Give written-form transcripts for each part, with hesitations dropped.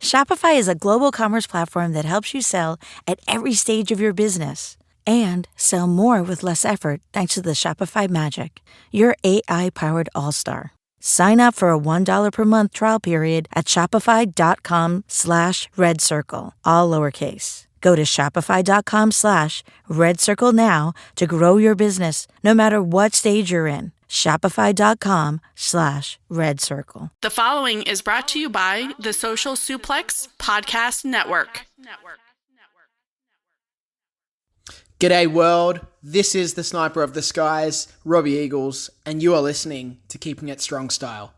Shopify is a global commerce platform that helps you sell at every stage of your business and sell more with less effort thanks to the Shopify Magic, your AI-powered all-star. Sign up for a $1 per month trial period at shopify.com/redcircle, all lowercase. Go to shopify.com/redcircle now to grow your business no matter what stage you're in. Shopify.com/redcircle. The following is brought to you by the Social Suplex Podcast Network. G'day world, this is the Sniper of the Skies, Robbie Eagles, and you are listening to Keeping It Strong Style.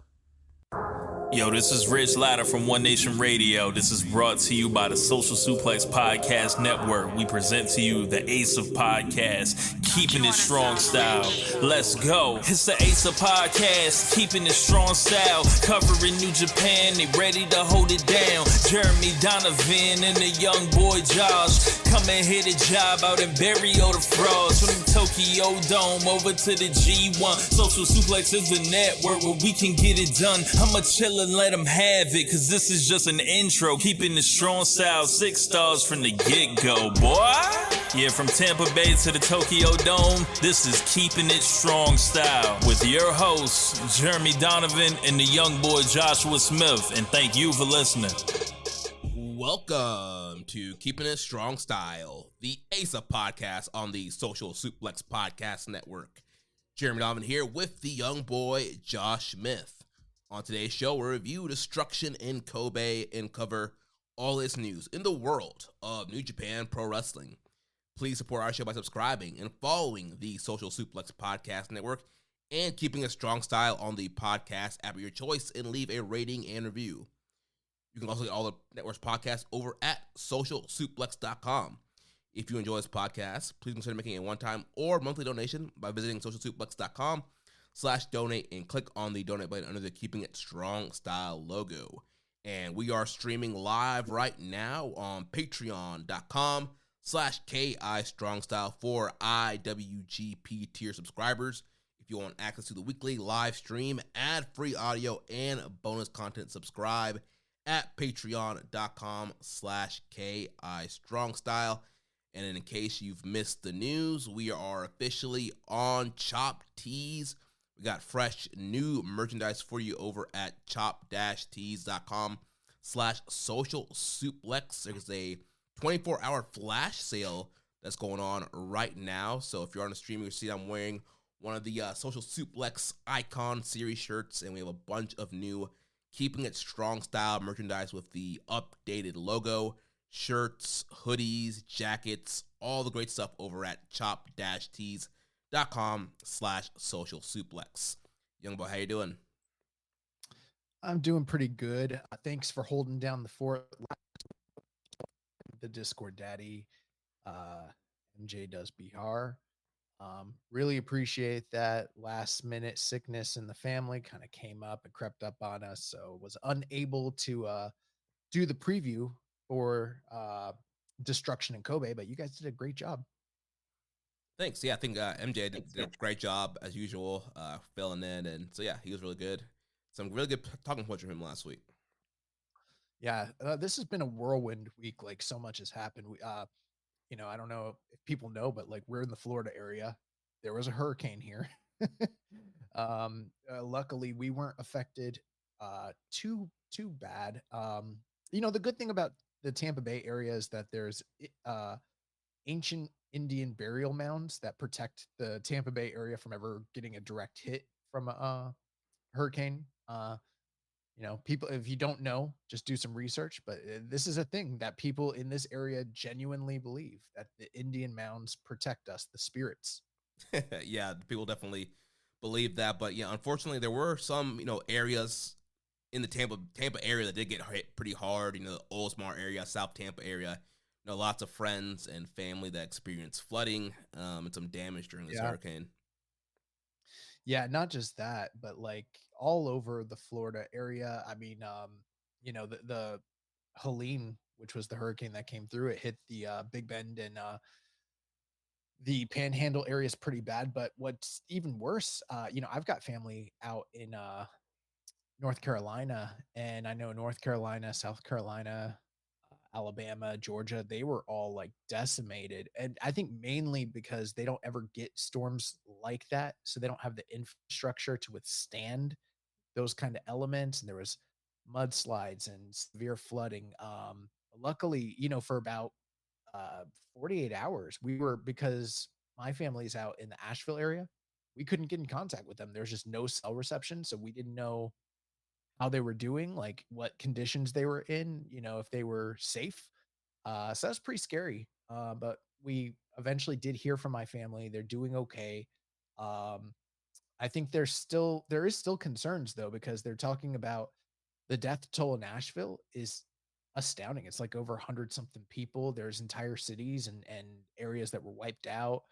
Yo, this is Rich Latta from One Nation Radio. This is brought to you by the Social Suplex Podcast Network. We present to you the Ace of Podcasts, Keeping It Strong Style. Let's go. It's the Ace of Podcasts, Keeping It Strong Style. Covering New Japan, they ready to hold it down. Jeremy, Donovan, and the young boy Josh. Come and hit a job out and bury all the frauds. From the Tokyo Dome over to the G1. Social Suplex is the network where we can get it done. I'ma chill and let them have it, cause this is just an intro. Keeping the strong style, 6 stars from the get-go, boy. Yeah, from Tampa Bay to the Tokyo Dome, this is Keeping It Strong Style with your hosts, Jeremy Donovan and the young boy Joshua Smith. And thank you for listening. Welcome to Keeping It Strong Style, the ASA podcast on the Social Suplex Podcast Network. Jeremy Donovan here with the young boy Josh Smith. On today's show, we'll review Destruction in Kobe and cover all its news in the world of New Japan Pro Wrestling. Please support our show by subscribing and following the Social Suplex Podcast Network and Keeping a Strong Style on the podcast app of your choice and leave a rating and review. You can also get all the network's podcasts over at socialsuplex.com. If you enjoy this podcast, please consider making a one-time or monthly donation by visiting socialsuplex.com/donate and click on the donate button under the Keeping It Strong Style logo. And we are streaming live right now on patreon.com/KI Strong Style for IWGP tier subscribers. If you want access to the weekly live stream, ad-free audio, and bonus content, subscribe at patreon.com/KI Strong Style. And in case you've missed the news, we are officially on Chop Tees. We got fresh new merchandise for you over at chop-tees.com/social suplex. There's a 24-hour flash sale that's going on right now. So if you're on the stream, you'll see I'm wearing one of the Social Suplex Icon series shirts, and we have a bunch of new Keeping It Strong Style merchandise with the updated logo, shirts, hoodies, jackets, all the great stuff over at chop-tees.com/social suplex. Young boy, how you doing? I'm doing pretty good. Thanks for holding down the fort. The Discord daddy, MJ does Bihar. Really appreciate that. Last minute sickness in the family kind of came up and crept up on us, so was unable to do the preview for Destruction in Kobe, but you guys did a great job. Thanks. Yeah, I think MJ did a great job as usual, filling in, and so yeah, he was really good. Some really good talking points from him last week. Yeah, this has been a whirlwind week. Like, so much has happened. We, I don't know if people know, but like, we're in the Florida area. There was a hurricane here. Luckily, we weren't affected too bad. The good thing about the Tampa Bay area is that there's ancient Indian burial mounds that protect the Tampa Bay area from ever getting a direct hit from a hurricane. People, if you don't know, just do some research, but this is a thing that people in this area genuinely believe, that the Indian mounds protect us, the spirits. Yeah, people definitely believe that, but yeah, unfortunately there were some, areas in the Tampa area that did get hit pretty hard. The Oldsmar area, South Tampa area, lots of friends and family that experienced flooding and some damage during this hurricane. Yeah, not just that, but like all over the Florida area. I mean, the Helene, which was the hurricane that came through, it hit the Big Bend and the Panhandle area is pretty bad. But what's even worse, I've got family out in North Carolina, and I know North Carolina, South Carolina, Alabama, Georgia, they were all like decimated. And I think mainly because they don't ever get storms like that. So they don't have the infrastructure to withstand those kind of elements. And there was mudslides and severe flooding. Luckily, for about 48 hours, we were, because my family's out in the Asheville area, we couldn't get in contact with them. There's just no cell reception. So we didn't know how they were doing, like what conditions they were in, if they were safe. So that's pretty scary. But we eventually did hear from my family. They're doing okay. Um, I think there is still concerns though, because they're talking about the death toll in Nashville is astounding. It's like over 100 something people. There's entire cities and areas that were wiped out.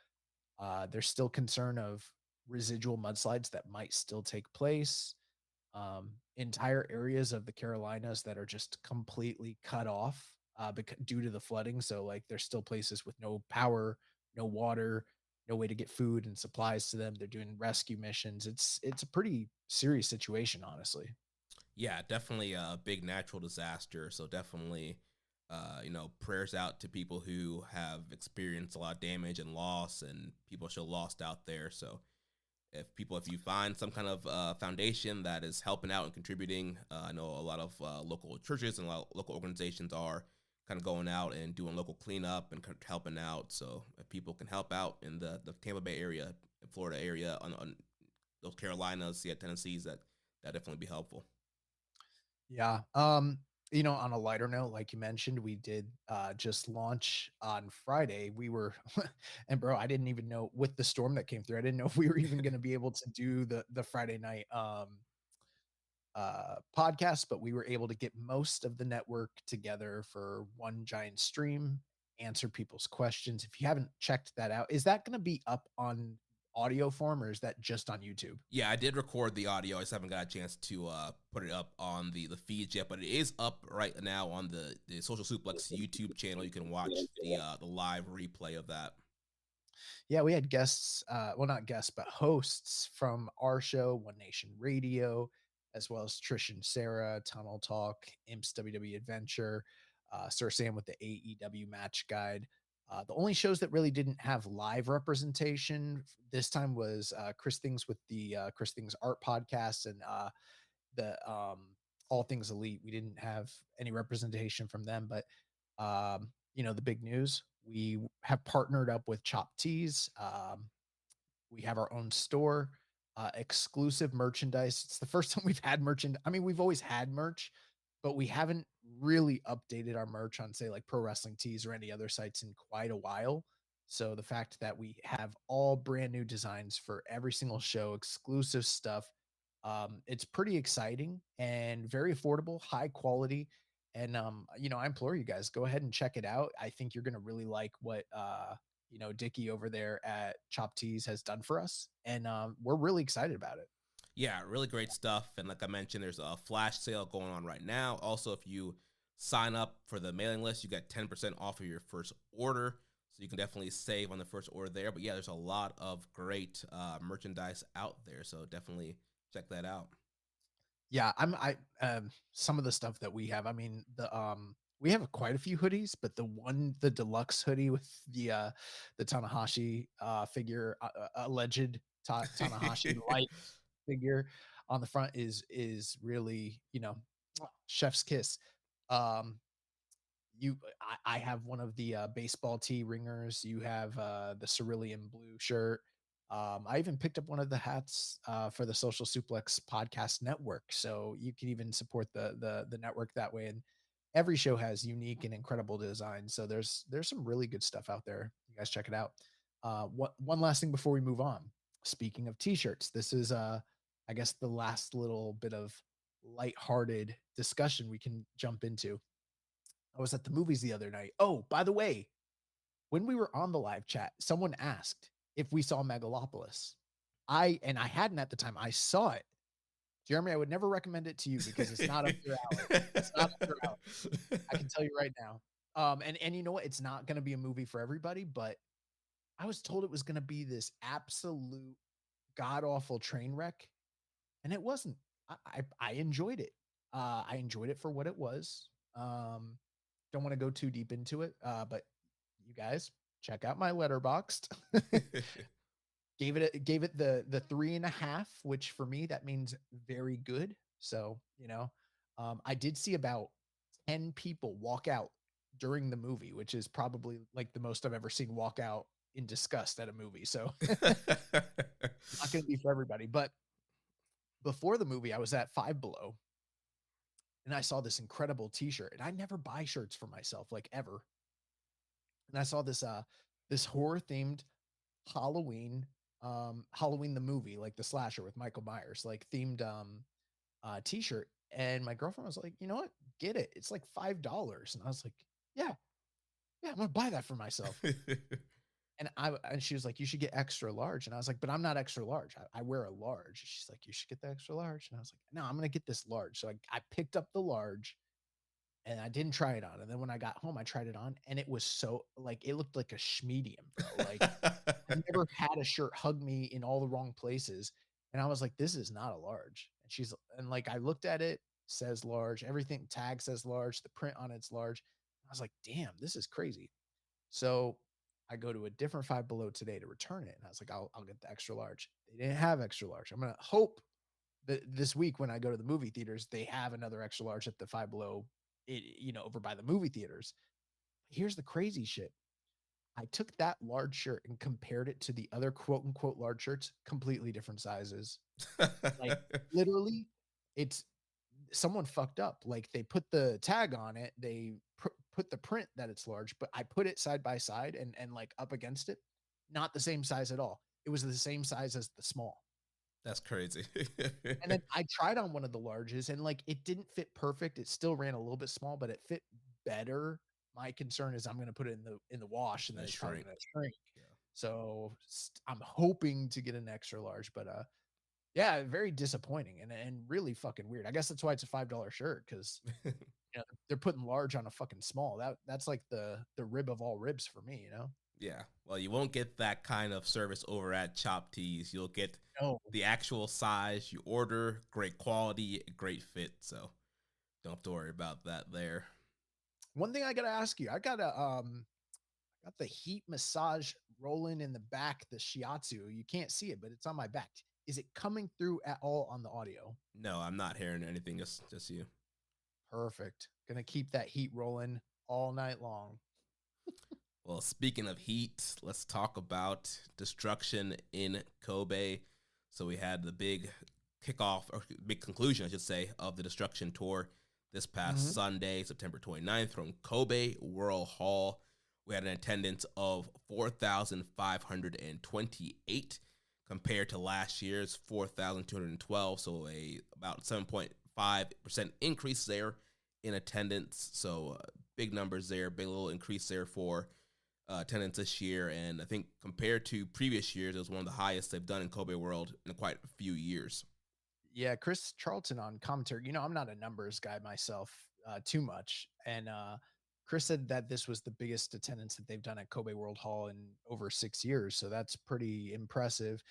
There's still concern of residual mudslides that might still take place. Entire areas of the Carolinas that are just completely cut off due to the flooding. So, like, there's still places with no power, no water, no way to get food and supplies to them. They're doing rescue missions. It's a pretty serious situation, honestly. Yeah, definitely a big natural disaster. So definitely, prayers out to people who have experienced a lot of damage and loss, and people still lost out there. So if you find some kind of foundation that is helping out and contributing, I know a lot of local churches and a lot of local organizations are kind of going out and doing local cleanup and helping out. So if people can help out in the Tampa Bay area, Florida area, on those Carolinas, yeah, Tennessees, that definitely be helpful. Yeah. On a lighter note, like you mentioned, we did just launch on Friday. We were and bro, I didn't even know, with the storm that came through, I didn't know if we were even going to be able to do the Friday night podcast, but we were able to get most of the network together for one giant stream, answer people's questions. If you haven't checked that out, is that going to be up on audio form, or is that just on YouTube? Yeah, I did record the audio. I just haven't got a chance to put it up on the feeds yet, but it is up right now on the Social Suplex YouTube channel. You can watch the live replay of that. Yeah, we had guests, well, not guests, but hosts from our show, One Nation Radio, as well as Trish and Sarah, Tunnel Talk, Imps WWE Adventure, Sir Sam with the AEW Match Guide. The only shows that really didn't have live representation this time was Chris Things with the Chris Things Art Podcast, and the All Things Elite. We didn't have any representation from them, but the big news, we have partnered up with Chop Tees. We have our own store, exclusive merchandise. It's the first time we've had merchandise. I mean, we've always had merch, but we haven't really updated our merch on, say, like Pro Wrestling Tees or any other sites in quite a while. So the fact that we have all brand new designs for every single show, exclusive stuff, it's pretty exciting and very affordable, high quality. And I implore you guys, go ahead and check it out. I think you're gonna really like what Dickie over there at Chop Tees has done for us. And we're really excited about it. Yeah, really great stuff. And like I mentioned, there's a flash sale going on right now. Also, if you sign up for the mailing list, you get 10% off of your first order. So you can definitely save on the first order there. But yeah, there's a lot of great merchandise out there. So definitely check that out. Yeah, some of the stuff that we have, I mean, we have quite a few hoodies, but the deluxe hoodie with the Tanahashi figure, alleged Tanahashi light figure on the front is really, chef's kiss. Um, I have one of the baseball tee ringers. You have the cerulean blue shirt. I even picked up one of the hats for the Social Suplex Podcast Network, so you can even support the network that way. And every show has unique and incredible designs, so there's some really good stuff out there. You guys check it out. One last thing before we move on. Speaking of t-shirts, this is I guess the last little bit of lighthearted discussion we can jump into. I was at the movies the other night. Oh, by the way, when we were on the live chat, someone asked if we saw Megalopolis. I hadn't at the time. I saw it. Jeremy, I would never recommend it to you because it's not up your alley. It's not up your alley. I can tell you right now. And you know what? It's not going to be a movie for everybody, but I was told it was going to be this absolute god awful train wreck, and it wasn't. I enjoyed it. I enjoyed it for what it was. Don't want to go too deep into it, but you guys check out my Letterboxd. gave it the 3.5, which for me that means very good. So I did see about 10 people walk out during the movie, which is probably like the most I've ever seen walk out in disgust at a movie. So not going to be for everybody. But before the movie, I was at Five Below and I saw this incredible t-shirt, and I never buy shirts for myself, like, ever. And I saw this horror themed Halloween, Halloween the movie, like the slasher with Michael Myers, like themed t-shirt. And my girlfriend was like, you know what? Get it. It's like $5. And I was like, yeah, I'm gonna buy that for myself. And she was like, you should get extra large. And I was like, but I'm not extra large. I wear a large. She's like, you should get the extra large. And I was like, no, I'm gonna get this large. So I picked up the large and I didn't try it on. And then when I got home, I tried it on, and it was so, like, it looked like a schmedium, bro. Like, I never had a shirt hug me in all the wrong places. And I was like, this is not a large. And like, I looked at it, says large, everything tag says large, the print on it's large. I was like, damn, this is crazy. So I go to a different Five Below today to return it. And I was like, I'll get the extra large. They didn't have extra large. I'm going to hope that this week when I go to the movie theaters, they have another extra large at the Five Below, over by the movie theaters. Here's the crazy shit. I took that large shirt and compared it to the other quote unquote large shirts, completely different sizes. Like, literally, it's someone fucked up. Like, they put the tag on it, they put the print that it's large, but I put it side by side and like up against it, not the same size at all. It was the same size as the small. That's crazy. And then I tried on one of the larges, and like, it didn't fit perfect. It still ran a little bit small, but it fit better. My concern is I'm going to put it in the wash, and then it's probably going to shrink. Yeah. So I'm hoping to get an extra large, but yeah, very disappointing and really fucking weird. I guess that's why it's a $5 shirt, because they're putting large on a fucking small. That's like the rib of all ribs for me, Yeah. Well, you won't get that kind of service over at Chop Tees. You'll get the actual size you order, great quality, great fit. So don't have to worry about that there. One thing I gotta ask you, I got the heat massage rolling in the back, the shiatsu. You can't see it, but it's on my back. Is it coming through at all on the audio? No, I'm not hearing anything. Just you. Perfect. Gonna keep that heat rolling all night long. Well, speaking of heat, let's talk about Destruction in Kobe. So we had the big kickoff, or big conclusion, I should say, of the Destruction Tour this past Sunday, September 29th, from Kobe World Hall. We had an attendance of 4,528 compared to last year's 4,212. So about 7.5% increase there in attendance. So big numbers there, big little increase there for attendance this year. And I think compared to previous years, it was one of the highest they've done in Kobe World in quite a few years. Yeah, Chris Charlton on commentary. I'm not a numbers guy myself too much. And Chris said that this was the biggest attendance that they've done at Kobe World Hall in over 6 years. So that's pretty impressive.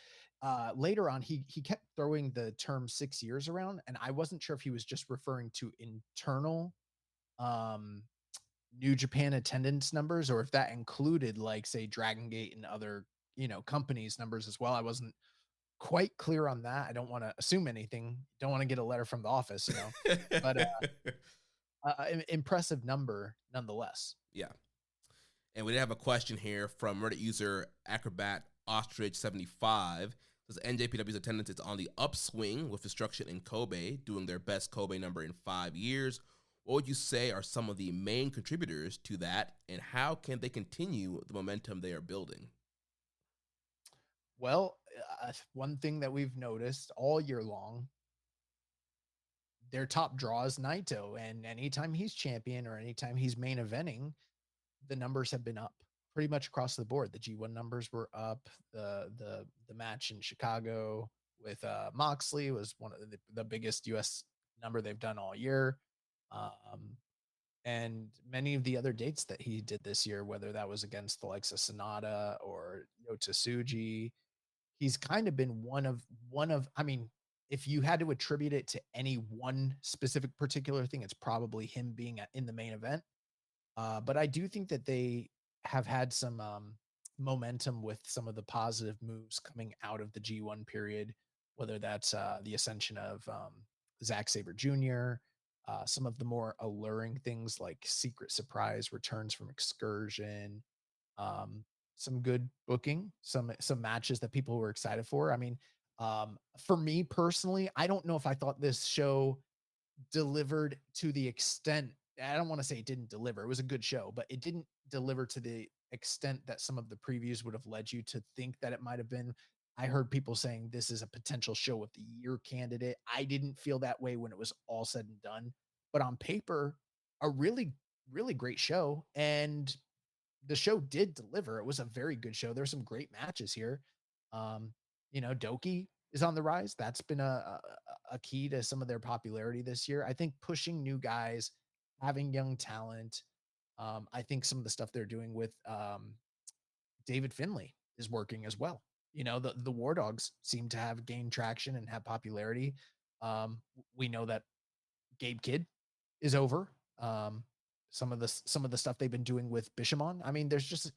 Later on, he kept throwing the term 6 years around, and I wasn't sure if he was just referring to internal New Japan attendance numbers, or if that included, like, say, Dragon Gate and other, companies' numbers as well. I wasn't quite clear on that. I don't want to assume anything. Don't want to get a letter from the office, but impressive number nonetheless. Yeah. And we did have a question here from Reddit user Acrobat Ostrich 75. Says NJPW's attendance is on the upswing with Destruction in Kobe, doing their best Kobe number in 5 years. What would you say are some of the main contributors to that, and how can they continue the momentum they are building? Well, one thing that we've noticed all year long, their top draw is Naito, and anytime he's champion or anytime he's main eventing, the numbers have been up pretty much across the board. The G1 numbers were up. The match in Chicago with Moxley was one of the biggest US number they've done all year. And many of the other dates that he did this year, whether that was against the likes of Sonata or Yota Tsuji, he's kind of been one of, I mean, if you had to attribute it to any one specific particular thing, it's probably him being in the main event. But I do think that they have had some momentum with some of the positive moves coming out of the G1 period, whether that's the ascension of Zack Sabre Jr., some of the more alluring things like Secret Surprise returns from Excursion, um, some good booking, some matches that people were excited for. I mean, for me personally, I don't know if I thought this show delivered to the extent. I don't want to say it didn't deliver. It was a good show, but it didn't deliver to the extent that some of the previews would have led you to think that it might have been. I heard people saying this is a potential show of the year candidate. I didn't feel that way when it was all said and done, but on paper, a really, really great show. And the show did deliver. It was a very good show. There's some great matches here. Doki is on the rise. That's been a key to some of their popularity this year. I think pushing new guys, having young talent. I think some of the stuff they're doing with David Finlay is working as well. The War Dogs seem to have gained traction and have popularity. We know that Gabe Kidd is over. Some of the stuff they've been doing with Bishamon. I mean, there's just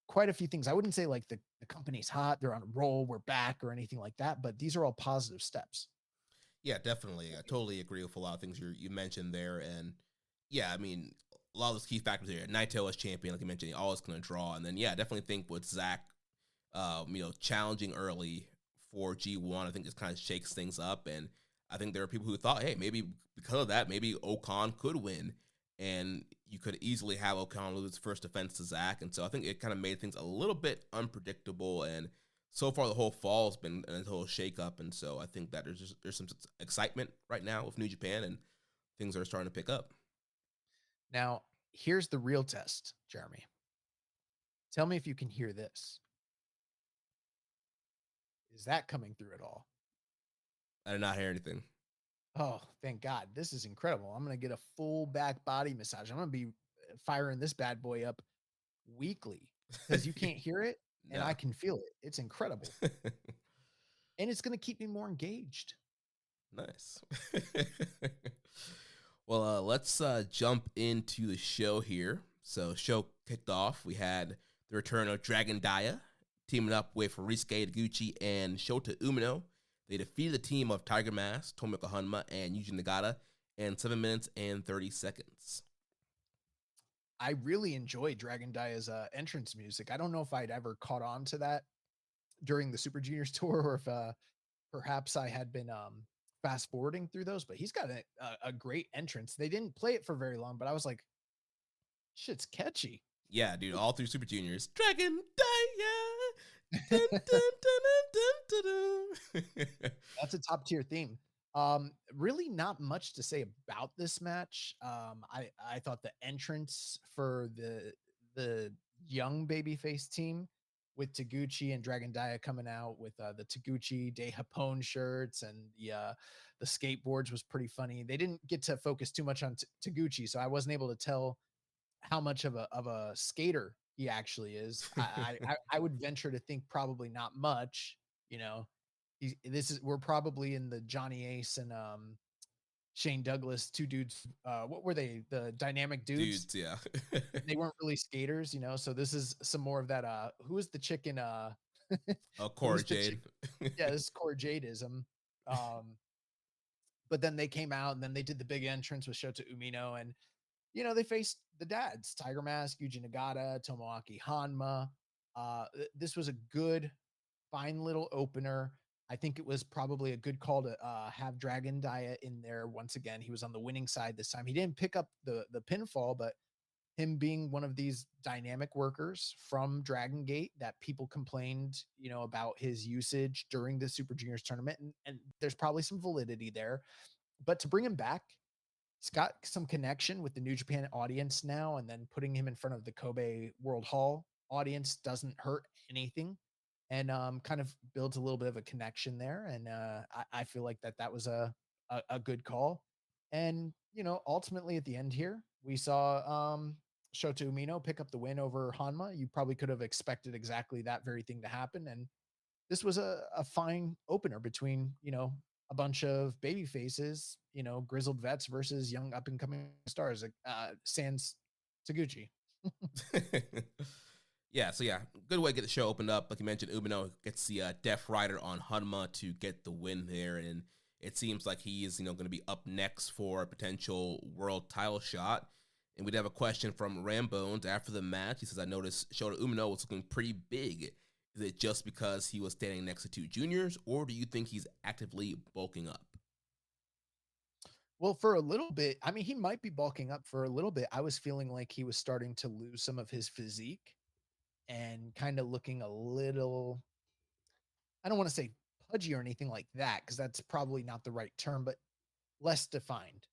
quite a few things. I wouldn't say like the company's hot, they're on a roll, we're back or anything like that, but these are all positive steps. Yeah, definitely. I totally agree with a lot of things you mentioned there. And yeah, I mean, a lot of those key factors here. Naito as champion, like you mentioned, he always going to draw. And then, yeah, I definitely think with Zach, challenging early for G1, I think just kind of shakes things up. And I think there are people who thought, hey, maybe because of that, maybe O-Khan could win. And you could easily have O-Khan lose his first defense to Zach. And so I think it kind of made things a little bit unpredictable. And so far, the whole fall has been a total shakeup. And so I think that there's some excitement right now with New Japan, and things are starting to pick up. Now, here's the real test, Jeremy. Tell me if you can hear this. Is that coming through at all? I did not hear anything. Oh, thank God. This is incredible. I'm going to get a full back body massage. I'm going to be firing this bad boy up weekly because you can't hear it and No. I can feel it. It's incredible. And it's going to keep me more engaged. Nice. Well, let's jump into the show here. So show kicked off. We had the return of Dragon Dia teaming up with Ryusuke Taguchi and Shota Umino. They defeated the team of Tiger Mask, Tomoka Hanma, and Yuji Nagata in 7 minutes and 30 seconds. I really enjoyed Dragon Dia's entrance music. I don't know if I'd ever caught on to that during the Super Juniors tour or if perhaps I had been fast forwarding through those, but he's got a great entrance. They didn't play it for very long, but I was like, shit's catchy. Yeah, dude, all through Super Juniors. Dragon Dia! Dun, dun, dun, dun, dun, dun. That's a top tier theme. Really not much to say about this match. I thought the entrance for the young babyface team with Taguchi and Dragon Dia coming out with the Taguchi De Japón shirts and the skateboards was pretty funny. They didn't get to focus too much on Taguchi, so I wasn't able to tell how much of a skater he actually is. I would venture to think probably not much. We're probably in the Johnny Ace and Shane Douglas, two dudes. What were they? The dynamic dudes? Dudes, yeah. They weren't really skaters, so this is some more of that. Who is the chicken? Cora Jade. Yeah, this is Cora Jadeism. But then they came out and then they did the big entrance with Shota Umino and they faced the dads, Tiger Mask, Yuji Nagata, Tomoaki Hanma. This was a good, fine little opener. I think it was probably a good call to have Dragon Dia in there once again. He was on the winning side this time. He didn't pick up the pinfall, but him being one of these dynamic workers from Dragon Gate that people complained, about his usage during the Super Juniors tournament. And there's probably some validity there. But to bring him back, he's got some connection with the New Japan audience now, and then putting him in front of the Kobe World Hall audience doesn't hurt anything, and kind of builds a little bit of a connection there. And I feel like that was a good call. And ultimately at the end here, we saw Shota Umino pick up the win over Hanma. You probably could have expected exactly that very thing to happen, and this was a fine opener between a bunch of baby faces, grizzled vets versus young up and coming stars, like sans Taguchi. Yeah, so yeah, good way to get the show opened up. Like you mentioned, Umino gets the Death Rider on Hanma to get the win there, and it seems like he is, going to be up next for a potential world title shot. And we'd have a question from Rambones after the match. He says, I noticed Shota Umino was looking pretty big. Is it just because he was standing next to two juniors, or do you think he's actively bulking up? Well, for a little bit, I mean, he might be bulking up. For a little bit, I was feeling like he was starting to lose some of his physique and kind of looking a little, I don't want to say pudgy or anything like that, because that's probably not the right term, but less defined,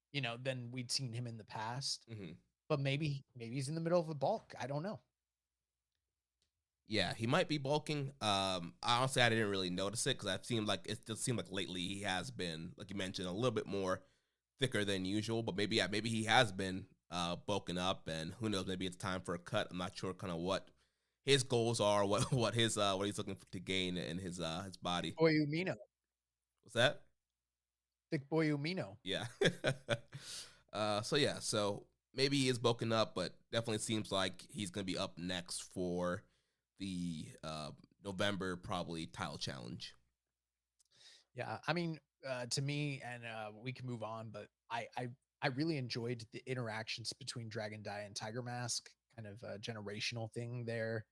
than we'd seen him in the past. Mm-hmm. But maybe he's in the middle of a bulk. I don't know. Yeah, he might be bulking. Honestly, I didn't really notice it because it just seemed like lately he has been, like you mentioned, a little bit more thicker than usual. But maybe he has been bulking up, and who knows? Maybe it's time for a cut. I'm not sure kind of what his goals are, what he's looking to gain in his body. Boy Umino. What's that? Thick boy Umino. Yeah. So maybe he is bulking up, but definitely seems like he's going to be up next for the November probably title challenge. Yeah, I mean, to me, and we can move on, but I really enjoyed the interactions between Dragon Die and Tiger Mask, kind of a generational thing there.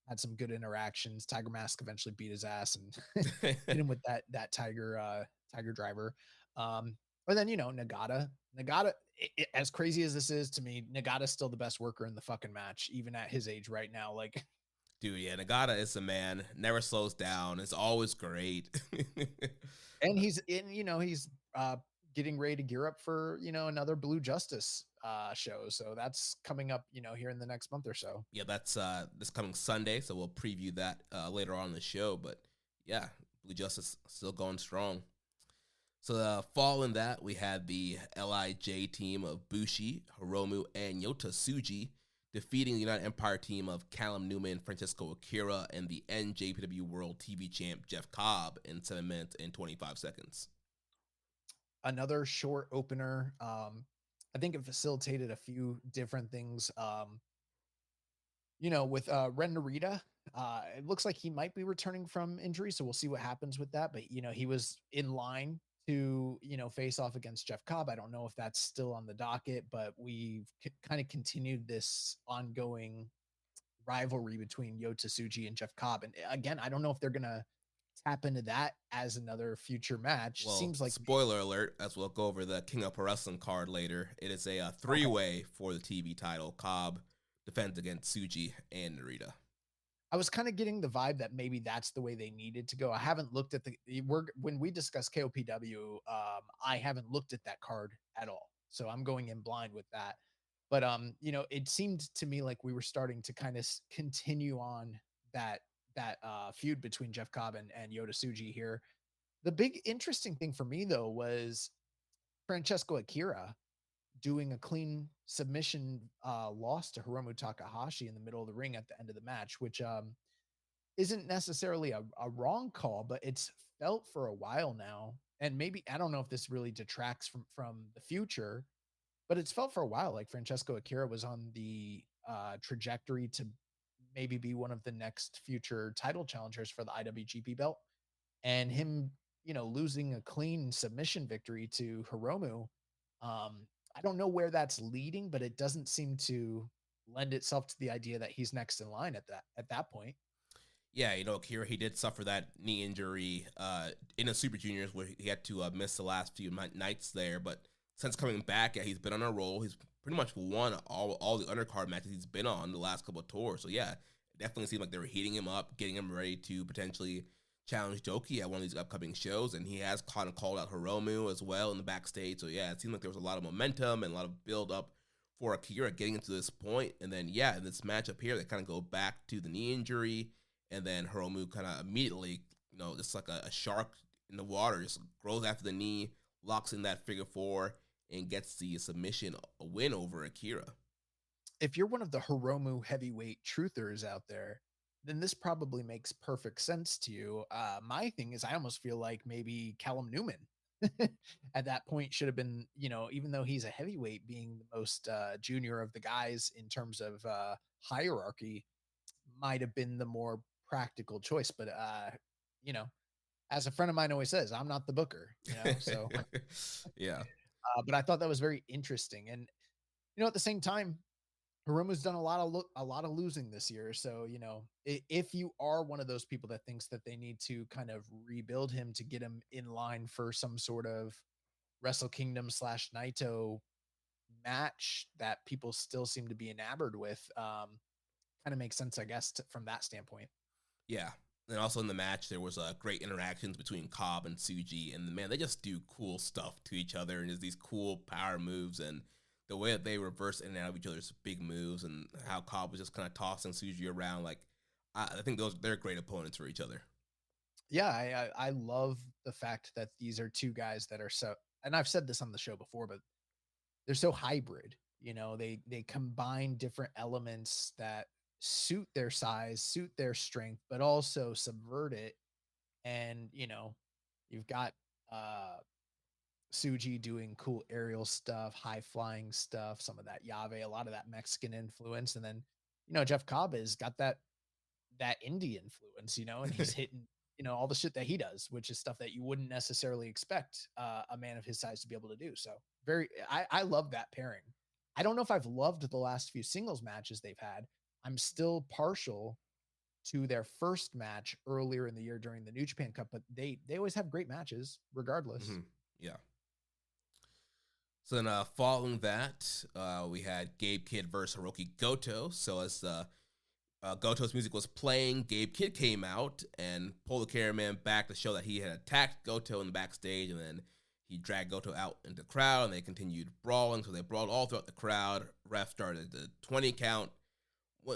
Had some good interactions. Tiger Mask eventually beat his ass and hit him with that tiger driver. But then Nagata, as crazy as this is to me, Nagata's still the best worker in the fucking match, even at his age right now. Like, dude, yeah, Nagata is a man, never slows down. It's always great. and he's getting ready to gear up for, another Blue Justice show. So that's coming up, here in the next month or so. Yeah, that's this coming Sunday. So we'll preview that later on in the show. But yeah, Blue Justice still going strong. So following that, we had the LIJ team of Bushi, Hiromu, and Yota Tsuji defeating the United Empire team of Callum Newman, Francesco Akira, and the NJPW World TV Champ Jeff Cobb in 7 minutes and 25 seconds. Another short opener. I think it facilitated a few different things. With Ren Narita, it looks like he might be returning from injury, so we'll see what happens with that. But he was in line to face off against Jeff Cobb. I don't know if that's still on the docket, but we've kind of continued this ongoing rivalry between Yota Tsuji and Jeff Cobb. And again, I don't know if they're gonna tap into that as another future match. Well, seems like spoiler alert, as we'll go over the King of Pro Wrestling card later. It is a three-way for the TV title. Cobb defends against Tsuji and Narita. I was kind of getting the vibe that maybe that's the way they needed to go. I haven't looked at when we discuss KOPW, I haven't looked at that card at all. So I'm going in blind with that. But it seemed to me like we were starting to kind of continue on that feud between Jeff Cobb and Yota Tsuji here. The big interesting thing for me though was Francesco Akira doing a clean submission loss to Hiromu Takahashi in the middle of the ring at the end of the match, which isn't necessarily a wrong call, but it's felt for a while now. And maybe, I don't know if this really detracts from the future, but it's felt for a while like Francesco Akira was on the trajectory to maybe be one of the next future title challengers for the IWGP belt. And him, losing a clean submission victory to Hiromu, I don't know where that's leading, but it doesn't seem to lend itself to the idea that he's next in line at that point. Yeah, Akira, he did suffer that knee injury in the Super Juniors where he had to miss the last few nights there. But since coming back, yeah, he's been on a roll. He's pretty much won all the undercard matches he's been on the last couple of tours. So yeah, it definitely seemed like they were heating him up, getting him ready to potentially challenge Doki at one of these upcoming shows. And he has kind of called out Hiromu as well in the backstage. So yeah, it seemed like there was a lot of momentum and a lot of build up for Akira getting into this point. And then yeah, in this matchup here, they kind of go back to the knee injury. And then Hiromu kind of immediately, just like a shark in the water, just grows after the knee, locks in that figure four, and gets the submission a win over Akira. If you're one of the Hiromu heavyweight truthers out there, then this probably makes perfect sense to you. My thing is, I almost feel like maybe Callum Newman at that point should have been, even though he's a heavyweight, being the most junior of the guys in terms of hierarchy, might have been the more practical choice. But you know, as a friend of mine always says, I'm not the booker, so Yeah. but I thought that was very interesting. And at the same time, Hiromu's done a lot of losing this year. So, if you are one of those people that thinks that they need to kind of rebuild him to get him in line for some sort of Wrestle Kingdom / Naito match that people still seem to be enamored with, kind of makes sense, I guess, from that standpoint. Yeah. And also in the match, there was great interactions between Cobb and Tsuji. And man, they just do cool stuff to each other. And there's these cool power moves. And the way that they reverse in and out of each other's big moves, and how Cobb was just kind of tossing Tsuji around. Like, I think they're great opponents for each other. Yeah, I love the fact that these are two guys that are so, and I've said this on the show before, but they're so hybrid. They combine different elements that suit their size, suit their strength, but also subvert it. And you've got Tsuji doing cool aerial stuff, high flying stuff, some of that Yave, a lot of that Mexican influence, and then Jeff Cobb has got that indie influence, and he's hitting all the shit that he does, which is stuff that you wouldn't necessarily expect a man of his size to be able to do. So I love that pairing. I don't know if I've loved the last few singles matches they've had. I'm still partial to their first match earlier in the year during the New Japan Cup, but they always have great matches regardless. Mm-hmm. Yeah. So then following that, we had Gabe Kidd versus Hiroki Goto. So as Goto's music was playing, Gabe Kidd came out and pulled the cameraman back to show that he had attacked Goto in the backstage, and then he dragged Goto out into the crowd, and they continued brawling. So they brawled all throughout the crowd. Ref started the 20 count.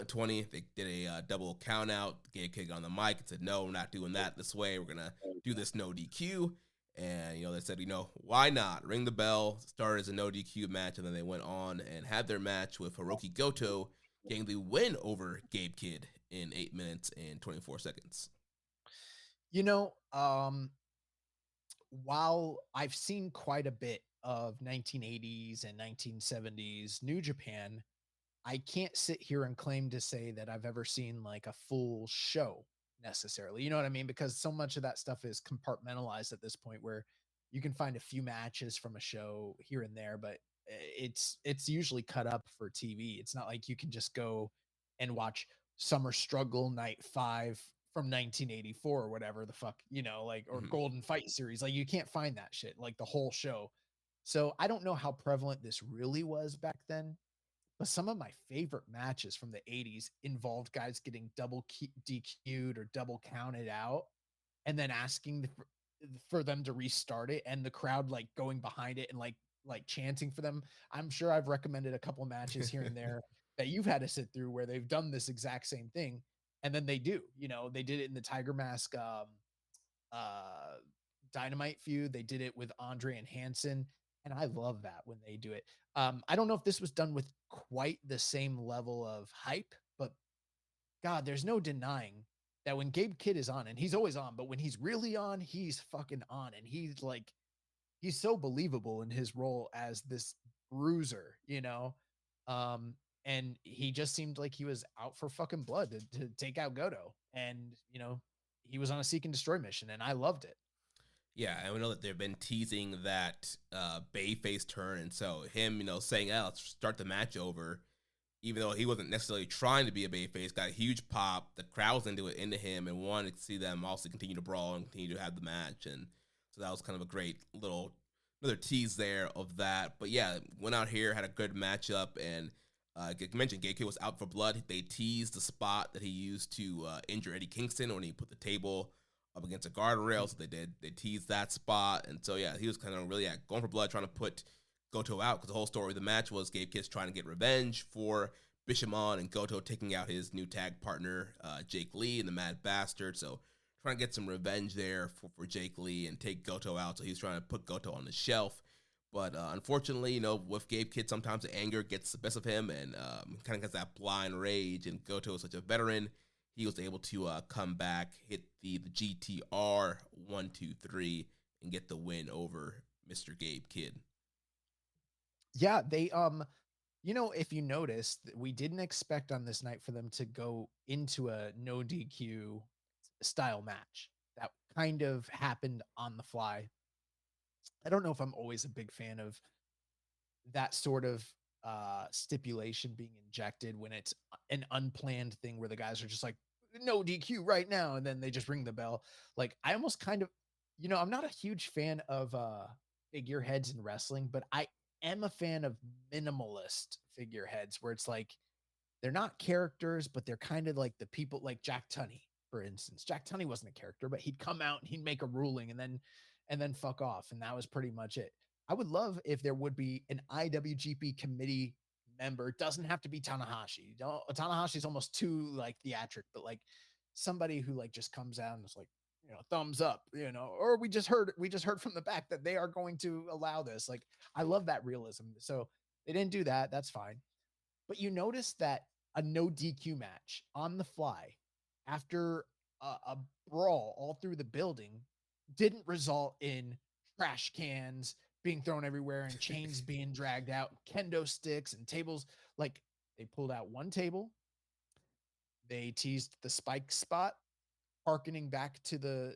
20, they did a double count out. Gabe Kidd got on the mic and said, "No, we're not doing that this way. We're going to do this no DQ." And, they said, why not? Ring the bell. Started as a no DQ match, and then they went on and had their match with Hiroki Goto getting the win over Gabe Kidd in 8 minutes and 24 seconds. While I've seen quite a bit of 1980s and 1970s New Japan, I can't sit here and claim to say that I've ever seen like a full show necessarily. You know what I mean? Because so much of that stuff is compartmentalized at this point, where you can find a few matches from a show here and there, but it's usually cut up for TV. It's not like you can just go and watch Summer Struggle Night 5 from 1984 or whatever the fuck, or Golden Fight series. Like, you can't find that shit, like the whole show. So I don't know how prevalent this really was back then, but some of my favorite matches from the 80s involved guys getting double DQ'd or double counted out, and then asking for them to restart it, and the crowd like going behind it and like chanting for them. I'm sure I've recommended a couple matches here and there that you've had to sit through where they've done this exact same thing. And then they do, they did it in the Tiger Mask Dynamite feud. They did it with Andre and Hansen. And I love that when they do it. I don't know if this was done with quite the same level of hype, but God, there's no denying that when Gabe Kidd is on, and he's always on, but when he's really on, he's fucking on. And he's so believable in his role as this bruiser, and he just seemed like he was out for fucking blood to take out Goto. And, he was on a seek and destroy mission, and I loved it. Yeah, and we know that they've been teasing that Bayface turn, and so him, saying, let's start the match over, even though he wasn't necessarily trying to be a Bayface, got a huge pop. The crowd's into him, and wanted to see them also continue to brawl and continue to have the match, and so that was kind of a great another tease there of that. But yeah, went out here, had a good matchup, and like you mentioned, Gabe Kidd was out for blood. They teased the spot that he used to injure Eddie Kingston when he put the table up against a guardrail. So they teased that spot. And so, yeah, he was kind of really going for blood, trying to put Goto out, because the whole story of the match was Gabe Kidd trying to get revenge for Bishamon and Goto taking out his new tag partner, Jake Lee, and the Mad Bastard. So trying to get some revenge there for Jake Lee and take Goto out. So he's trying to put Goto on the shelf. But unfortunately, with Gabe Kidd, sometimes the anger gets the best of him, and kind of gets that blind rage. And Goto is such a veteran, he was able to come back, hit the GTR 1, 2, 3, and get the win over Mr. Gabe Kidd. Yeah, they if you noticed, we didn't expect on this night for them to go into a no DQ style match. That kind of happened on the fly. I don't know if I'm always a big fan of that sort of stipulation being injected when it's an unplanned thing where the guys are just like, no DQ right now, and then they just ring the bell. Like, I almost kind of, I'm not a huge fan of figureheads in wrestling, but I am a fan of minimalist figureheads where it's like they're not characters, but they're kind of like the people, like Jack Tunney, for instance. Jack Tunney wasn't a character, but he'd come out and he'd make a ruling and then fuck off, and that was pretty much it. I would love if there would be an IWGP committee member. It doesn't have to be Tanahashi. Tanahashi's almost too like theatric, but like somebody who like just comes out and is like, thumbs up, or we just heard from the back that they are going to allow this. Like, I love that realism. So they didn't do that. That's fine. But you notice that a no DQ match on the fly after a brawl all through the building didn't result in trash cans being thrown everywhere and chains being dragged out, kendo sticks and tables. Like, they pulled out one table. They teased the spike spot, harkening back to the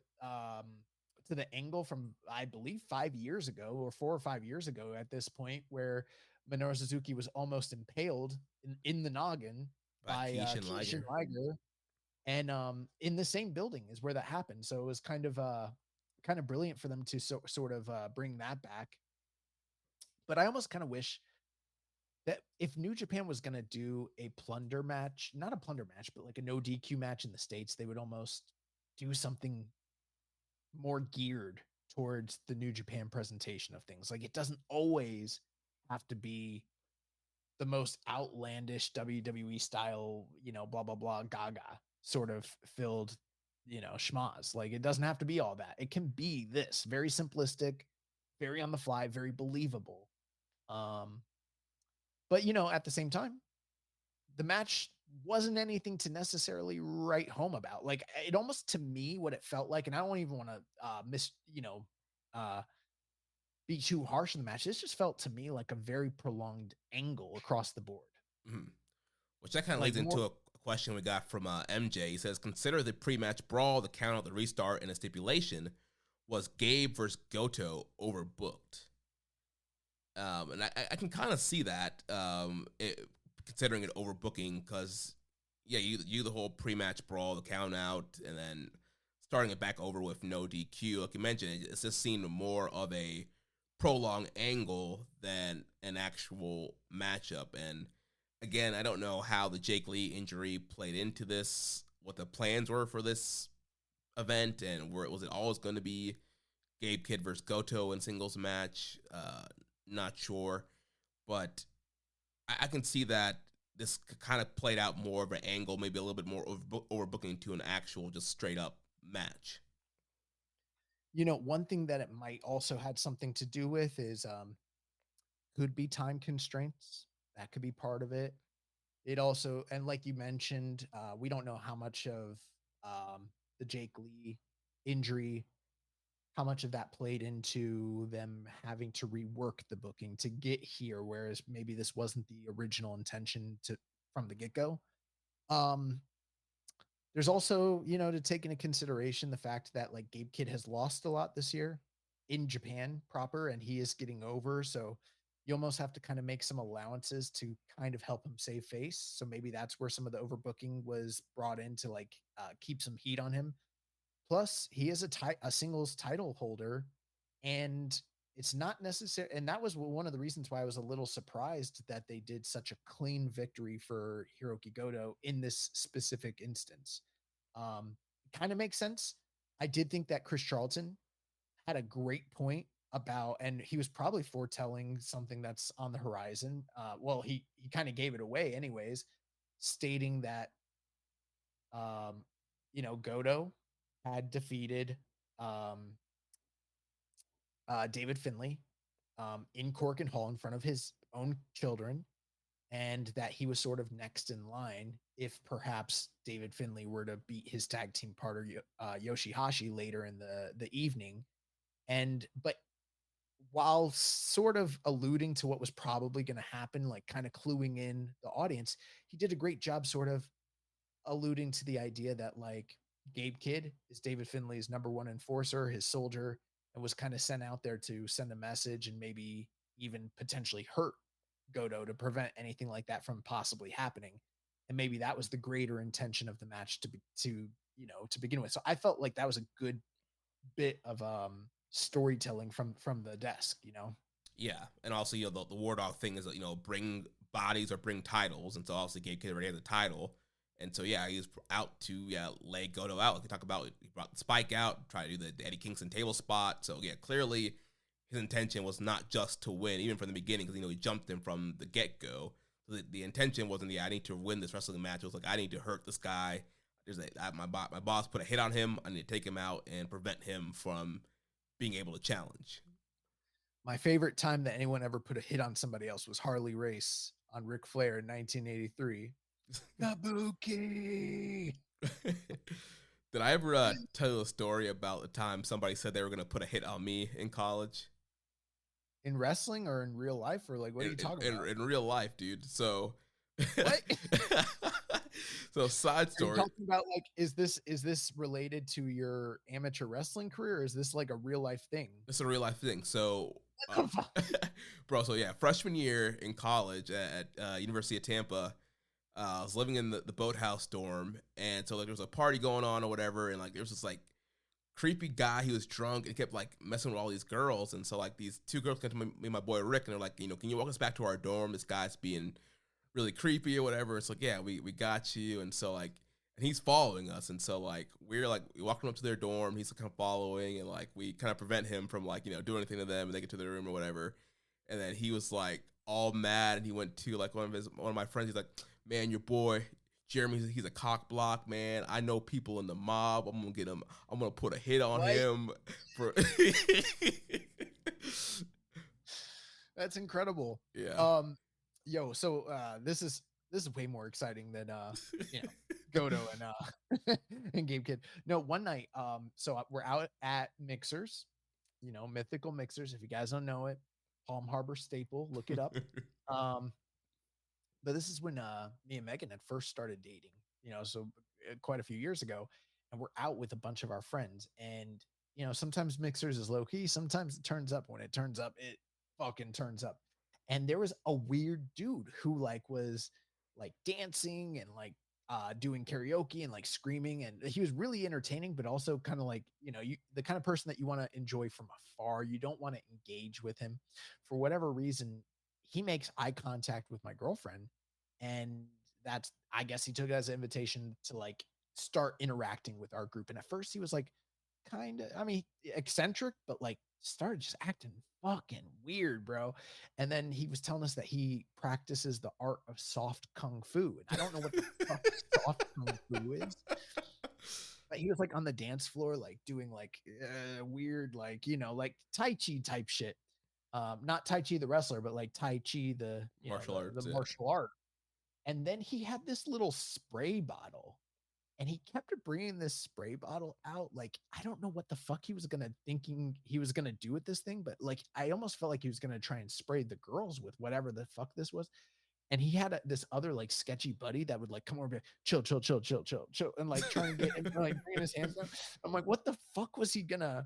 angle from, I believe, 5 years ago or 4 or 5 years ago at this point, where Minoru Suzuki was almost impaled in the noggin by Kishin Liger. And in the same building is where that happened. So it was kind of brilliant for them to sort of bring that back. But I almost kind of wish that if New Japan was going to do a plunder match, not a plunder match, but like a no DQ match in the States, they would almost do something more geared towards the New Japan presentation of things. Like, it doesn't always have to be the most outlandish WWE style, blah, blah, blah, gaga sort of filled, schmaz. Like, it doesn't have to be all that. It can be this very simplistic, very on the fly, very believable. But at the same time, the match wasn't anything to necessarily write home about. Like, it almost, to me, what it felt like, and I don't even want to be too harsh in the match. This just felt to me like a very prolonged angle across the board. Mm-hmm. Which that kind of leads into a question we got from MJ. He says, consider the pre-match brawl, the count out, the restart, and a stipulation. Was Gabe versus Goto overbooked? And I can kind of see that, considering it overbooking, because, yeah, you the whole pre-match brawl, the count out, and then starting it back over with no DQ. Like you mentioned, it's just seemed more of a prolonged angle than an actual matchup. And again, I don't know how the Jake Lee injury played into this, what the plans were for this event, and was it always going to be Gabe Kidd versus Goto in singles match? Not sure, but I can see that this kind of played out more of an angle, maybe a little bit more overbooking to an actual just straight up match. One thing that it might also had something to do with is could be time constraints. That could be part of it. It also, and like you mentioned, we don't know how much of the Jake Lee injury, how much of that played into them having to rework the booking to get here, whereas maybe this wasn't the original intention from the get-go. There's also, to take into consideration the fact that like Gabe Kidd has lost a lot this year in Japan proper, and he is getting over. So you almost have to kind of make some allowances to kind of help him save face. So maybe that's where some of the overbooking was brought in to like keep some heat on him. Plus, he is a singles title holder, and it's not necessary. And that was one of the reasons why I was a little surprised that they did such a clean victory for Hiroki Goto in this specific instance. Kind of makes sense. I did think that Chris Charlton had a great point about, and he was probably foretelling something that's on the horizon. Well, he kind of gave it away anyways, stating that, Goto had defeated David Finlay in Cork Hall in front of his own children, and that he was sort of next in line if perhaps David Finlay were to beat his tag team partner Yoshihashi later in the evening. But while sort of alluding to what was probably going to happen, like kind of cluing in the audience, he did a great job sort of alluding to the idea that like Gabe Kidd is David Finlay's number one enforcer, his soldier, and was kind of sent out there to send a message and maybe even potentially hurt Goto to prevent anything like that from possibly happening. And maybe that was the greater intention of the match to begin with. So I felt like that was a good bit of storytelling from the desk, Yeah, and also the War Dog thing is bring bodies or bring titles, and so obviously Gabe Kidd already had the title, and so he was out to lay Goto out. Like we talk about, he brought the Spike out, try to do the Eddie Kingston table spot. So clearly his intention was not just to win, even from the beginning, because he jumped him from the get go. So the intention wasn't I need to win this wrestling match. It was like I need to hurt this guy. My boss put a hit on him. I need to take him out and prevent him from being able to challenge. My favorite time that anyone ever put a hit on somebody else was Harley Race on Ric Flair in 1983. Kabuki! Did I ever tell you a story about the time somebody said they were going to put a hit on me in college? In wrestling or in real life? Or like, what are you talking about? In real life, dude. So... What? So side story. Are you talking about like, is this related to your amateur wrestling career, or is this like a real life thing? It's a real life thing. So, bro, so freshman year in college at University of Tampa, I was living in the boathouse dorm, and so like there was a party going on or whatever, and like there was this like creepy guy. He was drunk and kept like messing with all these girls, and so like these two girls came to me and my boy Rick, and they're like, can you walk us back to our dorm? This guy's being really creepy or whatever. It's like, yeah, we got you. And so like, and he's following us. And so like, we're like walking up to their dorm. He's kind of following, and like, we kind of prevent him from like, doing anything to them, and they get to their room or whatever. And then he was like all mad, and he went to like one of my friends. He's like, man, your boy Jeremy, he's a cock block, man. I know people in the mob. I'm gonna get him. I'm gonna put a hit on him. That's incredible. Yeah. So this is way more exciting than Goto and and Gabe Kidd. No, one night, so we're out at Mixers, Mythical Mixers. If you guys don't know it, Palm Harbor staple, look it up. But this is when me and Megan had first started dating, so quite a few years ago, and we're out with a bunch of our friends, and sometimes Mixers is low key, sometimes it turns up. When it turns up, it fucking turns up. And there was a weird dude who like was like dancing and like doing karaoke and like screaming, and he was really entertaining, but also kind of like, the kind of person that you want to enjoy from afar. You don't want to engage with him. For whatever reason, he makes eye contact with my girlfriend, and I guess he took it as an invitation to like start interacting with our group. And at first he was like kind of, eccentric, but like started just acting fucking weird, bro. And then he was telling us that he practices the art of soft kung fu, and I don't know what the fuck soft kung fu is, but he was like on the dance floor like doing like weird like like Tai Chi type shit. Not Tai Chi the wrestler, but like Tai Chi the martial art. And then he had this little spray bottle, and he kept bringing this spray bottle out. Like, I don't know what the fuck he was thinking he was going to do with this thing, but like, I almost felt like he was going to try and spray the girls with whatever the fuck this was. And he had this other like sketchy buddy that would like come over and be like, chill, and like try and get him like bringing his hands down. I'm like, what the fuck was he gonna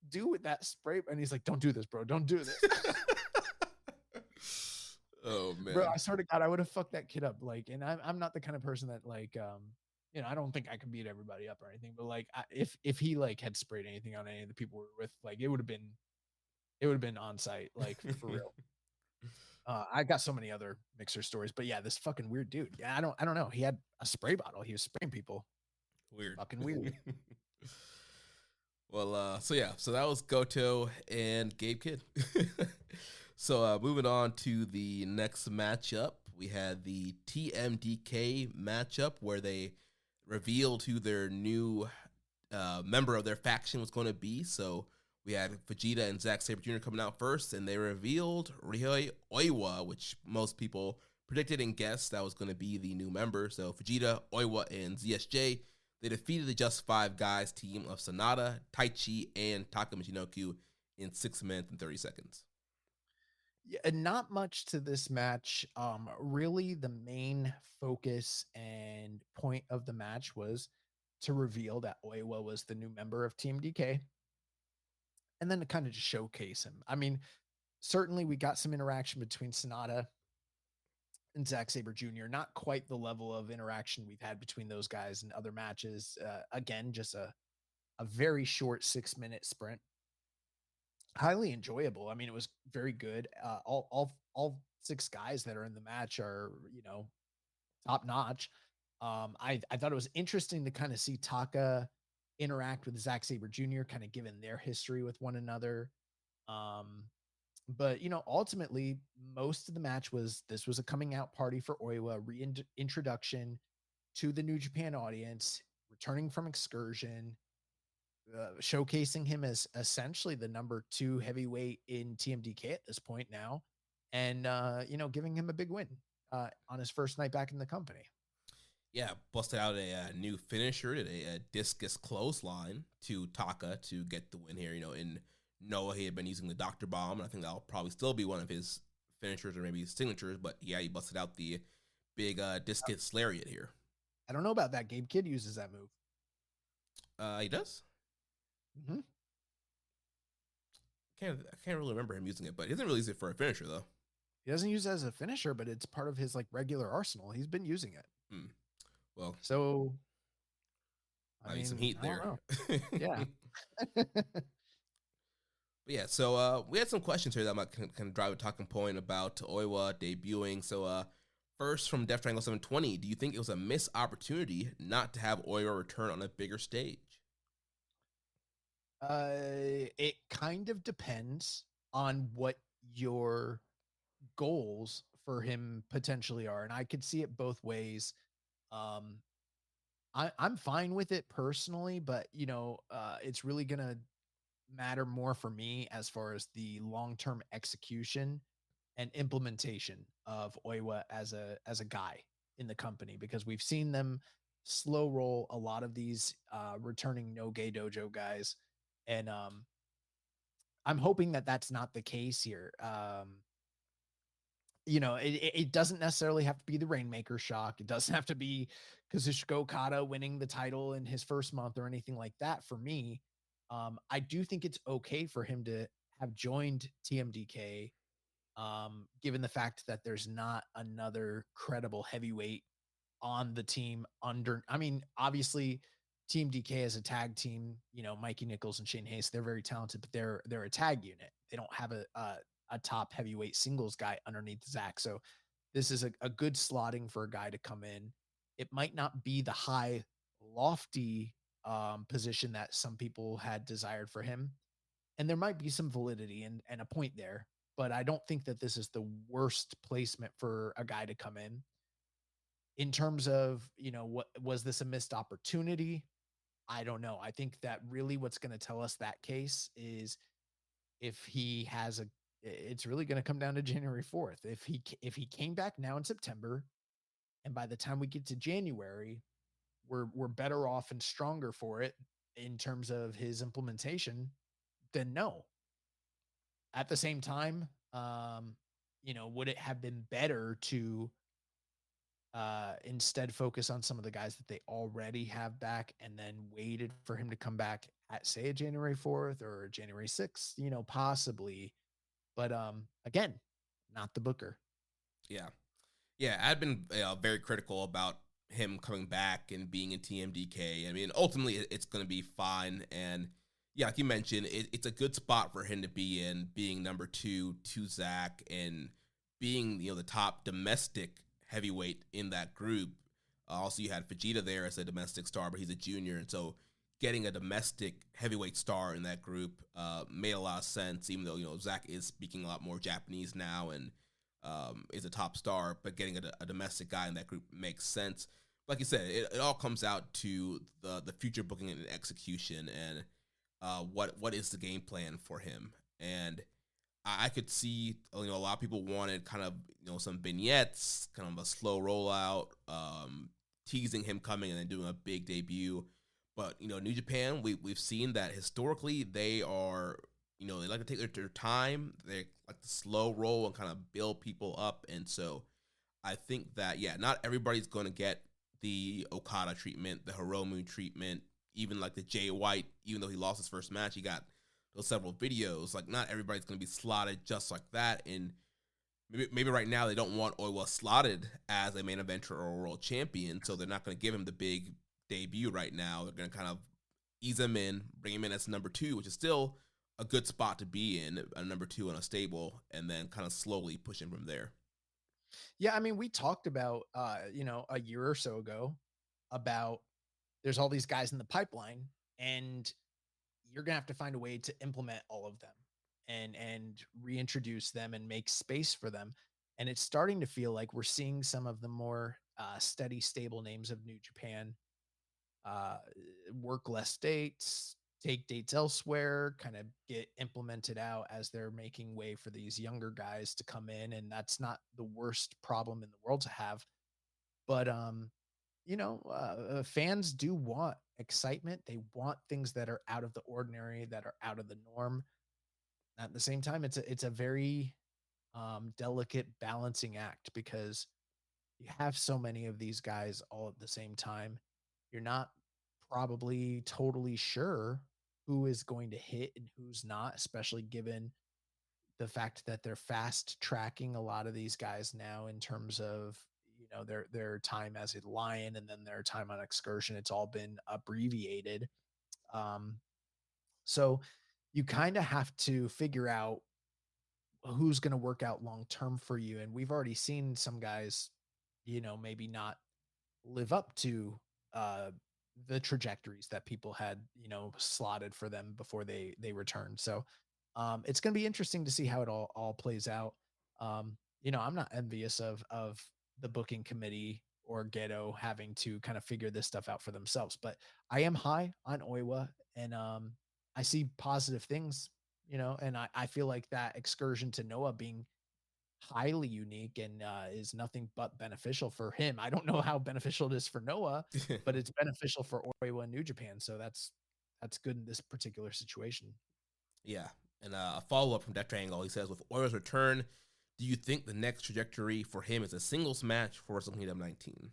do with that spray? And he's like, don't do this, bro. Don't do this. Oh man, bro, I swear to God, I would have fucked that kid up. Like, and I'm not the kind of person that like, I don't think I could beat everybody up or anything, but like, if he like had sprayed anything on any of the people we were with, like, it would have been on site, like for real. I got so many other Mixer stories, but yeah, this fucking weird dude. Yeah, I don't know. He had a spray bottle. He was spraying people. Weird. Fucking weird. Well, so that was Goto and Gabe Kidd. So moving on to the next matchup, we had the TMDK matchup where they revealed who their new member of their faction was going to be. So we had Vegeta and Zack Sabre Jr. coming out first, and they revealed Ryohei Oiwa, which most people predicted and guessed that was going to be the new member. So Vegeta, Oiwa, and ZSJ, They defeated the Just Five Guys team of Sanada, Taichi, and Taka Michinoku in 6 minutes and 30 seconds. Yeah, and not much to this match. Really, the main focus and point of the match was to reveal that Oiwa was the new member of TMDK, and then to kind of just showcase him. I mean, certainly we got some interaction between Sonata and Zack Sabre Jr. Not quite the level of interaction we've had between those guys in other matches. Again, just a very short 6-minute sprint. Highly enjoyable. I mean, it was very good. All 6 guys that are in the match are, top notch. I thought it was interesting to kind of see Taka interact with Zack Sabre Jr., kind of given their history with one another. But ultimately, most of the match was a coming out party for Oiwa, reintroduction to the New Japan audience, returning from excursion, showcasing him as essentially the number 2 heavyweight in TMDK at this point now, and giving him a big win on his first night back in the company. Yeah, busted out a new finisher, a discus clothesline to Taka to get the win here. In Noah, he had been using the Dr. Bomb, and I think that'll probably still be one of his finishers or maybe his signatures, but yeah, he busted out the big discus lariat here. I don't know about that. Gabe Kidd uses that move. He does? Mm-hmm. I can't really remember him using it, but he doesn't really use it for a finisher, though. He doesn't use it as a finisher, but it's part of his regular arsenal. He's been using it. Well, so I mean, some heat there. Yeah. But yeah, so we had some questions here that might kind of drive a talking point about Oiwa debuting. So first from Death Triangle 720, do you think it was a missed opportunity not to have Oiwa return on a bigger stage? It kind of depends on what your goals for him potentially are, and I could see it both ways. I'm fine with it personally, but it's really gonna matter more for me as far as the long-term execution and implementation of Oiwa as a guy in the company, because we've seen them slow roll a lot of these returning no gay dojo guys, and I'm hoping that that's not the case here. It doesn't necessarily have to be the Rainmaker shock. It doesn't have to be Kazuchika Okada winning the title in his first month or anything like that for me. I do think it's okay for him to have joined TMDK, given the fact that there's not another credible heavyweight on the team obviously TMDK as a tag team, Mikey Nichols and Shane Hayes, they're very talented, but they're a tag unit. They don't have a top heavyweight singles guy underneath Zach. So this is a good slotting for a guy to come in. It might not be the high lofty position that some people had desired for him, and there might be some validity and a point there, but I don't think that this is the worst placement for a guy to come in terms of, what was this a missed opportunity? I don't know. I think that really what's going to tell us that case is if he has it's really going to come down to January 4th. If he came back now in September, and by the time we get to January, we're better off and stronger for it in terms of his implementation, then no. At the same time, would it have been better to instead focus on some of the guys that they already have back and then waited for him to come back at, say, a January 4th or January 6th, possibly. But again, not the booker. Yeah. I've been very critical about him coming back and being in TMDK. I mean, ultimately, it's going to be fine. And yeah, like you mentioned, it's a good spot for him to be in, being number 2 to Zach and being the top domestic heavyweight in that group. Also, you had Vegeta there as a domestic star, but he's a junior, and so getting a domestic heavyweight star in that group made a lot of sense. Even though Zach is speaking a lot more Japanese now and is a top star, but getting a domestic guy in that group makes sense. Like you said, it all comes out to the future booking and execution, and what is the game plan for him. And I could see a lot of people wanted kind of some vignettes, kind of a slow rollout, teasing him coming and then doing a big debut. But New Japan, we've seen that historically they are, they like to take their time. They like to slow roll and kind of build people up. And so I think that, yeah, not everybody's going to get the Okada treatment, the Hiromu treatment, even like the Jay White, even though he lost his first match, he got those several videos. Like, not everybody's going to be slotted just like that. And maybe right now they don't want Oiwa slotted as a main eventer or a world champion, so they're not going to give him the big debut right now. They're going to kind of ease him in, bring him in as number 2, which is still a good spot to be in, a number 2 in a stable, and then kind of slowly push him from there. Yeah, I mean, we talked about, a year or so ago about there's all these guys in the pipeline, and you're gonna have to find a way to implement all of them and reintroduce them and make space for them. And it's starting to feel like we're seeing some of the more steady, stable names of New Japan uh, work less dates, take dates elsewhere, kind of get implemented out as they're making way for these younger guys to come in. And that's not the worst problem in the world to have. But fans do want excitement. They want things that are out of the ordinary, that are out of the norm. At the same time, it's a very delicate balancing act because you have so many of these guys all at the same time. You're not probably totally sure who is going to hit and who's not, especially given the fact that they're fast tracking a lot of these guys now in terms of their time as a lion and then their time on excursion. It's all been abbreviated. um so you kind of have to figure out who's going to work out long term for you, and we've already seen some guys maybe not live up to uh the trajectories that people had slotted for them before they returned. So it's going to be interesting to see how it all plays out. I'm not envious of the booking committee or Gedo having to kind of figure this stuff out for themselves, but I am high on Oiwa, and I see positive things, and I feel like that excursion to Noah being highly unique and is nothing but beneficial for him. I don't know how beneficial it is for Noah, but it's beneficial for Oiwa and New Japan. So that's good in this particular situation. Yeah. And a follow up from Death Triangle, he says, with Oiwa's return, do you think the next trajectory for him is a singles match for Wrestle Kingdom 19?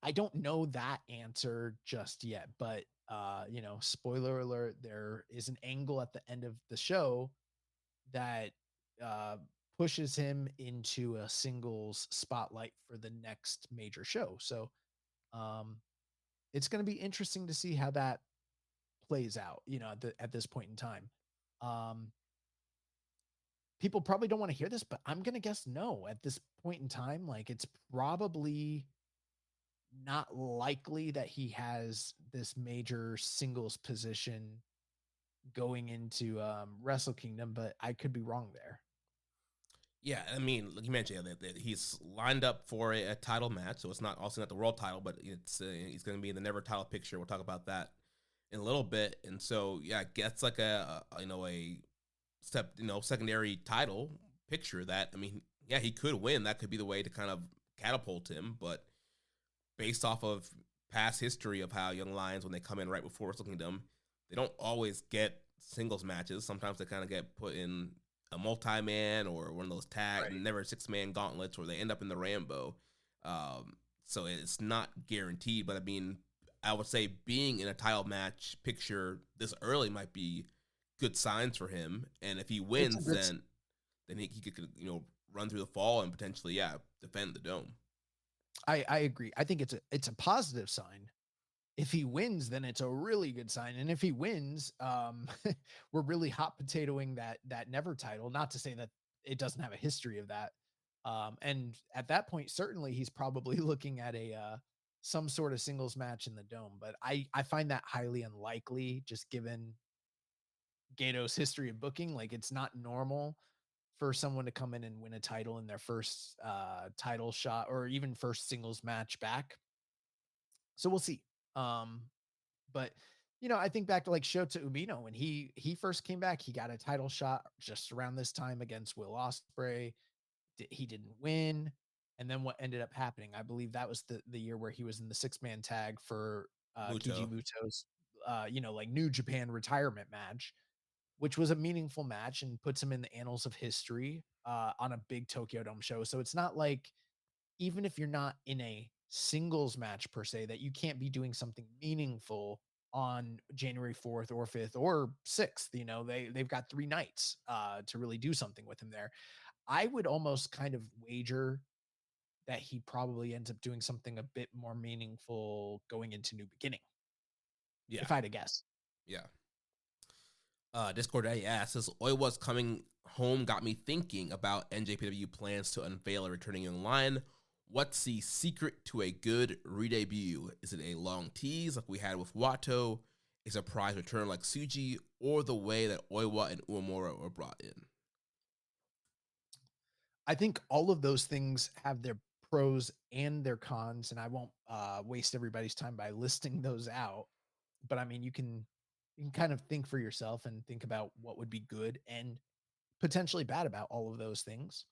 I don't know that answer just yet, but spoiler alert, there is an angle at the end of the show that uh, pushes him into a singles spotlight for the next major show. So um, it's going to be interesting to see how that plays out, at this point in time. Um, People probably don't want to hear this, but I'm going to guess no at this point in time. Like, it's probably not likely that he has this major singles position going into Wrestle Kingdom, but I could be wrong there. Yeah, I mean, like you mentioned, that he's lined up for a title match, so it's not also not the world title, but it's he's going to be in the never title picture. We'll talk about that in a little bit, and so yeah, gets like a step secondary title picture that, I mean, yeah, he could win. That could be the way to kind of catapult him, but based off of past history of how Young Lions, when they come in right before Wrestle Kingdom, they don't always get singles matches. Sometimes they kind of get put in a multi-man or one of those tag, right, never 6-man gauntlets, where they end up in the Rambo. So it's not guaranteed, but I mean, I would say being in a title match picture this early might be good signs for him. And if he wins, then he could run through the fall and potentially defend the dome. I agree. I think it's a positive sign. If he wins, then it's a really good sign. And if he wins, we're really hot potatoing that never title. Not to say that it doesn't have a history of that. And at that point, certainly he's probably looking at some sort of singles match in the dome. But I find that highly unlikely, just given Gato's history of booking. Like, it's not normal for someone to come in and win a title in their first title shot or even first singles match back. So we'll see. But I think back to like Shota Umino when he first came back, he got a title shot just around this time against Will Ospreay. He didn't win. And then what ended up happening, I believe that was the year where he was in the 6-man tag for Keiji Muto's like New Japan retirement match, which was a meaningful match and puts him in the annals of history on a big Tokyo Dome show. So it's not like, even if you're not in a singles match per se, that you can't be doing something meaningful on January 4th or 5th or 6th. They've got 3 nights to really do something with him there. I would almost kind of wager that he probably ends up doing something a bit more meaningful going into New Beginning. Yeah. If I had to guess. Yeah. Discord Daddy asks, Oiwa's coming home got me thinking about NJPW plans to unveil a returning in line. What's the secret to a good re-debut? Is it a long tease like we had with Wato, a surprise return like Tsuji, or the way that Oiwa and Uemura were brought in? I think all of those things have their pros and their cons, and I won't waste everybody's time by listing those out. But I mean, you can kind of think for yourself and think about what would be good and potentially bad about all of those things.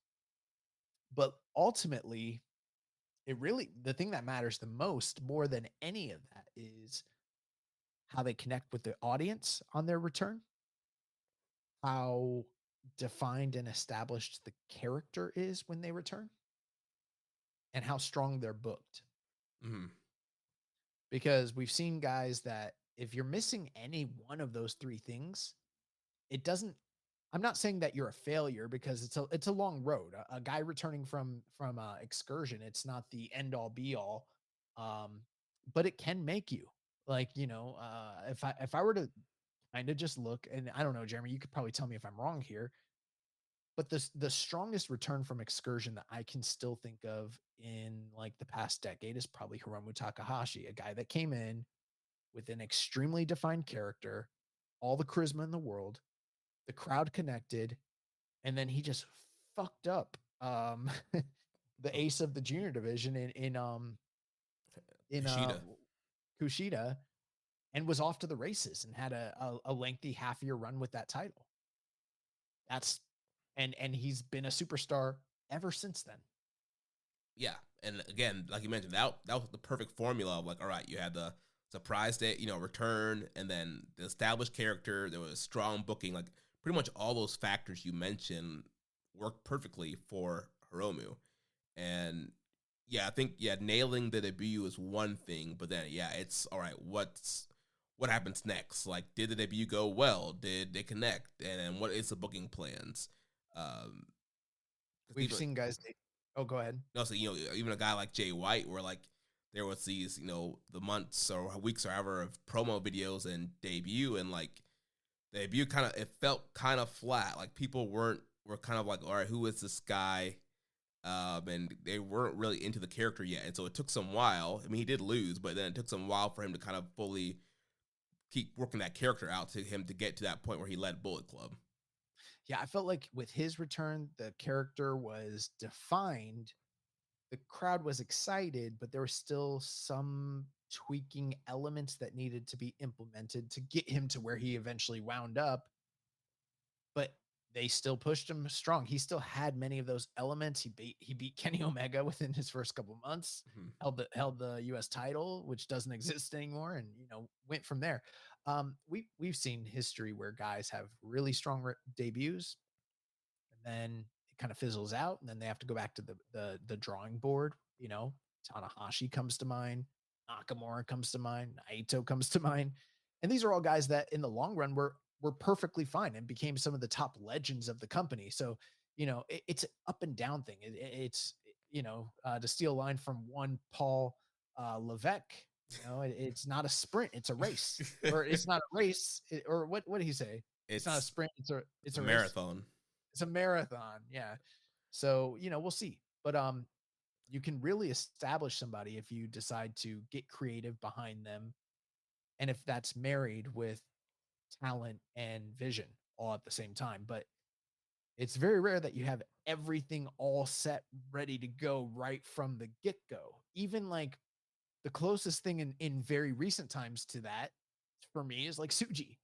But ultimately, the thing that matters the most, more than any of that, is how they connect with the audience on their return, how defined and established the character is when they return, and how strong they're booked. Mm-hmm. Because we've seen guys that if you're missing any one of those 3 things, it doesn't, I'm not saying that you're a failure, because it's a long road. A guy returning from excursion, it's not the end all be all. But it can make you, like, if I were to kind of just look, and I don't know, Jeremy, you could probably tell me if I'm wrong here, but the strongest return from excursion that I can still think of in like the past decade is probably Hiromu Takahashi, a guy that came in with an extremely defined character, all the charisma in the world, the crowd connected, and then he just fucked up the ace of the junior division in Kushida, and was off to the races and had a lengthy half-year run with that title. And he's been a superstar ever since then. Yeah, and again, like you mentioned, that was the perfect formula of like, all right, you had the surprise day, return, and then the established character. There was strong booking, like pretty much all those factors you mentioned worked perfectly for Hiromu. And yeah, I think nailing the debut is one thing, but then it's all right. What happens next? Like, did the debut go well? Did they connect? And then what is the booking plans? We've seen guys. Go ahead. No, so even a guy like Jay White, where like there was these the months or weeks or however of promo videos and debut, and like the debut it felt kind of flat. Like people were kind of like, all right, who is this guy? And they weren't really into the character yet, and so it took some while. I mean, he did lose, but then it took some while for him to kind of fully keep working that character out to him to get to that point where he led Bullet Club. Yeah, I felt like with his return, the character was defined. The crowd was excited, but there were still some tweaking elements that needed to be implemented to get him to where he eventually wound up. But they still pushed him strong. He still had many of those elements. He beat Kenny Omega within his first couple months, held the US title, which doesn't exist anymore, and went from there. We've seen history where guys have really strong debuts, and then it kind of fizzles out, and then they have to go back to the drawing board. Tanahashi comes to mind, Nakamura comes to mind, Naito comes to mind, and these are all guys that in the long run were perfectly fine and became some of the top legends of the company. So, it's an up and down thing. It's to steal a line from one Paul Levesque, it's not a sprint, it's a race. Or it's not a race, or what did he say? It's not a sprint, it's a marathon. Race. It's a marathon. Yeah. So, we'll see. But you can really establish somebody if you decide to get creative behind them. And if that's married with talent and vision all at the same time. But it's very rare that you have everything all set, ready to go right from the get-go. Even like the closest thing in very recent times to that for me is like Tsuji.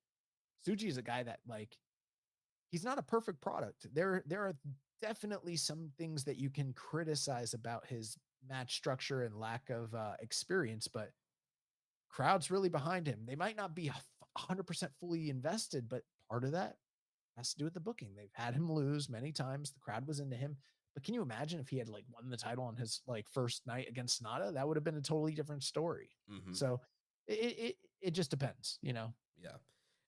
Tsuji is a guy that, like, he's not a perfect product. There are definitely some things that you can criticize about his match structure and lack of experience, but crowd's really behind him. They might not be 100% fully invested, but part of that has to do with the booking. They've had him lose many times. The crowd was into him. But can you imagine if he had like won the title on his like first night against Sonata? That would have been a totally different story. Mm-hmm. So it just depends, you know. Yeah.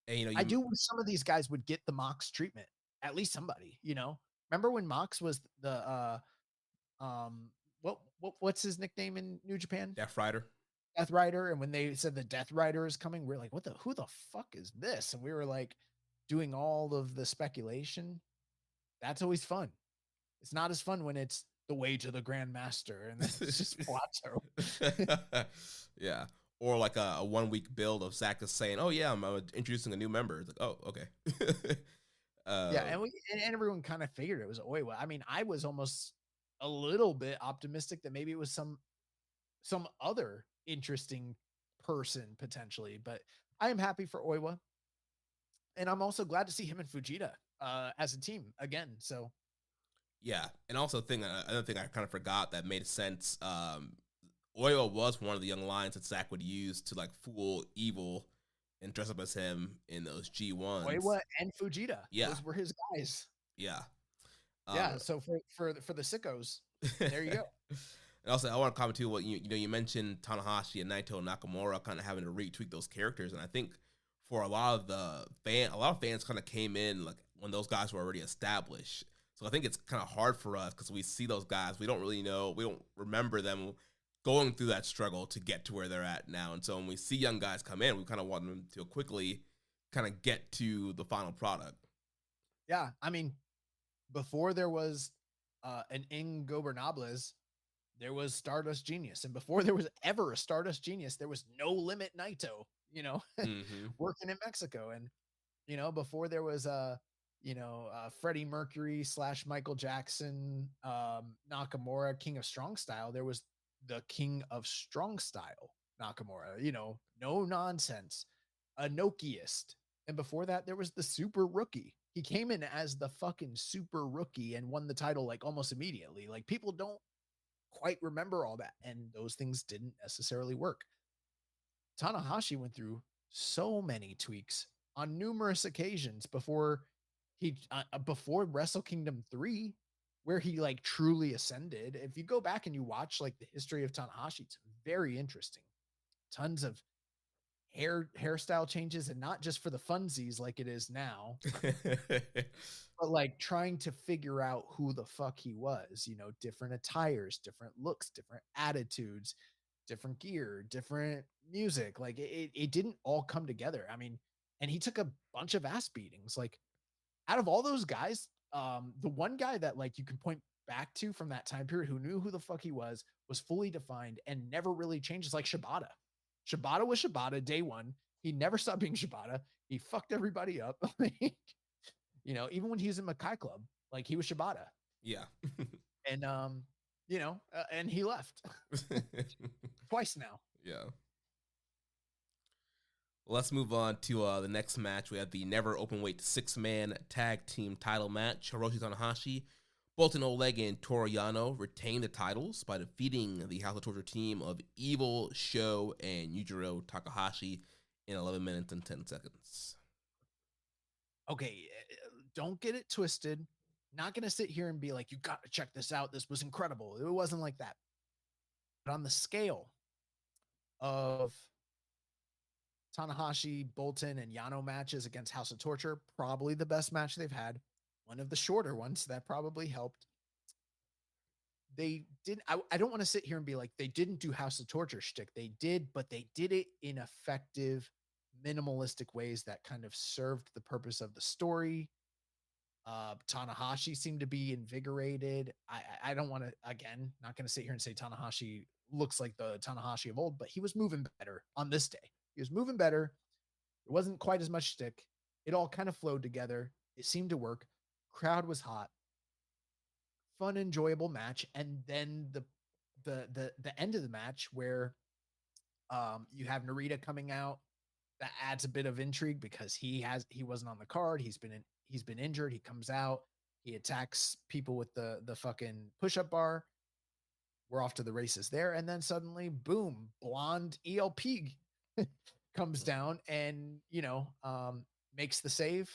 And you know, I do wish some of these guys would get the Mox treatment. At least somebody, you know. Remember when Mox was the what's his nickname in New Japan? Death Rider. Death Rider. And when they said the Death Rider is coming, we're like, who the fuck is this? And we were like doing all of the speculation. That's always fun. It's not as fun when it's the way to the Grand Master and it's just Plato. Yeah. Or like a 1 week build of Zach is saying, "Oh yeah, I'm introducing a new member." It's like, "Oh, okay." Yeah, and everyone kind of figured it was Oiwa. I mean, I was almost a little bit optimistic that maybe it was some other interesting person potentially, but I am happy for Oiwa. And I'm also glad to see him and Fujita as a team again. So yeah, and also another thing I kind of forgot that made sense. Oiwa was one of the young lions that Zach would use to like fool Evil and dress up as him in those G1s. Oiwa and Fujita, yeah, those were his guys. Yeah, yeah. So for the sickos, there you go. And also, I want to comment too. What you mentioned Tanahashi and Naito and Nakamura kind of having to retweak those characters, and I think for a lot of fans kind of came in like when those guys were already established. So I think it's kind of hard for us because we see those guys, we don't really know, we don't remember them going through that struggle to get to where they're at now. And so when we see young guys come in, we kind of want them to quickly kind of get to the final product. Yeah, I mean, before there was an Ingobernables, there was Stardust Genius. And before there was ever a Stardust Genius, there was No Limit Naito, working in Mexico. And, before there was Freddie Mercury / Michael Jackson, Nakamura, King of Strong Style, there was the King of Strong Style, Nakamura, no nonsense, a Nokiist. And before that, there was the Super Rookie. He came in as the fucking Super Rookie and won the title like almost immediately. Like people don't quite remember all that. And those things didn't necessarily work. Tanahashi went through so many tweaks on numerous occasions before Wrestle Kingdom 3, where he like truly ascended. If you go back and you watch like the history of Tanahashi, it's very interesting. Tons of hairstyle changes, and not just for the funsies like it is now, but like trying to figure out who the fuck he was, different attires, different looks, different attitudes, different gear, different music. Like it didn't all come together. I mean, and he took a bunch of ass beatings. Like out of all those guys, the one guy that like you can point back to from that time period who knew who the fuck he was fully defined and never really changed is like Shibata. Shibata was Shibata day one. He never stopped being Shibata. He fucked everybody up. Even when he was in Makai Club, like he was Shibata. Yeah. And, and he left twice now. Yeah. Let's move on to the next match. We have the never openweight 6-man tag team title match. Hiroshi Tanahashi, Bolton Oleg, and Toru Yano retain the titles by defeating the House of Torture team of Evil, Sho, and Yujiro Takahashi in 11 minutes and 10 seconds. Okay, don't get it twisted. Not going to sit here and be like, you got to check this out. This was incredible. It wasn't like that. But on the scale of Tanahashi, Bolton, and Yano matches against House of Torture, probably the best match they've had. One of the shorter ones that probably helped. They didn't, I don't want to sit here and be like, they didn't do House of Torture shtick. They did, but they did it in effective, minimalistic ways that kind of served the purpose of the story. Tanahashi seemed to be invigorated. I don't want to, again, not going to sit here and say Tanahashi looks like the Tanahashi of old, but he was moving better on this day. He was moving better. It wasn't quite as much shtick. It all kind of flowed together. It seemed to work. Crowd was hot. Fun, enjoyable match. And then the end of the match where you have Narita coming out, that adds a bit of intrigue because he wasn't on the card. He's been injured. He comes out. He attacks people with the fucking push-up bar. We're off to the races there, and then suddenly, boom, blonde ELP comes down and makes the save.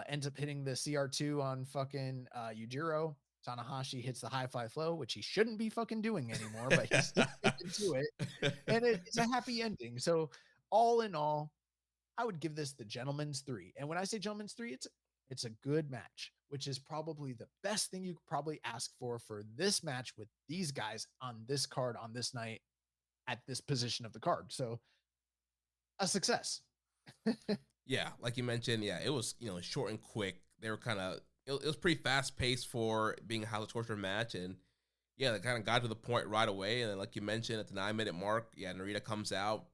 Ends up hitting the CR2 on fucking Yujiro. Tanahashi hits the high fly flow, which he shouldn't be fucking doing anymore, but he's sticking to it, and it's a happy ending. So all in all, I would give this the gentleman's 3. And when I say gentleman's 3, it's a good match, which is probably the best thing you could probably ask for this match with these guys on this card on this night at this position of the card. So a success. Yeah, like you mentioned, yeah, it was short and quick. They were kind of it was pretty fast paced for being a House of Torture match, and yeah, they kind of got to the point right away. And then, like you mentioned, at the 9-minute mark, yeah, Narita comes out,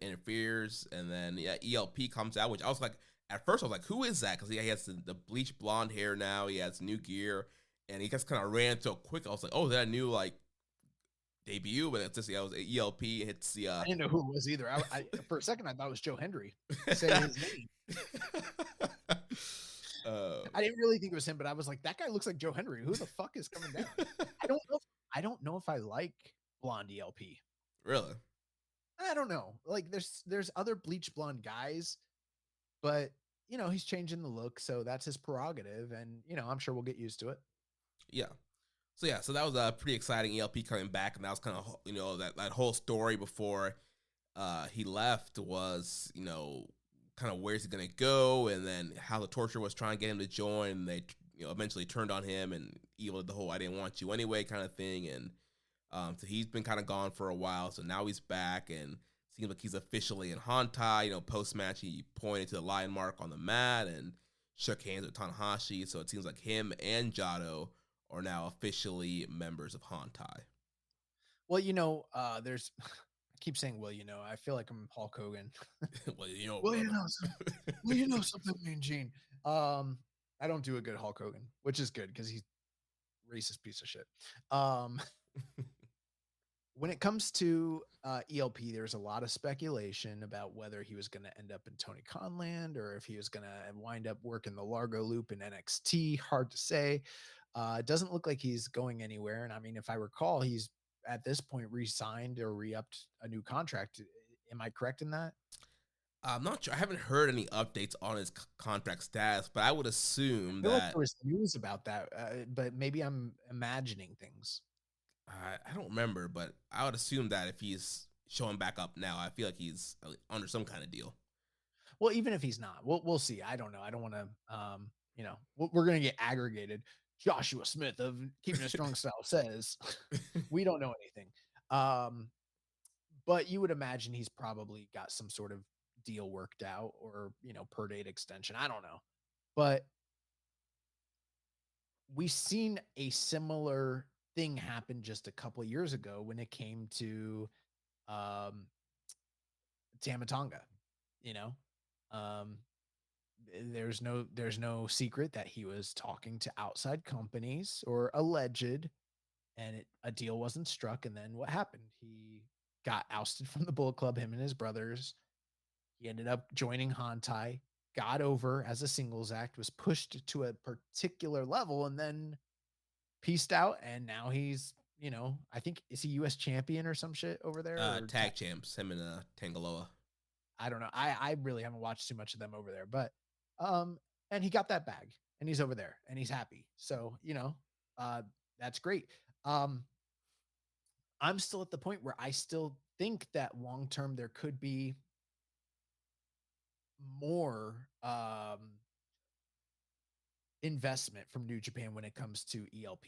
interferes, and then yeah, ELP comes out, which I was like, at first I was like, who is that? Because he has the bleach blonde hair now, he has new gear, and he just kind of ran so quick. I was like, oh, that new like debut, but it's just it was ELP hits the. I didn't know who it was either. I for a second I thought it was Joe Hendry saying his name. I didn't really think it was him, but I was like, that guy looks like Joe Hendry. Who the fuck is coming down? I don't know if I like blonde ELP. Really? I don't know. Like there's other bleach blonde guys, but he's changing the look, so that's his prerogative, and I'm sure we'll get used to it. Yeah. So that was a pretty exciting. ELP coming back, and that was kind of that whole story before he left was kind of where's he gonna go, and then how the Torture was trying to get him to join. And they eventually turned on him, and Evil did the whole "I didn't want you anyway" kind of thing. And so he's been kind of gone for a while. So now he's back, and seems like he's officially in Hantai. Post match he pointed to the lion mark on the mat and shook hands with Tanahashi. So it seems like him and Jado are now officially members of Hantai. Well, there's I keep saying, well, I feel like I'm Hulk Hogan. Well, you know something, Mean Gene. I don't do a good Hulk Hogan, which is good because he's a racist piece of shit. When it comes to ELP, there's a lot of speculation about whether he was going to end up in Tony Khan land or if he was going to wind up working the Largo loop in NXT. Hard to say. It doesn't look like he's going anywhere. And I mean, if I recall, he's at this point re-signed or re-upped a new contract. Am I correct in that? I'm not sure. I haven't heard any updates on his contract status, but I would assume I feel that like there was news about that, but maybe I'm imagining things. I don't remember, but I would assume that if he's showing back up now, I feel like he's under some kind of deal. Well, even if he's not, we'll see. I don't know. I don't want to, we're going to get aggregated. Joshua Smith of Keeping It Strong Style says we don't know anything. But you would imagine he's probably got some sort of deal worked out or, per date extension. I don't know. But we've seen a similar thing happen just a couple of years ago when it came to Tamatonga. There's no secret that he was talking to outside companies or alleged, and a deal wasn't struck. And then what happened? He got ousted from the Bullet Club, him and his brothers. He ended up joining Hantai, got over as a singles act, was pushed to a particular level, and then pieced out. And now he's, I think, is he U.S. champion or some shit over there? Tag champs, him and Tangaloa. I don't know. I really haven't watched too much of them over there, but and he got that bag and he's over there and he's happy. So, that's great. I'm still at the point where I still think that long term there could be more investment from New Japan when it comes to ELP.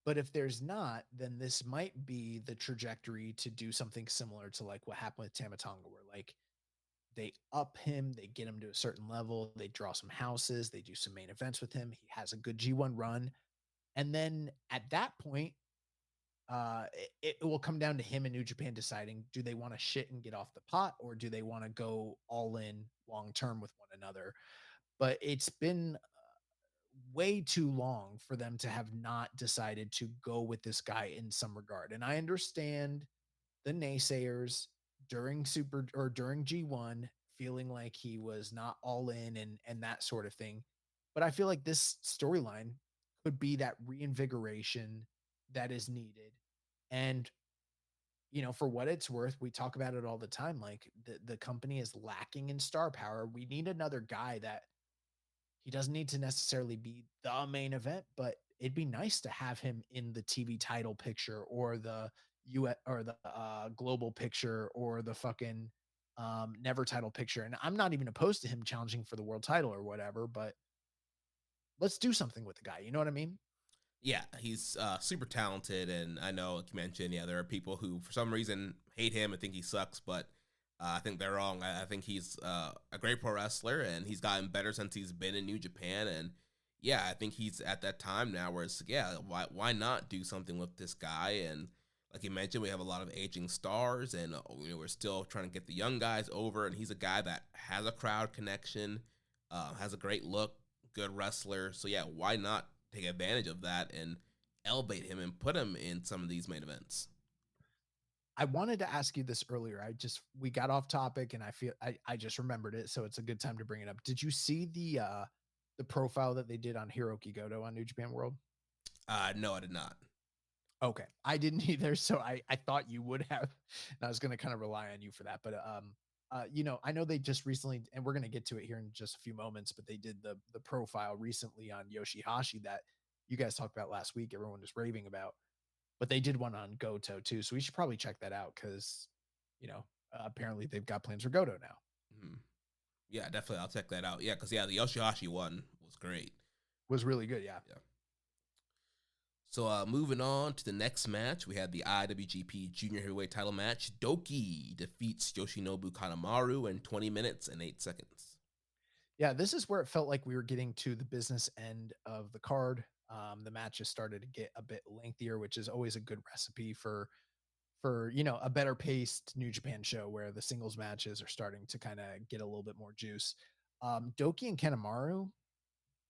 But if there's not, then this might be the trajectory to do something similar to like what happened with Tamatonga, where like they up him, they get him to a certain level, they draw some houses, they do some main events with him. He has a good G1 run. And then at that point, it will come down to him and New Japan deciding, do they want to shit and get off the pot, or do they want to go all in long term with one another? But it's been way too long for them to have not decided to go with this guy in some regard. And I understand the naysayers during during G1 feeling like he was not all in and that sort of thing. But I feel like this storyline could be that reinvigoration that is needed. And for what it's worth, we talk about it all the time. Like the company is lacking in star power. We need another guy that he doesn't need to necessarily be the main event, but it'd be nice to have him in the TV title picture or the US or the global picture or the fucking never title picture. And I'm not even opposed to him challenging for the world title or whatever, but let's do something with the guy. You know what I mean? Yeah, he's super talented, and I know, like you mentioned, there are people who, for some reason, hate him and think he sucks, but I think they're wrong. I think he's a great pro wrestler, and he's gotten better since he's been in New Japan, and I think he's at that time now where it's, why not do something with this guy? And like you mentioned, we have a lot of aging stars, and we're still trying to get the young guys over, and he's a guy that has a crowd connection, has a great look, good wrestler, so why not take advantage of that and elevate him and put him in some of these main events? I wanted to ask you this earlier. We got off topic and I just remembered it. So it's a good time to bring it up. Did you see the profile that they did on Hiroki Goto on New Japan World? No, I did not. Okay. I didn't either. So I thought you would have, and I was going to kind of rely on you for that. But, I know they just recently, and we're going to get to it here in just a few moments, but they did the profile recently on Yoshihashi that you guys talked about last week. Everyone was raving about, but they did one on Goto too. So we should probably check that out because, apparently they've got plans for Goto now. Mm-hmm. Yeah, definitely. I'll check that out. Yeah, because the Yoshihashi one was great. Was really good. Yeah. So moving on to the next match, we had the IWGP Junior Heavyweight Title match. Doki defeats Yoshinobu Kanemaru in 20 minutes and 8 seconds. Yeah, this is where it felt like we were getting to the business end of the card. The matches started to get a bit lengthier, which is always a good recipe for a better paced New Japan show where the singles matches are starting to kind of get a little bit more juice. Doki and Kanemaru,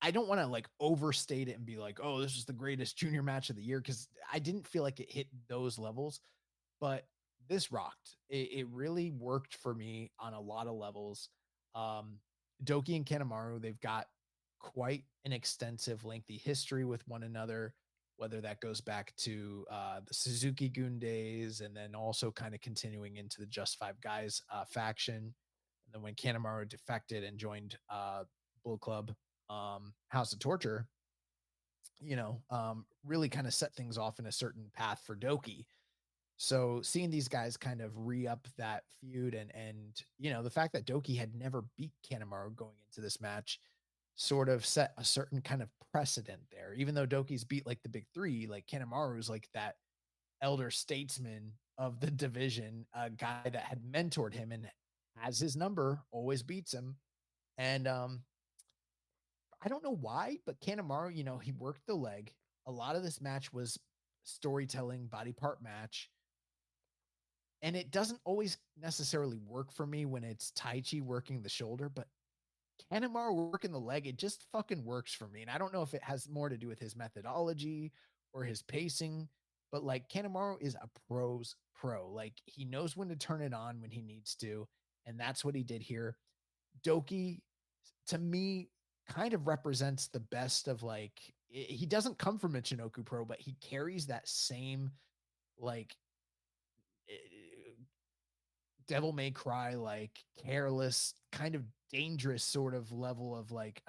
I don't want to like overstate it and be like, oh, this is the greatest junior match of the year, because I didn't feel like it hit those levels, but this rocked. It really worked for me on a lot of levels. Doki and Kanemaru, they've got quite an extensive, lengthy history with one another, whether that goes back to the Suzuki-gun days and then also kind of continuing into the Just Five Guys faction. And then when Kanemaru defected and joined Bull Club, House of Torture, really kind of set things off in a certain path for Doki. So seeing these guys kind of re-up that feud and the fact that Doki had never beat Kanemaru going into this match sort of set a certain kind of precedent there. Even though Doki's beat like the big three, like Kanemaru's like that elder statesman of the division, a guy that had mentored him and has his number, always beats him. And I don't know why, but Kanemaru, he worked the leg. A lot of this match was storytelling, body part match. And it doesn't always necessarily work for me when it's Taichi working the shoulder, but Kanemaru working the leg, it just fucking works for me. And I don't know if it has more to do with his methodology or his pacing, but like Kanemaru is a pro's pro. Like he knows when to turn it on when he needs to. And that's what he did here. Doki, to me, kind of represents the best of like, he doesn't come from Michinoku Pro, but he carries that same like Devil May Cry, like careless, kind of dangerous sort of level of like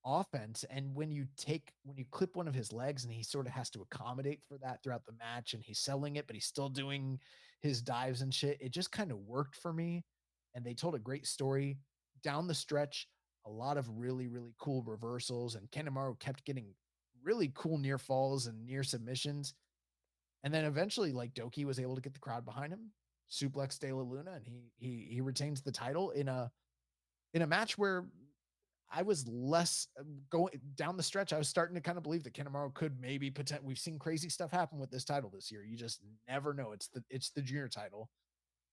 offense. And when you clip one of his legs and he sort of has to accommodate for that throughout the match, and he's selling it, but he's still doing his dives and shit, it just kind of worked for me. And they told a great story down the stretch, a lot of really, really cool reversals, and Kanemaru kept getting really cool near falls and near submissions. And then eventually, like, Doki was able to get the crowd behind him, suplex De La Luna, and he retains the title in a match where I was less going down the stretch. I was starting to kind of believe that Kanemaru could maybe pretend. We've seen crazy stuff happen with this title this year. You just never know. It's the junior title,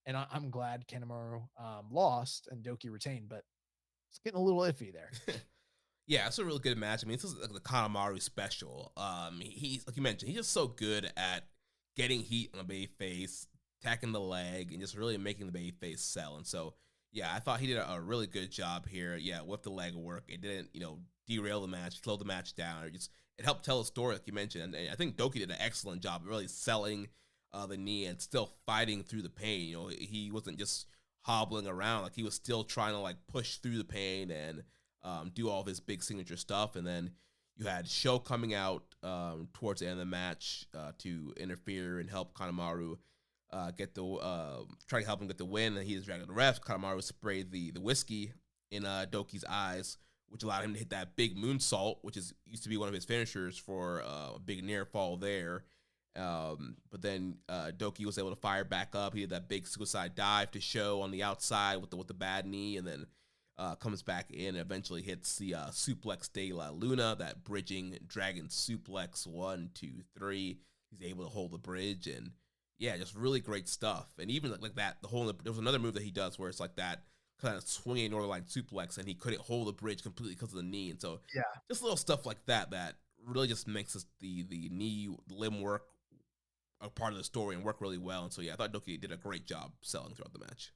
and I'm glad Kanemaru lost and Doki retained, but it's getting a little iffy there. Yeah, it's a really good match. I mean, this is like the Kanemaru special. He's like you mentioned, he's just so good at getting heat on the babyface, attacking the leg, and just really making the babyface sell. And so, Yeah, I thought he did a really good job here. Yeah, with the leg work, it didn't derail the match, slow the match down. It helped tell a story, like you mentioned. And I think Doki did an excellent job, really selling the knee and still fighting through the pain. He wasn't just hobbling around; like he was still trying to like push through the pain and do all of his big signature stuff. And then you had Sho coming out towards the end of the match to interfere and help Kanemaru get the try to help him get the win, and he was dragging the refs. Kanemaru sprayed the whiskey in Doki's eyes, which allowed him to hit that big moonsault, which used to be one of his finishers for a big near fall there. But then Doki was able to fire back up. He did that big suicide dive to Sho on the outside with the bad knee, and then comes back in and eventually hits the suplex de la Luna, that bridging dragon suplex 1, 2, 3. He's able to hold the bridge, and yeah, just really great stuff. And even like that, there was another move that he does where it's like that kind of swinging Northern Line suplex, and he couldn't hold the bridge completely because of the knee. And so Yeah. just little stuff like that really just makes the knee limb work a part of the story and work really well. And so yeah, I thought Doki did a great job selling throughout the match.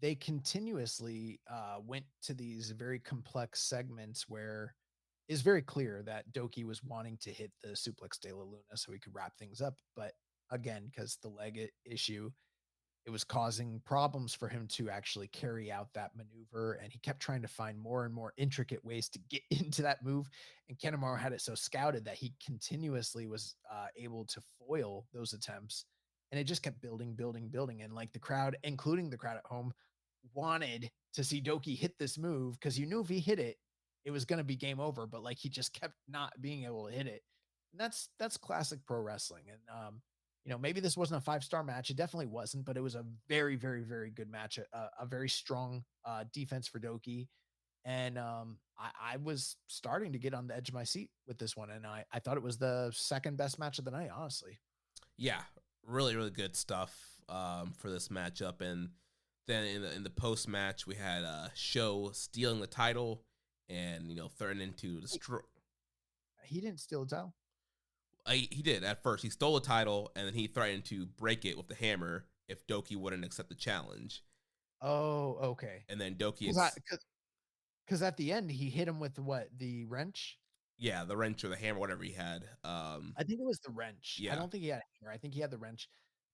They continuously went to these very complex segments where it's very clear that Doki was wanting to hit the suplex de la Luna so he could wrap things up. But again, because the leg issue, it was causing problems for him to actually carry out that maneuver. And he kept trying to find more and more intricate ways to get into that move. And Kanemaru had it so scouted that he continuously was able to foil those attempts. And it just kept building, building, building. And like the crowd, including the crowd at home, wanted to see Doki hit this move because you knew if he hit it, it was going to be game over. But like he just kept not being able to hit it. And that's classic pro wrestling. And maybe this wasn't a 5-star match. It definitely wasn't, but it was a very, very, very good match. A very strong defense for Doki. And I was starting to get on the edge of my seat with this one. And I thought it was the second best match of the night, honestly. Yeah, really, really good stuff for this matchup. And then in the post match, we had Sho stealing the title and threatening to destroy. He didn't steal the title. He did at first. He stole the title and then he threatened to break it with the hammer if Doki wouldn't accept the challenge. Oh, okay. And then Doki because at the end he hit him with the wrench. Yeah, the wrench or the hammer, whatever he had. I think it was the wrench. Yeah. I don't think he had a hammer. I think he had the wrench.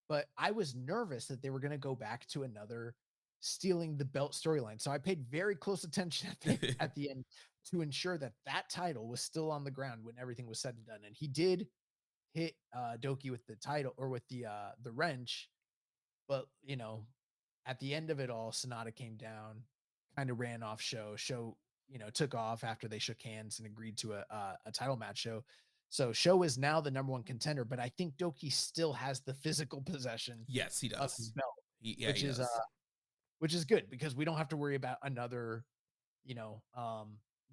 But I was nervous that they were going to go back to another stealing the belt storyline. So I paid very close attention at the end to ensure that title was still on the ground when everything was said and done. And he did hit Doki with the title or with the wrench. But, at the end of it all, Sonata came down, kind of ran off Sho, took off after they shook hands and agreed to a title match. So Sho is now the number one contender, but I think Doki still has the physical possession. Yes, he does. Of his belt, He does. Which is good because we don't have to worry about another,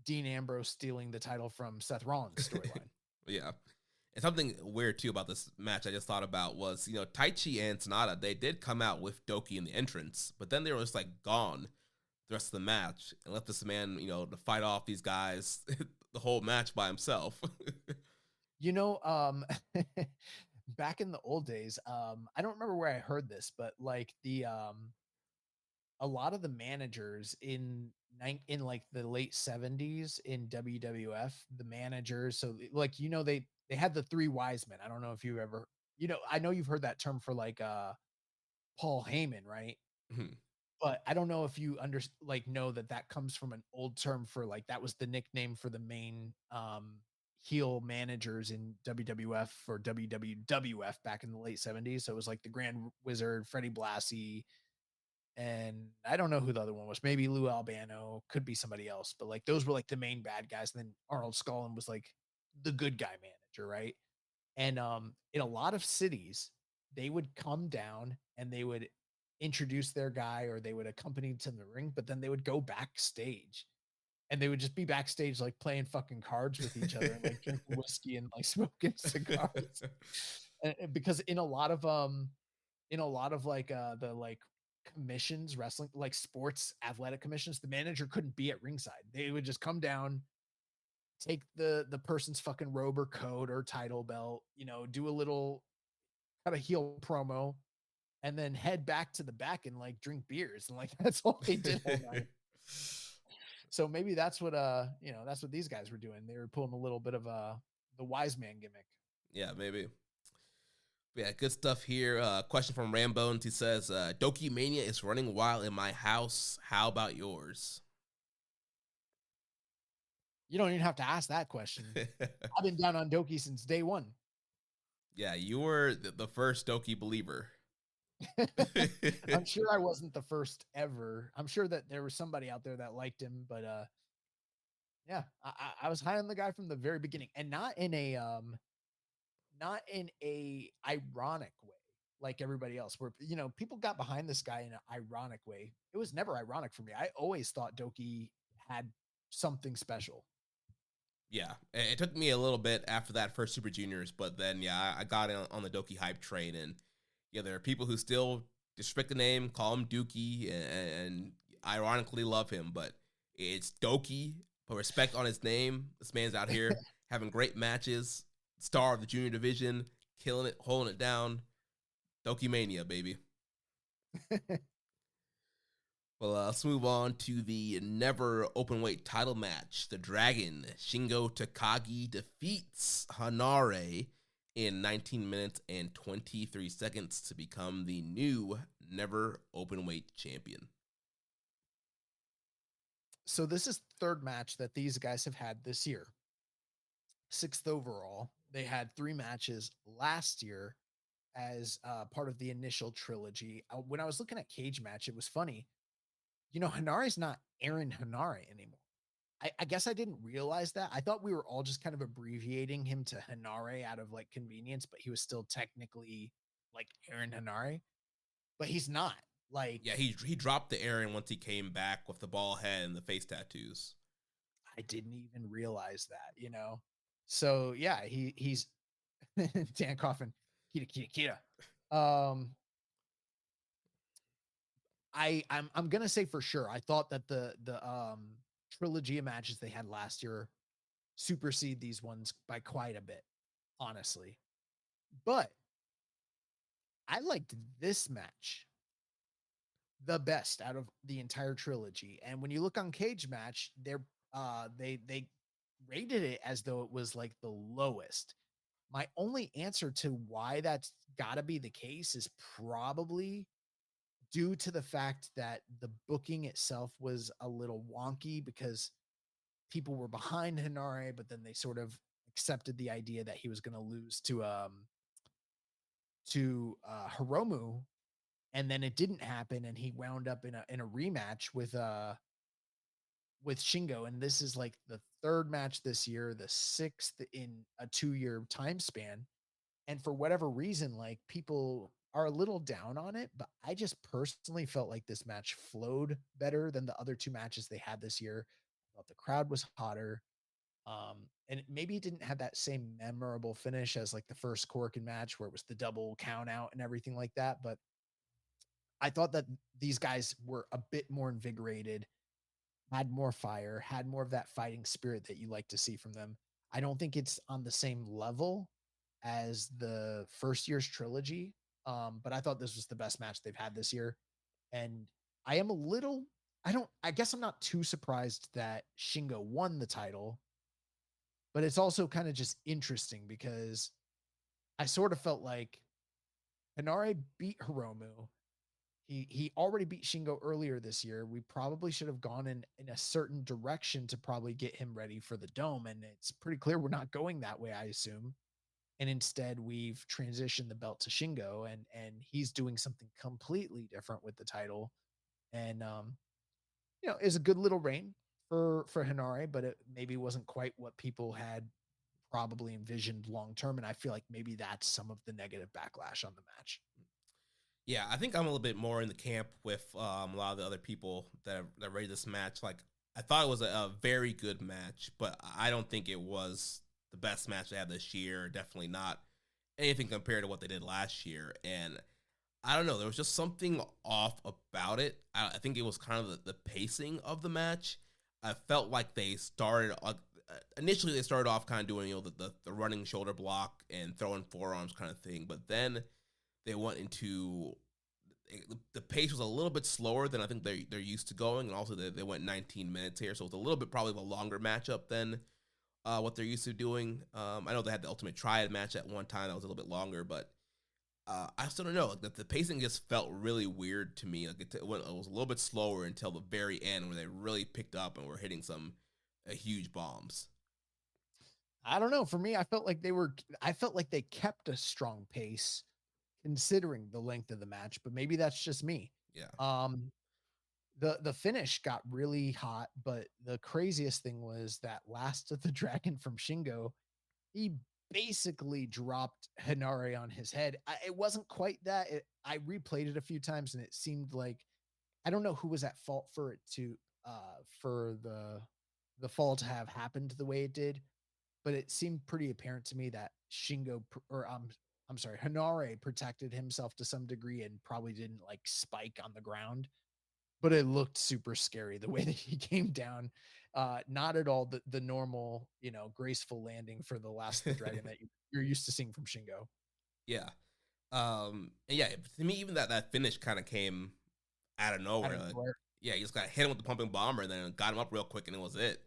Dean Ambrose stealing the title from Seth Rollins storyline. Yeah. And something weird too about this match I just thought about was, Taichi and Sonata, they did come out with Doki in the entrance, but then they were just like gone the rest of the match and left this man, to fight off these guys the whole match by himself. Back in the old days, I don't remember where I heard this, but like a lot of the managers in like the late 70s in WWF, the managers, so like they had the 3 wise men. I don't know if you ever, I know you've heard that term for like Paul Heyman, right? Mhm. But I don't know if you know that comes from an old term for like that was the nickname for the main heel managers in WWF or WWF back in the late 70s. So it was like the Grand Wizard, Freddie Blassie, and I don't know who the other one was. Maybe Lou Albano, could be somebody else, but like those were like the main bad guys. And then Arnold Scullin was like the good guy manager, right? And in a lot of cities, they would come down and they would introduce their guy or they would accompany to the ring, but then they would go backstage and they would just be backstage like playing fucking cards with each other and like drinking whiskey and like smoking cigars. And because in a lot of like the like commissions, wrestling, like sports athletic commissions, the manager couldn't be at ringside. They would just come down, take the person's fucking robe or coat or title belt, do a little kind of heel promo, and then head back to the back and like drink beers. And like, that's all they did all night. So maybe that's what, that's what these guys were doing. They were pulling a little bit of the wise man gimmick. Yeah, maybe. Yeah, good stuff here. Question from Rambones. He says, Doki Mania is running wild in my house. How about yours? You don't even have to ask that question. I've been down on Doki since day one. Yeah, you were the first Doki believer. I'm sure I wasn't the first ever. I'm sure that there was somebody out there that liked him, but yeah, I was high on the guy from the very beginning, and not in a ironic way like everybody else, where people got behind this guy in an ironic way. It was never ironic for me. I always thought Doki had something special. Yeah, it took me a little bit after that first Super Juniors, but then yeah, I got on the Doki hype train, and yeah, there are people who still disrespect the name, call him Dookie, and ironically love him, but it's Doki. Put respect on his name. This man's out here having great matches, star of the junior division, killing it, holding it down. Doki Mania, baby. Well, let's move on to the never openweight title match. The Dragon, Shingo Takagi, defeats Hanare in 19 minutes and 23 seconds to become the new never openweight champion. So this is the third match that these guys have had this year. 6th overall. They had 3 matches last year as part of the initial trilogy. When I was looking at Cage Match, it was funny. Hanare's not Aaron Hanare anymore. I guess I didn't realize that. I thought we were all just kind of abbreviating him to Hanare out of like convenience, but he was still technically like Aaron Hanare, but he's not. Like, yeah, he dropped the Aaron once he came back with the ball head and the face tattoos. I didn't even realize that, So yeah, he's Dan Coffin, Kita. I'm gonna say for sure. I thought that the trilogy of matches they had last year supersede these ones by quite a bit, honestly. But I liked this match the best out of the entire trilogy. And when you look on Cage Match, they rated it as though it was like the lowest. My only answer to why that's got to be the case is probably due to the fact that the booking itself was a little wonky because people were behind Hanare, but then they sort of accepted the idea that he was going to lose to Hiromu, and then it didn't happen, and he wound up in a rematch with Shingo, and this is like the 3rd match this year, the 6th in a 2-year time span. And for whatever reason, like, people are a little down on it, but I just personally felt like this match flowed better than the other 2 matches they had this year. I thought the crowd was hotter. And maybe it didn't have that same memorable finish as like the first Korakuen match where it was the double count out and everything like that. But I thought that these guys were a bit more invigorated, had more fire, had more of that fighting spirit that you like to see from them. I don't think it's on the same level as the first year's trilogy. But I thought this was the best match they've had this year. And I am I guess I'm not too surprised that Shingo won the title, but it's also kind of just interesting because I sort of felt like Hanare beat Hiromu. He already beat Shingo earlier this year. We probably should have gone in a certain direction to probably get him ready for the Dome. And it's pretty clear we're not going that way, I assume. And instead we've transitioned the belt to Shingo, and he's doing something completely different with the title. And, it's a good little reign for Hanare, but it maybe wasn't quite what people had probably envisioned long-term. And I feel like maybe that's some of the negative backlash on the match. Yeah, I think I'm a little bit more in the camp with a lot of the other people that rated this match. Like, I thought it was a very good match, but I don't think it was the best match they had this year. Definitely not anything compared to what they did last year. And I don't know, there was just something off about it. I think it was kind of the pacing of the match. I felt like they started initially they started off kind of doing the running shoulder block and throwing forearms kind of thing, but then they went into the pace was a little bit slower than I think they're used to going, and also they went 19 minutes here, so it's a little bit probably of a longer matchup than what they're used to doing. I know they had the Ultimate Triad match at one time that was a little bit longer, but I still don't know. Like the pacing just felt really weird to me. Like it was a little bit slower until the very end, where they really picked up and were hitting some huge bombs. I don't know. For me, I felt like they kept a strong pace considering the length of the match, but maybe that's just me. Yeah. Um, the finish got really hot, but the craziest thing was that last of the dragon from Shingo, he basically dropped Hinare on his head. It wasn't quite that. I replayed it a few times and it seemed like I don't know who was at fault for it to for the fall to have happened the way it did, but it seemed pretty apparent to me that I'm sorry, Hinare protected himself to some degree and probably didn't like spike on the ground, but it looked super scary the way that he came down. Not at all the normal, graceful landing for the last of the dragon that you're used to seeing from Shingo. Yeah. And yeah, to me, even that finish kind of came out of Out nowhere. of Like, nowhere. yeah, you just got hit him with the pumping bomber and then got him up real quick, and it was it.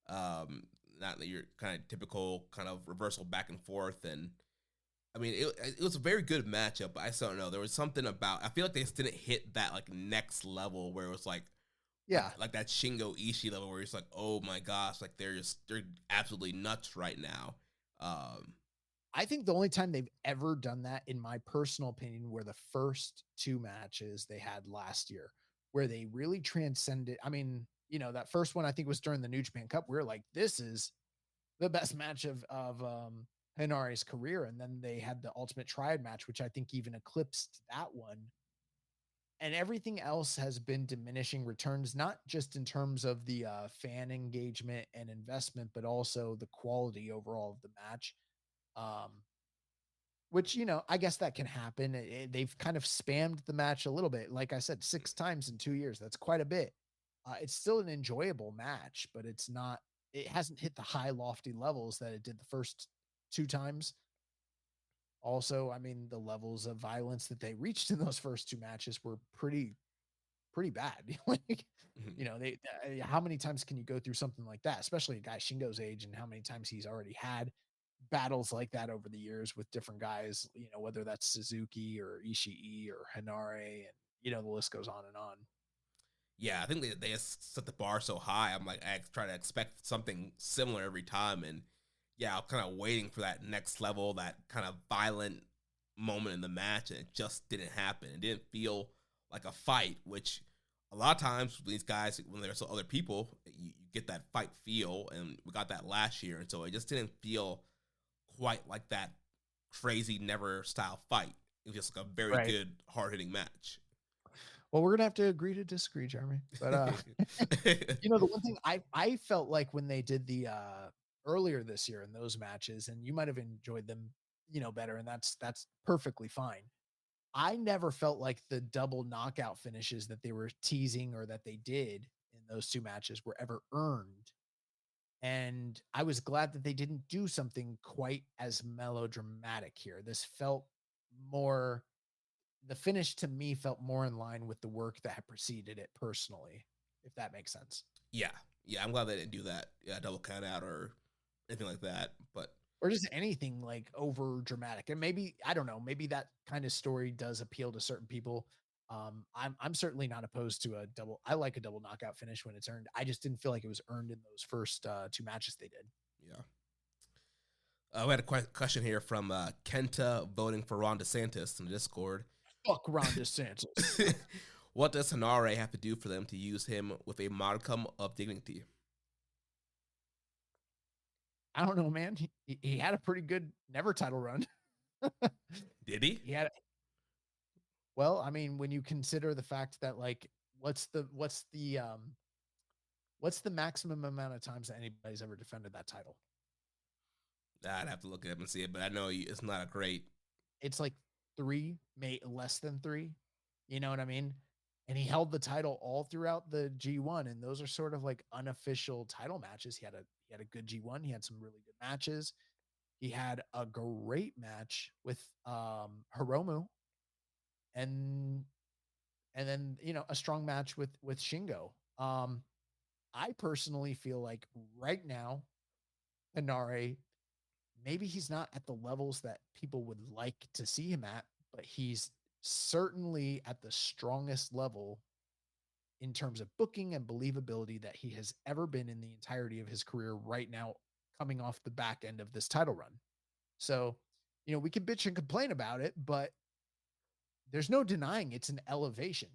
Not that your kind of typical kind of reversal back and forth. And I mean, it was a very good matchup, but I still don't know. There was something about, I feel like they just didn't hit that like next level where it was like, Yeah. like that Shingo Ishii level where it's like, oh my gosh, like they're absolutely nuts right now. I think the only time they've ever done that, in my personal opinion, were the first two matches they had last year, where they really transcended. I mean, that first one I think was during the New Japan Cup. We were like, this is the best match of Hinare's career. And then they had the Ultimate Triad match, which I think even eclipsed that one. And everything else has been diminishing returns, not just in terms of the fan engagement and investment, but also the quality overall of the match. Um, which, I guess that can happen. They've kind of spammed the match a little bit. Like I said, 6 times in 2 years. That's quite a bit. It's still an enjoyable match, but it hasn't hit the high lofty levels that it did the first 2 times. Also, I mean, the levels of violence that they reached in those first 2 matches were pretty bad. Like, they how many times can you go through something like that, especially a guy Shingo's age and how many times he's already had battles like that over the years with different guys, whether that's Suzuki or Ishii or Hinare, and the list goes on and on. Yeah, I think they just set the bar so high. I'm like, I try to expect something similar every time, and yeah, I'm kind of waiting for that next level, that kind of violent moment in the match, and it just didn't happen. It didn't feel like a fight, which a lot of times with these guys, when there's other people, you get that fight feel, and we got that last year, and so it just didn't feel quite like that crazy never style fight. It was just like a very Right. good hard hitting match. Well, we're gonna have to agree to disagree, Jeremy. But the one thing I felt like when they did the earlier this year in those matches, and you might have enjoyed them, better, and that's perfectly fine. I never felt like the double knockout finishes that they were teasing or that they did in those 2 matches were ever earned. And I was glad that they didn't do something quite as melodramatic here. This felt more the finish to me felt more in line with the work that had preceded it personally, if that makes sense. Yeah, I'm glad they didn't do that. Yeah, double count out or anything like that. But Or just anything like over dramatic. And maybe, I don't know, maybe that kind of story does appeal to certain people. I'm certainly not opposed to I like a double knockout finish when it's earned. I just didn't feel like it was earned in those first 2 matches they did. yeah. We had a question here from Kenta voting for Ron DeSantis in the Discord. Fuck Ron DeSantis. What does Hinare have to do for them to use him with a modicum of dignity? I don't know, man. He had a pretty good never title run. Did he? He had Well, I mean, when you consider the fact that like what's the maximum amount of times that anybody's ever defended that title? I'd have to look it up and see it, but I know it's not a great. It's like 3, less than 3. You know what I mean? And he held the title all throughout the G1, and those are sort of like unofficial title matches. He had a good G1. He had some really good matches. He had a great match with Hiromu, and and then a strong match with Shingo. I personally feel like right now, Hinare, maybe he's not at the levels that people would like to see him at, but he's certainly at the strongest level in terms of booking and believability that he has ever been in the entirety of his career right now, coming off the back end of this title run. So, we can bitch and complain about it, but there's no denying it's an elevation,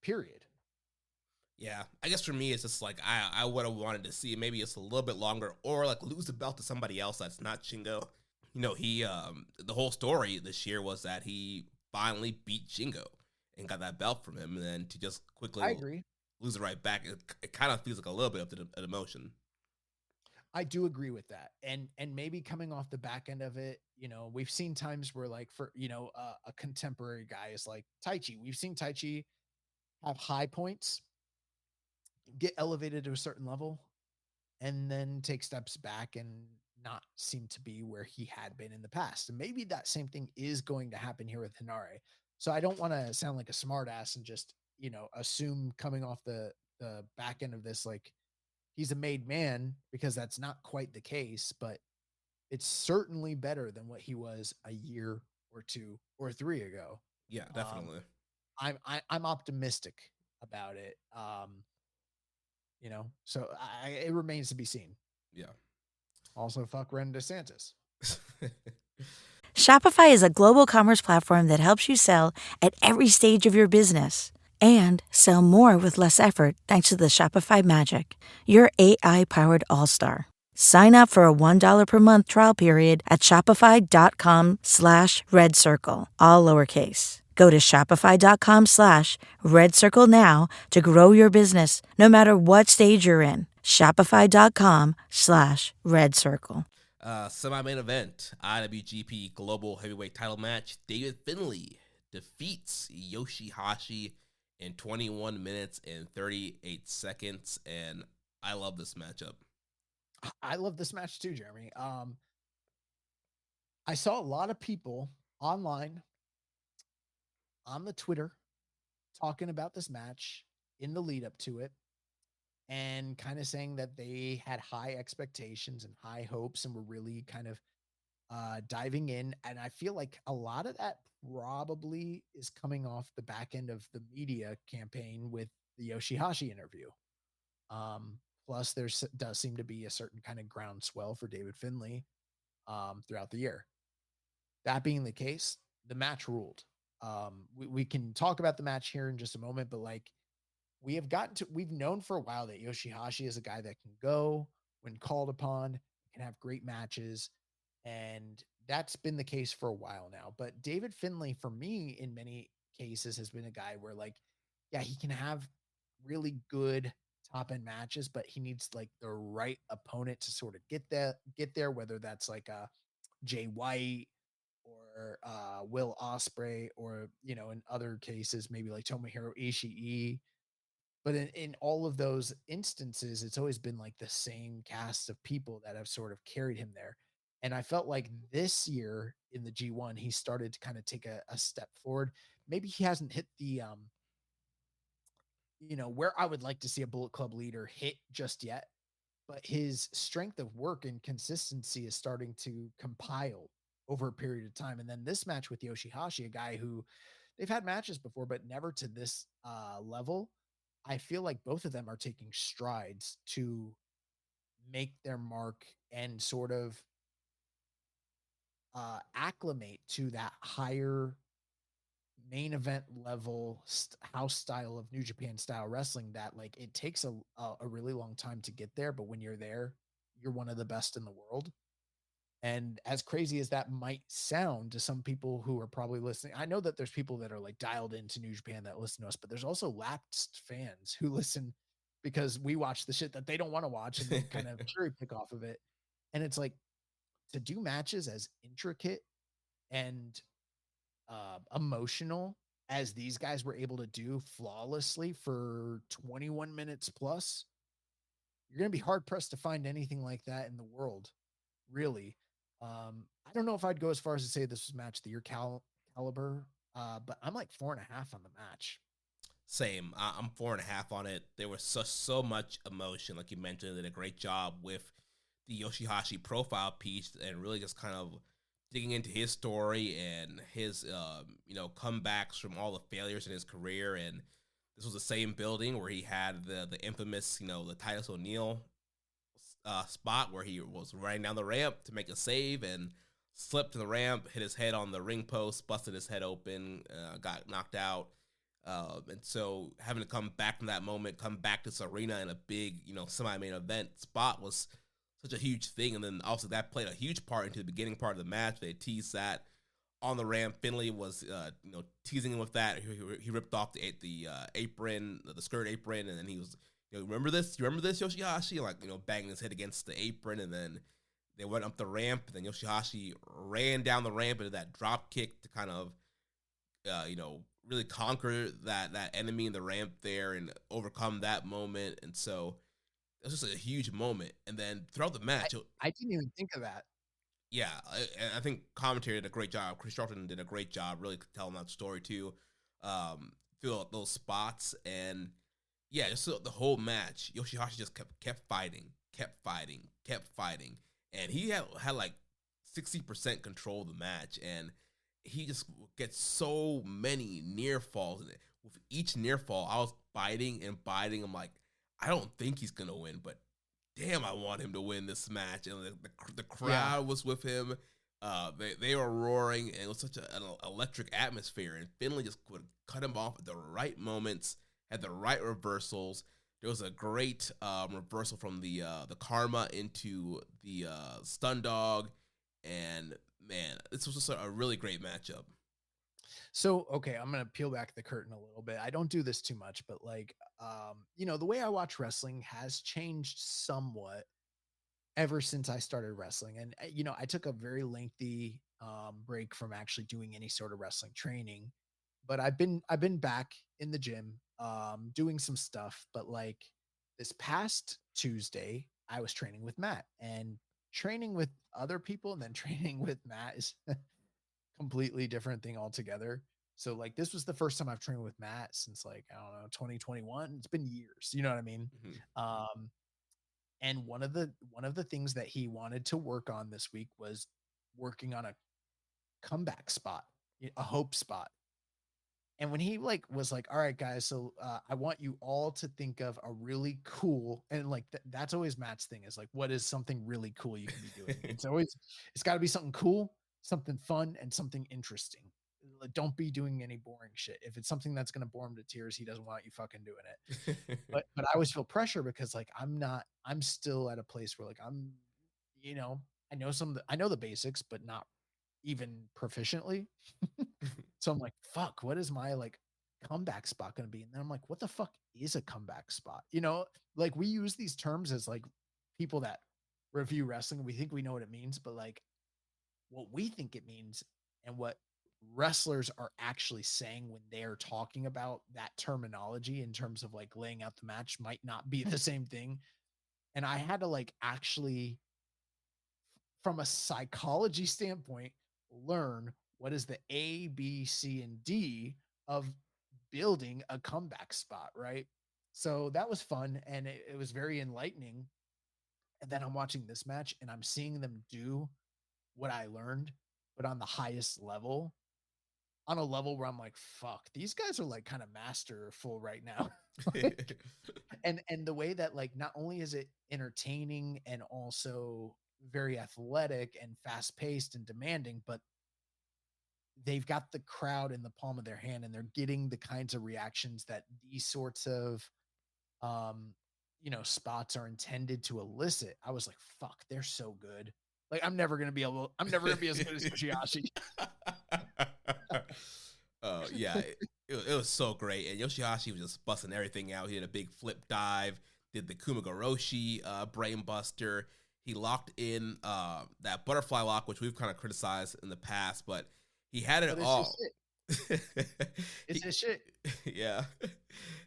period. Yeah, I guess for me, it's just like I would have wanted to see maybe it's a little bit longer, or like lose the belt to somebody else that's not Shingo. He the whole story this year was that he finally beat Shingo and got that belt from him, and then to just quickly I agree. lose it right back, it kind of feels like a little bit of an emotion. I do agree with that. And maybe coming off the back end of it, we've seen times where like for, a contemporary guy is like Taichi. We've seen Taichi have high points, get elevated to a certain level, and then take steps back and not seem to be where he had been in the past. And maybe that same thing is going to happen here with Hinare. So I don't want to sound like a smartass and just, assume coming off the back end of this, like he's a made man, because that's not quite the case, but it's certainly better than what he was a year or two or three ago. Yeah, Um, definitely. I'm optimistic about it. So it remains to be seen. Yeah. Also, fuck Ren DeSantis. Shopify is a global commerce platform that helps you sell at every stage of your business and sell more with less effort thanks to the Shopify Magic, your AI-powered all-star. Sign up for a $1 per month trial period at shopify.com/Red Circle, all lowercase. Go to shopify.com/Red Circle now to grow your business no matter what stage you're in. Shopify.com/Red Circle. Semi-main event, IWGP Global Heavyweight Title match. David Finlay defeats Yoshihashi in 21 minutes and 38 seconds, and I love this matchup. I love this match too, Jeremy. I saw a lot of people online on the Twitter talking about this match in the lead up to it, and kind of saying that they had high expectations and high hopes and were really kind of diving in. And I feel like a lot of that probably is coming off the back end of the media campaign with the Yoshihashi interview. Plus, there does seem to be a certain kind of groundswell for David Finlay throughout the year. That being the case, the match ruled. We can talk about the match here in just a moment, but like we've known for a while that Yoshihashi is a guy that can go when called upon, can have great matches, and that's been the case for a while now. But David Finlay, for me, in many cases, has been a guy where like, yeah, he can have really good top end matches, but he needs like the right opponent to sort of get there, whether that's like a Jay White or Will Ospreay, or in other cases maybe like Tomohiro Ishii. But in all of those instances, it's always been like the same cast of people that have sort of carried him there. And I felt like this year in the G1, he started to kind of take a step forward. Maybe he hasn't hit the where I would like to see a Bullet Club leader hit just yet, but his strength of work and consistency is starting to compile over a period of time. And then this match with Yoshihashi, a guy who they've had matches before, but never to this level. I feel like both of them are taking strides to make their mark and sort of acclimate to that higher main event level house style of New Japan style wrestling, that like it takes a really long time to get there, but when you're there, you're one of the best in the world. And as crazy as that might sound to some people who are probably listening, I know that there's people that are like dialed into New Japan that listen to us, but there's also lapsed fans who listen because we watch the shit that they don't want to watch and they kind of cherry pick off of it. And it's like, to do matches as intricate and emotional as these guys were able to do flawlessly for 21 minutes plus, you're going to be hard pressed to find anything like that in the world, really. I don't know if I'd go as far as to say this was match of the year caliber. But I'm like 4.5 on the match. Same. I'm 4.5 on it. There was so much emotion, like you mentioned. They did a great job with the Yoshihashi profile piece and really just kind of digging into his story and his comebacks from all the failures in his career. And this was the same building where he had the infamous the Titus O'Neil spot where he was running down the ramp to make a save and slipped to the ramp, hit his head on the ring post, busted his head open, got knocked out. And so having to come back from that moment, come back to this arena in a big, semi-main event spot was such a huge thing. And then also that played a huge part into the beginning part of the match. They teased that on the ramp. Finley was, teasing him with that. He ripped off the apron, the skirt apron, and then he was, remember this? You remember this, Yoshihashi? Like, banging his head against the apron, and then they went up the ramp, and then Yoshihashi ran down the ramp into that drop kick to kind of, really conquer that enemy in the ramp there and overcome that moment. And so it was just a huge moment. And then throughout the match, I didn't even think of that. Yeah, I think commentary did a great job. Chris Charlton did a great job really telling that story too, through those spots. And yeah, just the whole match, Yoshihashi just kept fighting. And he had like 60% control of the match, and he just gets so many near falls in it. With each near fall, I was biting. I'm like, I don't think he's gonna win, but damn, I want him to win this match. And the crowd was with him. They were roaring, and it was such an electric atmosphere. And Finley just would cut him off at the right moments, had the right reversals. There was a great reversal from the Karma into the Stun Dog, and man, this was just a really great matchup. So, okay, I'm going to peel back the curtain a little bit. I don't do this too much, but like, the way I watch wrestling has changed somewhat ever since I started wrestling. And, I took a very lengthy break from actually doing any sort of wrestling training, but I've been back in the gym doing some stuff. But like this past Tuesday, I was training with Matt, and training with other people and then training with Matt is completely different thing altogether. So like this was the first time I've trained with Matt since like, I don't know, 2021. It's been years, you know what I mean? Mm-hmm. And one of the things that he wanted to work on this week was working on a comeback spot, a hope spot. And when he was like, all right, guys, so I want you all to think of a really cool, and like that's always Matt's thing, is like, what is something really cool you can be doing? It's got to be something cool, something fun, and something interesting. Don't be doing any boring shit. If it's something that's going to bore him to tears, he doesn't want you fucking doing it. but I always feel pressure because like I'm still at a place where like I'm, I know the basics, but not even proficiently. So I'm like, fuck, what is my like comeback spot going to be? And then I'm like, what the fuck is a comeback spot? Like we use these terms as like people that review wrestling. We think we know what it means, but like what we think it means and what wrestlers are actually saying when they're talking about that terminology in terms of like laying out the match might not be the same thing. And I had to like actually, from a psychology standpoint, learn what is the A, B, C, and D of building a comeback spot, right? So that was fun, and it was very enlightening. And then I'm watching this match, and I'm seeing them do what I learned, but on the highest level, on a level where I'm like, fuck, these guys are like kind of masterful right now. Like, and the way that like, not only is it entertaining and also very athletic and fast paced and demanding, but they've got the crowd in the palm of their hand, and they're getting the kinds of reactions that these sorts of, spots are intended to elicit. I was like, fuck, they're so good. Like, I'm never going to be as good as Yoshihashi. Yeah, it was so great. And Yoshihashi was just busting everything out. He did a big flip dive, did the Kumagoroshi brain buster. He locked in that butterfly lock, which we've kind of criticized in the past, but he had it all. It's his shit. Yeah.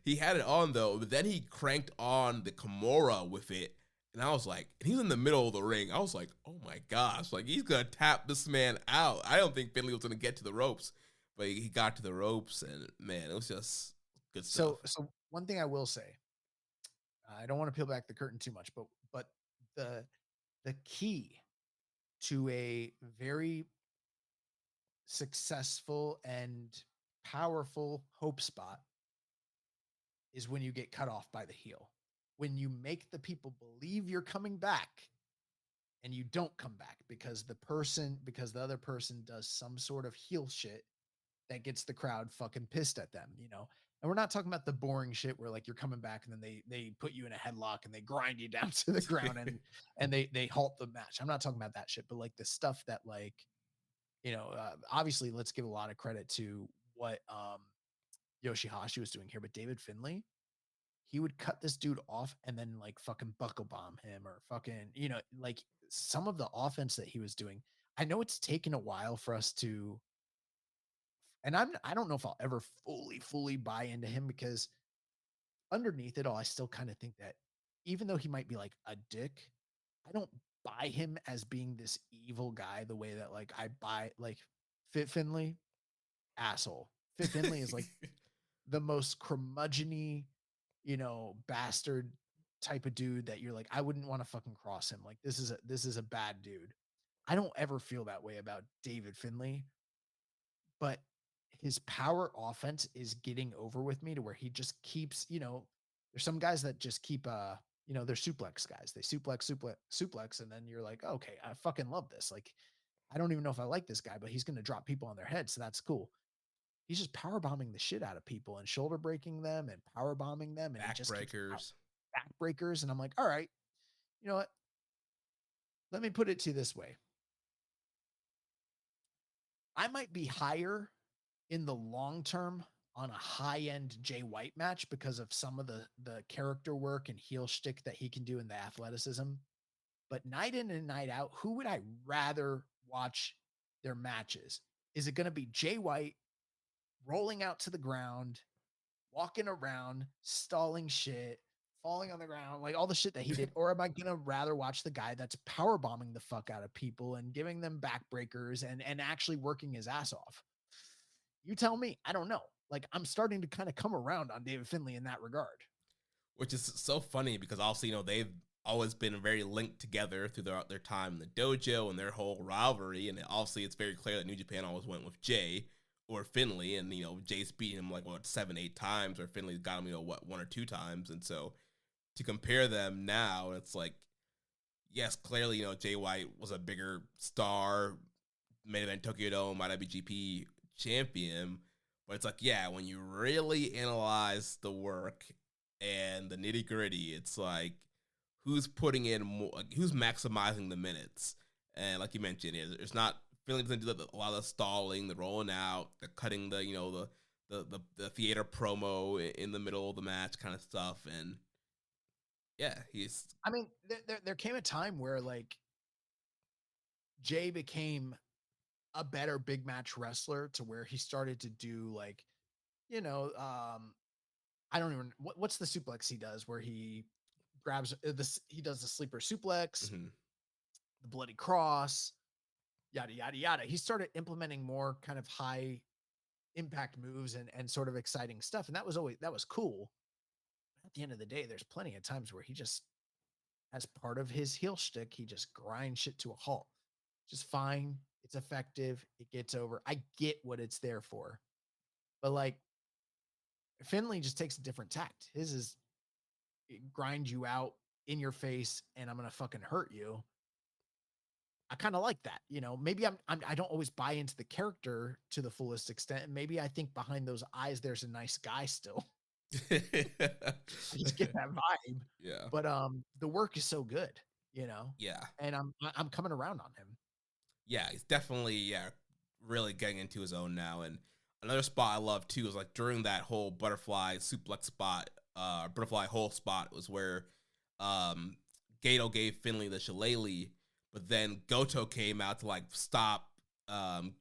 He had it on though, but then he cranked on the Kimura with it. And I was like, he's in the middle of the ring. I was like, oh my gosh, like he's going to tap this man out. I don't think Finley was going to get to the ropes. but he got to the ropes, and man, it was just good stuff. So one thing I will say, I don't want to peel back the curtain too much, but the key to a very successful and powerful hope spot is when you get cut off by the heel. When you make the people believe you're coming back and you don't come back because the other person does some sort of heel shit that gets the crowd fucking pissed at them, you know? And we're not talking about the boring shit where like you're coming back and then they put you in a headlock and they grind you down to the ground and they halt the match. I'm not talking about that shit, but like the stuff that like, you know, obviously let's give a lot of credit to what Yoshihashi was doing here, but David Finlay, he would cut this dude off and then like fucking buckle bomb him or fucking, you know, like some of the offense that he was doing. I know it's taken a while for us to, and I don't know if I'll ever fully buy into him because underneath it all, I still kind of think that even though he might be like a dick, I don't buy him as being this evil guy the way that like I buy like Fit Finlay, asshole. Fit Finlay is like the most curmudgeony, you know, bastard type of dude that you're like, I wouldn't want to fucking cross him. Like this is a bad dude. I don't ever feel that way about David Finlay, but his power offense is getting over with me to where he just keeps, you know, there's some guys that just keep you know, they're suplex guys. They suplex, and then you're like, okay, I fucking love this. Like, I don't even know if I like this guy, but he's gonna drop people on their head, so that's cool. He's just power bombing the shit out of people and shoulder breaking them and power bombing them and backbreakers. And I'm like, all right, you know what? Let me put it to you this way. I might be higher in the long term on a high-end Jay White match because of some of the character work and heel shtick that he can do in the athleticism. But night in and night out, who would I rather watch their matches? Is it going to be Jay White rolling out to the ground, walking around, stalling shit, falling on the ground, like all the shit that he did? Or am I going to rather watch the guy that's power bombing the fuck out of people and giving them backbreakers and actually working his ass off? You tell me. I don't know. Like, I'm starting to kind of come around on David Finlay in that regard. Which is so funny because also, you know, they've always been very linked together through their time in the dojo and their whole rivalry. And obviously it's very clear that New Japan always went with Jay or Finlay. And, you know, Jay's beating him like, 7-8 times, or Finlay's got him, you know, 1 or 2 times. And so to compare them now, it's like, yes, clearly, you know, Jay White was a bigger star, main event Tokyo Dome, IWGP champion, but it's like, yeah, when you really analyze the work and the nitty gritty, it's like who's putting in more, like, who's maximizing the minutes. And like you mentioned, it's not Finlay doesn't do a lot of the stalling, the rolling out, the cutting, the, you know, the theater promo in the middle of the match kind of stuff. And yeah, I mean, there came a time where like Jay became a better big match wrestler to where he started to do like, you know, I don't even, what's the suplex he does where he grabs this, he does the sleeper suplex, the bloody cross, yada, yada, yada. He started implementing more kind of high impact moves and sort of exciting stuff. And that was cool. At the end of the day, there's plenty of times where he just, as part of his heel shtick, he just grinds shit to a halt. Just fine. It's effective. It gets over. I get what it's there for. But like Finlay just takes a different tact. His is grind you out in your face and I'm going to fucking hurt you. I kind of like that. You know, maybe I don't always buy into the character to the fullest extent. Maybe I think behind those eyes, there's a nice guy still. I just get that vibe. Yeah. But the work is so good, you know? Yeah. And I'm coming around on him. Yeah, he's definitely really getting into his own now. And another spot I love too is like during that whole butterfly suplex spot, butterfly hole spot was where Gato gave Finlay the shillelagh, but then Goto came out to like stop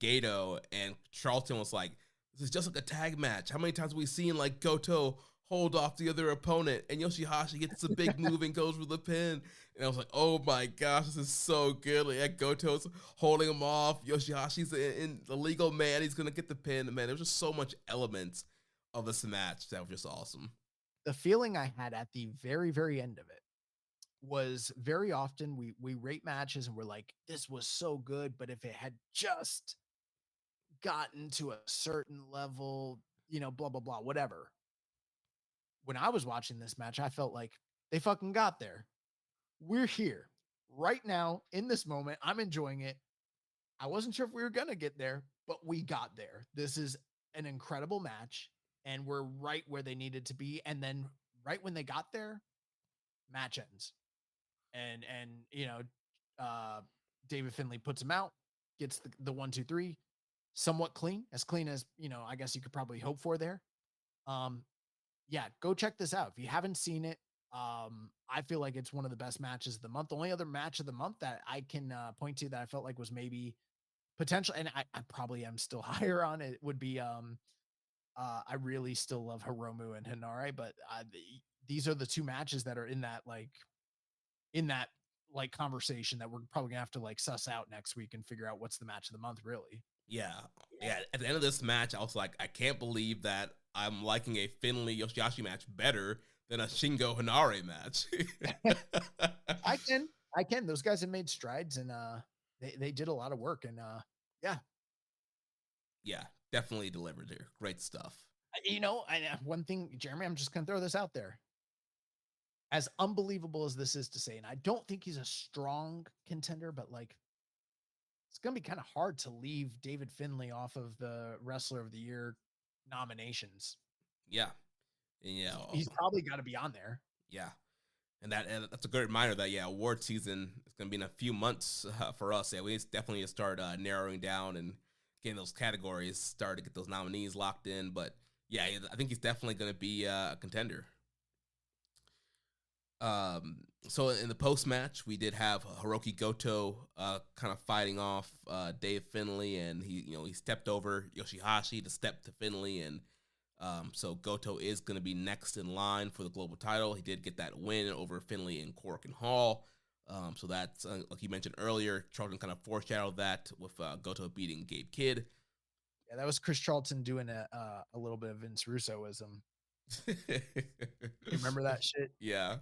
Gato, and Charlton was like, "This is just like a tag match. How many times have we seen like Goto hold off the other opponent, and Yoshihashi gets a big move and goes for the pin. And I was like, oh my gosh, this is so good. Like, Goto's holding him off. Yoshihashi's in the legal man. He's going to get the pin. Man, there was just so much elements of this match that was just awesome. The feeling I had at the very, very end of it was very often we rate matches and we're like, this was so good, but if it had just gotten to a certain level, blah, blah, blah, whatever. When I was watching this match, I felt like they fucking got there. We're here right now in this moment. I'm enjoying it. I wasn't sure if we were going to get there, but we got there. This is an incredible match, and we're right where they needed to be. And then right when they got there, match ends. And David Finlay puts him out, gets the 1-2-3, somewhat clean as, I guess you could probably hope for there. Yeah, go check this out. If you haven't seen it, I feel like it's one of the best matches of the month. The only other match of the month that I can point to that I felt like was maybe potential, and I probably am still higher on it, would be I really still love Hiromu and Hinare, but these are the two matches that are in that conversation that we're probably gonna have to suss out next week and figure out what's the match of the month, really. Yeah. At the end of this match, I was like, I can't believe that I'm liking a Finlay Yoshihashi match better than a Shingo Hinare match. I can. Those guys have made strides, and they did a lot of work, and yeah, definitely delivered there. Great stuff. One thing, Jeremy, I'm just gonna throw this out there. As unbelievable as this is to say, and I don't think he's a strong contender, but it's going to be kind of hard to leave David Finlay off of the Wrestler of the Year nominations. Yeah. He's probably got to be on there. Yeah. And that's a good reminder that, award season is going to be in a few months for us. Yeah, we definitely need to start narrowing down and getting those categories started to get those nominees locked in. But, yeah, I think he's definitely going to be a contender. So in the post match, we did have Hiroki Goto kind of fighting off Dave Finlay, and he stepped over Yoshihashi to step to Finlay, and so Goto is going to be next in line for the global title. He did get that win over Finlay in Cork and Hall. So that's like you mentioned earlier, Charlton kind of foreshadowed that with Goto beating Gabe Kidd. Yeah, that was Chris Charlton doing a little bit of Vince Russoism. You remember that shit? Yeah.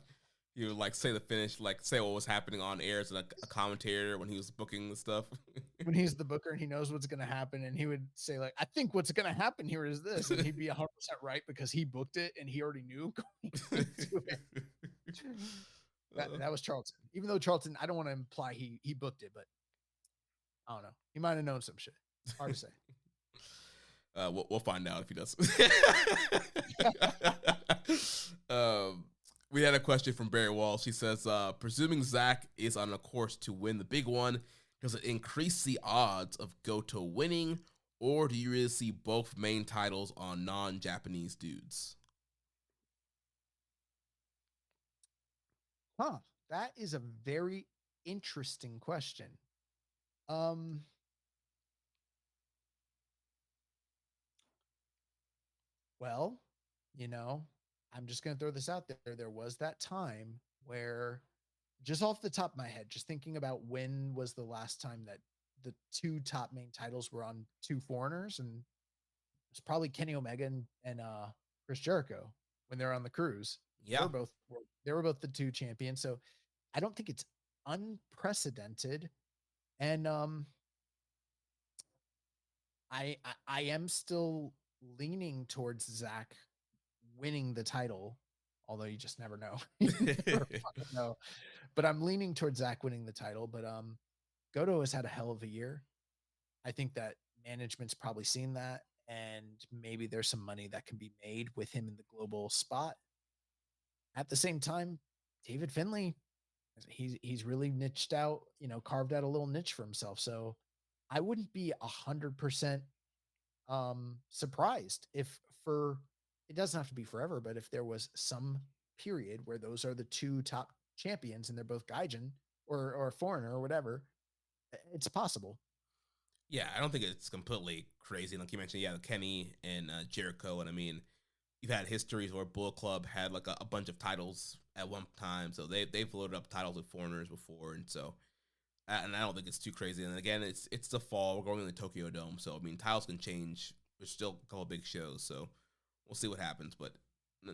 He would say the finish, say what was happening on air as a commentator when he was booking the stuff. When he's the booker and he knows what's going to happen, and he would say I think what's going to happen here is this, and he'd be 100% right because he booked it and he already knew going into it. That was Charlton. Even though Charlton, I don't want to imply he booked it, but I don't know. He might have known some shit. Hard to say. We'll find out if he does. We had a question from Barry Wall. She says, presuming Zach is on a course to win the big one, does it increase the odds of Goto winning, or do you really see both main titles on non-Japanese dudes? That is a very interesting question. Well, I'm just going to throw this out there. There was that time where, just off the top of my head, just thinking about when was the last time that the two top main titles were on two foreigners, and it's probably Kenny Omega and Chris Jericho when they're on the cruise. Yeah, they were both the two champions. So I don't think it's unprecedented. And I am still leaning towards Zach winning the title, although you just never know. No, but I'm leaning towards Zach winning the title. But Goto has had a hell of a year. I think that management's probably seen that, and maybe there's some money that can be made with him in the global spot. At the same time, David Finlay, he's really niched out, carved out a little niche for himself. So I wouldn't be 100% surprised if it doesn't have to be forever, but if there was some period where those are the two top champions and they're both Gaijin or foreigner or whatever, it's possible. Yeah, I don't think it's completely crazy. Like you mentioned, Kenny and Jericho. And I mean, you've had histories where Bullet Club had like a bunch of titles at one time, so they've loaded up titles with foreigners before, and so and I don't think it's too crazy. And again, it's the fall. We're going to the Tokyo Dome, so I mean, titles can change. There's still a couple of big shows, so we'll see what happens. But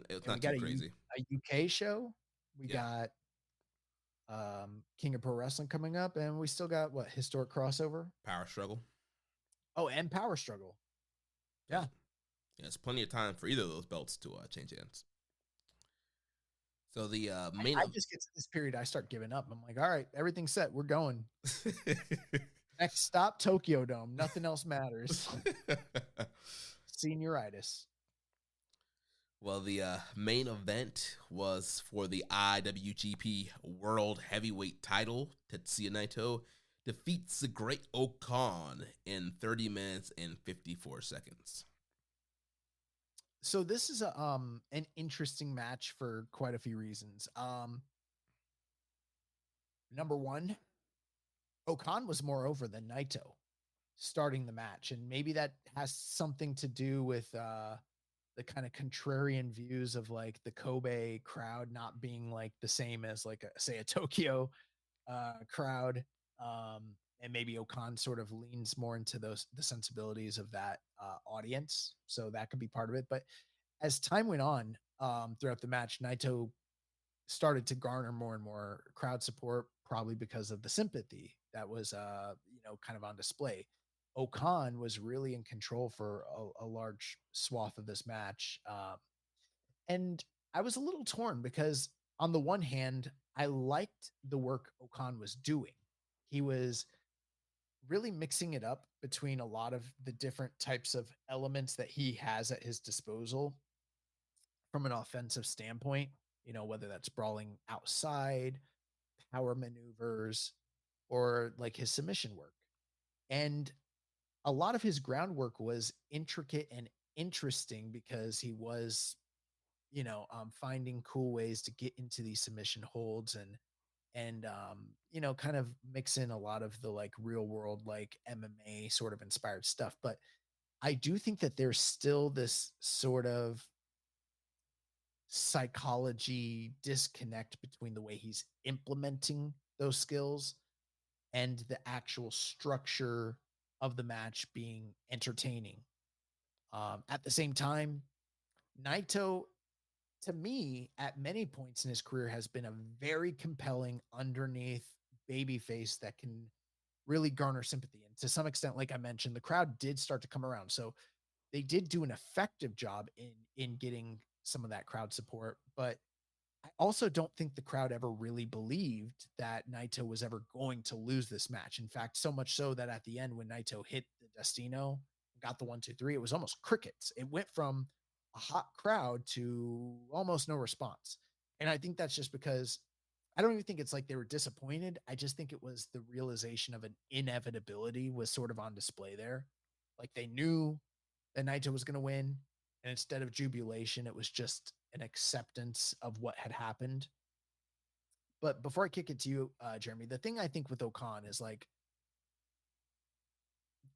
it's not too crazy. A UK show. We got King of Pro Wrestling coming up, and we still got what, Historic Crossover, Power Struggle. Oh, and Power Struggle. Yeah, it's plenty of time for either of those belts to change hands. So the main, I just get to this period, I start giving up. I'm like, all right, everything's set. We're going. Next stop, Tokyo Dome. Nothing else matters. Senioritis. Well, the main event was for the IWGP World Heavyweight Title. Tetsuya Naito defeats the Great-O-Khan in 30 minutes and 54 seconds. So this is an interesting match for quite a few reasons. Number one, O-Khan was more over than Naito starting the match, and maybe that has something to do with the kind of contrarian views of like the Kobe crowd not being like the same as like a Tokyo crowd. And maybe O-Khan sort of leans more into the sensibilities of that audience. So that could be part of it. But as time went on throughout the match, Naito started to garner more and more crowd support, probably because of the sympathy that was, kind of on display. O-Khan was really in control for a large swath of this match. And I was a little torn because on the one hand, I liked the work O-Khan was doing. He was really mixing it up between a lot of the different types of elements that he has at his disposal from an offensive standpoint, whether that's brawling outside, power maneuvers, or like his submission work. And a lot of his groundwork was intricate and interesting because he was, finding cool ways to get into these submission holds and kind of mix in a lot of the like real world, like MMA sort of inspired stuff. But I do think that there's still this sort of psychology disconnect between the way he's implementing those skills and the actual structure of the match being entertaining. At the same time, Naito, to me, at many points in his career, has been a very compelling underneath babyface that can really garner sympathy. And to some extent, like I mentioned, the crowd did start to come around. So they did do an effective job in getting some of that crowd support. But I also don't think the crowd ever really believed that Naito was ever going to lose this match. In fact, so much so that at the end, when Naito hit the Destino, got the 1, 2, 3, it was almost crickets. It went from a hot crowd to almost no response. And I think that's just because I don't even think it's like they were disappointed. I just think it was the realization of an inevitability was sort of on display there. Like they knew that Naito was going to win. And instead of jubilation, it was just an acceptance of what had happened. But before I kick it to you, Jeremy, the thing I think with O-Khan is like,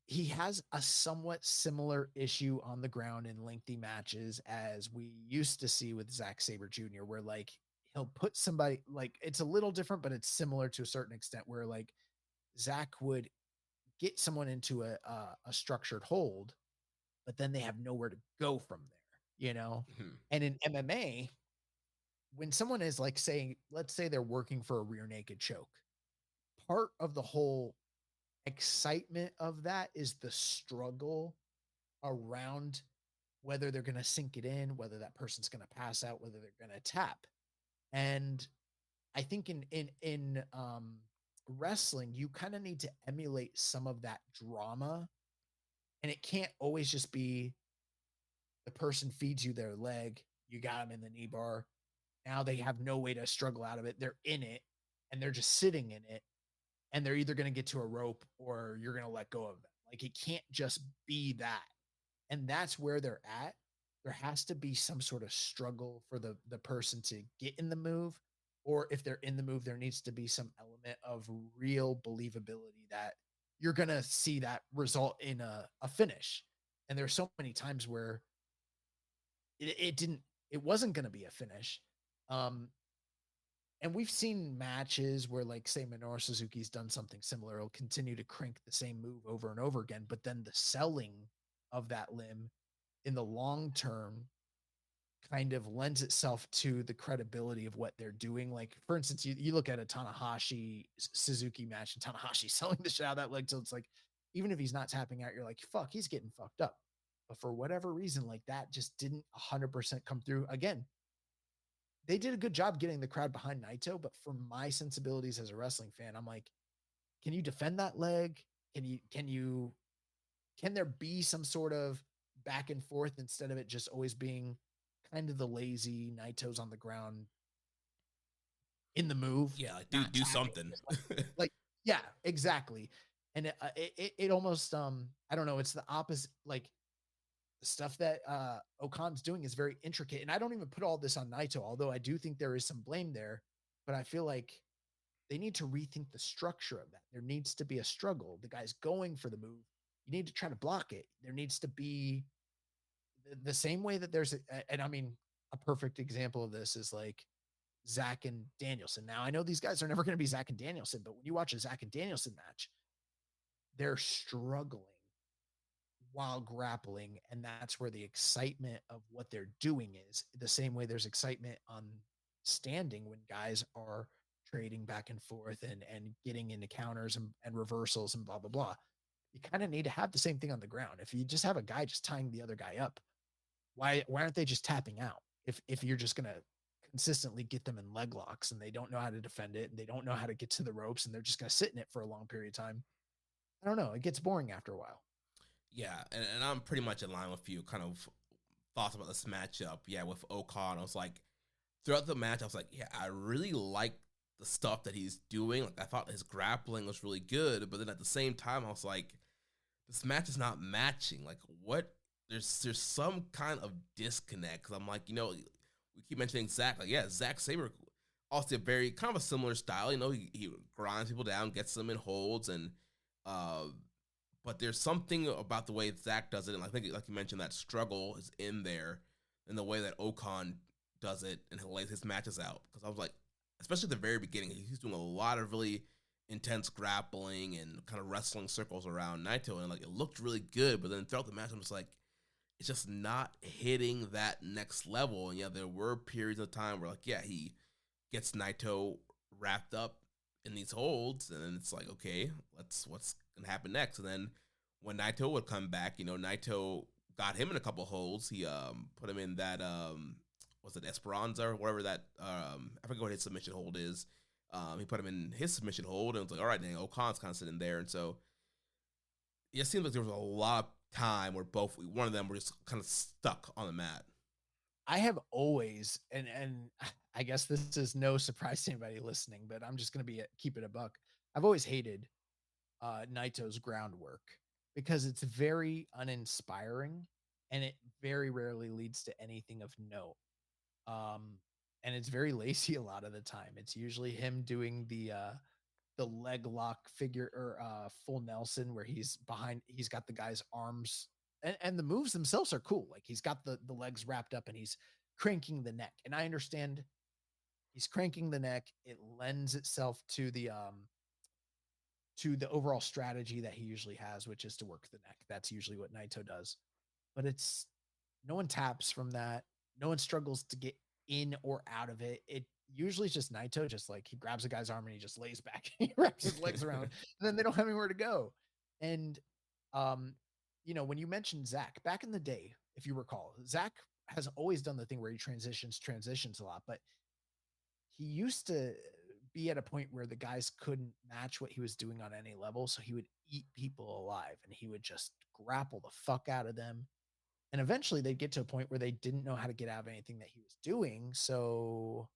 he has a somewhat similar issue on the ground in lengthy matches as we used to see with Zack Sabre Jr., where like he'll put somebody, like it's a little different, but it's similar to a certain extent, where like Zack would get someone into a structured hold, but then they have nowhere to go from there, Mm-hmm. And in MMA, when someone is like saying, let's say they're working for a rear naked choke, part of the whole excitement of that is the struggle around whether they're going to sink it in, whether that person's going to pass out, whether they're going to tap. And I think in wrestling, you kind of need to emulate some of that drama, and it can't always just be the person feeds you their leg, you got them in the knee bar, now they have no way to struggle out of it, they're in it and they're just sitting in it, and they're either going to get to a rope or you're going to let go of them. Like it can't just be that. And that's where they're at. There has to be some sort of struggle for the person to get in the move, or if they're in the move, there needs to be some element of real believability that you're going to see that result in a finish. And there's so many times where it wasn't going to be a finish. And we've seen matches where, like, say, Minoru Suzuki's done something similar. He'll continue to crank the same move over and over again, but then the selling of that limb in the long term kind of lends itself to the credibility of what they're doing. Like, for instance, you look at a Tanahashi Suzuki match and Tanahashi selling the shit out of that leg till it's like, even if he's not tapping out, you're like, fuck, he's getting fucked up. But for whatever reason, like, that just didn't 100% come through. Again, they did a good job getting the crowd behind Naito, but for my sensibilities as a wrestling fan, I'm like, can you defend that leg? Can there be some sort of back and forth instead of it just always being kind of the lazy Naito's on the ground in the move? Yeah, like, do something. Like, yeah, exactly. And it almost, I don't know, it's the opposite. Like, the stuff that Okan's doing is very intricate. And I don't even put all this on Naito, although I do think there is some blame there. But I feel like they need to rethink the structure of that. There needs to be a struggle. The guy's going for the move. You need to try to block it. There needs to be the same way that there's, and I mean, a perfect example of this is like Zach and Danielson. Now, I know these guys are never going to be Zach and Danielson, but when you watch a Zach and Danielson match, they're struggling while grappling, and that's where the excitement of what they're doing is. The same way there's excitement on standing when guys are trading back and forth and getting into counters and reversals and blah blah blah. You kind of need to have the same thing on the ground. If you just have a guy just tying the other guy up, why aren't they just tapping out? If you're just gonna consistently get them in leg locks and they don't know how to defend it and they don't know how to get to the ropes and they're just gonna sit in it for a long period of time, I don't know. It gets boring after a while. Yeah, and I'm pretty much in line with you. Kind of thoughts about this matchup. Yeah, with O-Khan, I was like, throughout the match, I was like, yeah, I really like the stuff that he's doing. Like, I thought his grappling was really good, but then at the same time, I was like, this match is not matching. Like, what? There's some kind of disconnect. Because I'm like, we keep mentioning Zack. Like, yeah, Zack Sabre also a very kind of a similar style. He grinds people down, gets them in holds, and but there's something about the way Zack does it, and I think, like you mentioned, that struggle is in there, in the way that O-Khan does it and he lays his matches out. Because I was like, especially at the very beginning, he's doing a lot of really intense grappling and kind of wrestling circles around Naito, and like it looked really good. But then throughout the match, I'm just like, it's just not hitting that next level. And yeah, there were periods of time where, like, yeah, he gets Naito wrapped up in these holds, and then it's like, okay, what's gonna happen next? And then when Naito would come back, Naito got him in a couple holds. He put him in that was it Esperanza or whatever that I forget what his submission hold is. He put him in his submission hold, and it was like, all right, then O-Khan's kind of sitting there, and so it seemed like there was a lot of time where one of them were just kind of stuck on the mat. I have always, and I guess this is no surprise to anybody listening, but I'm just going to keep it a buck. I've always hated Naito's groundwork because it's very uninspiring and it very rarely leads to anything of note. And it's very lazy a lot of the time. It's usually him doing the leg lock figure or full Nelson where he's got the guy's arms and the moves themselves are cool. Like, he's got the legs wrapped up and he's cranking the neck. And I understand he's cranking the neck. It lends itself to the overall strategy that he usually has, which is to work the neck. That's usually what Naito does. But no one taps from that. No one struggles to get in or out of it. It usually is just Naito, just like he grabs a guy's arm and he just lays back. He wraps his legs around, and then they don't have anywhere to go. And when you mentioned Zack, back in the day, if you recall, Zack has always done the thing where he transitions a lot, but he used to be at a point where the guys couldn't match what he was doing on any level. So he would eat people alive and he would just grapple the fuck out of them. And eventually they'd get to a point where they didn't know how to get out of anything that he was doing. So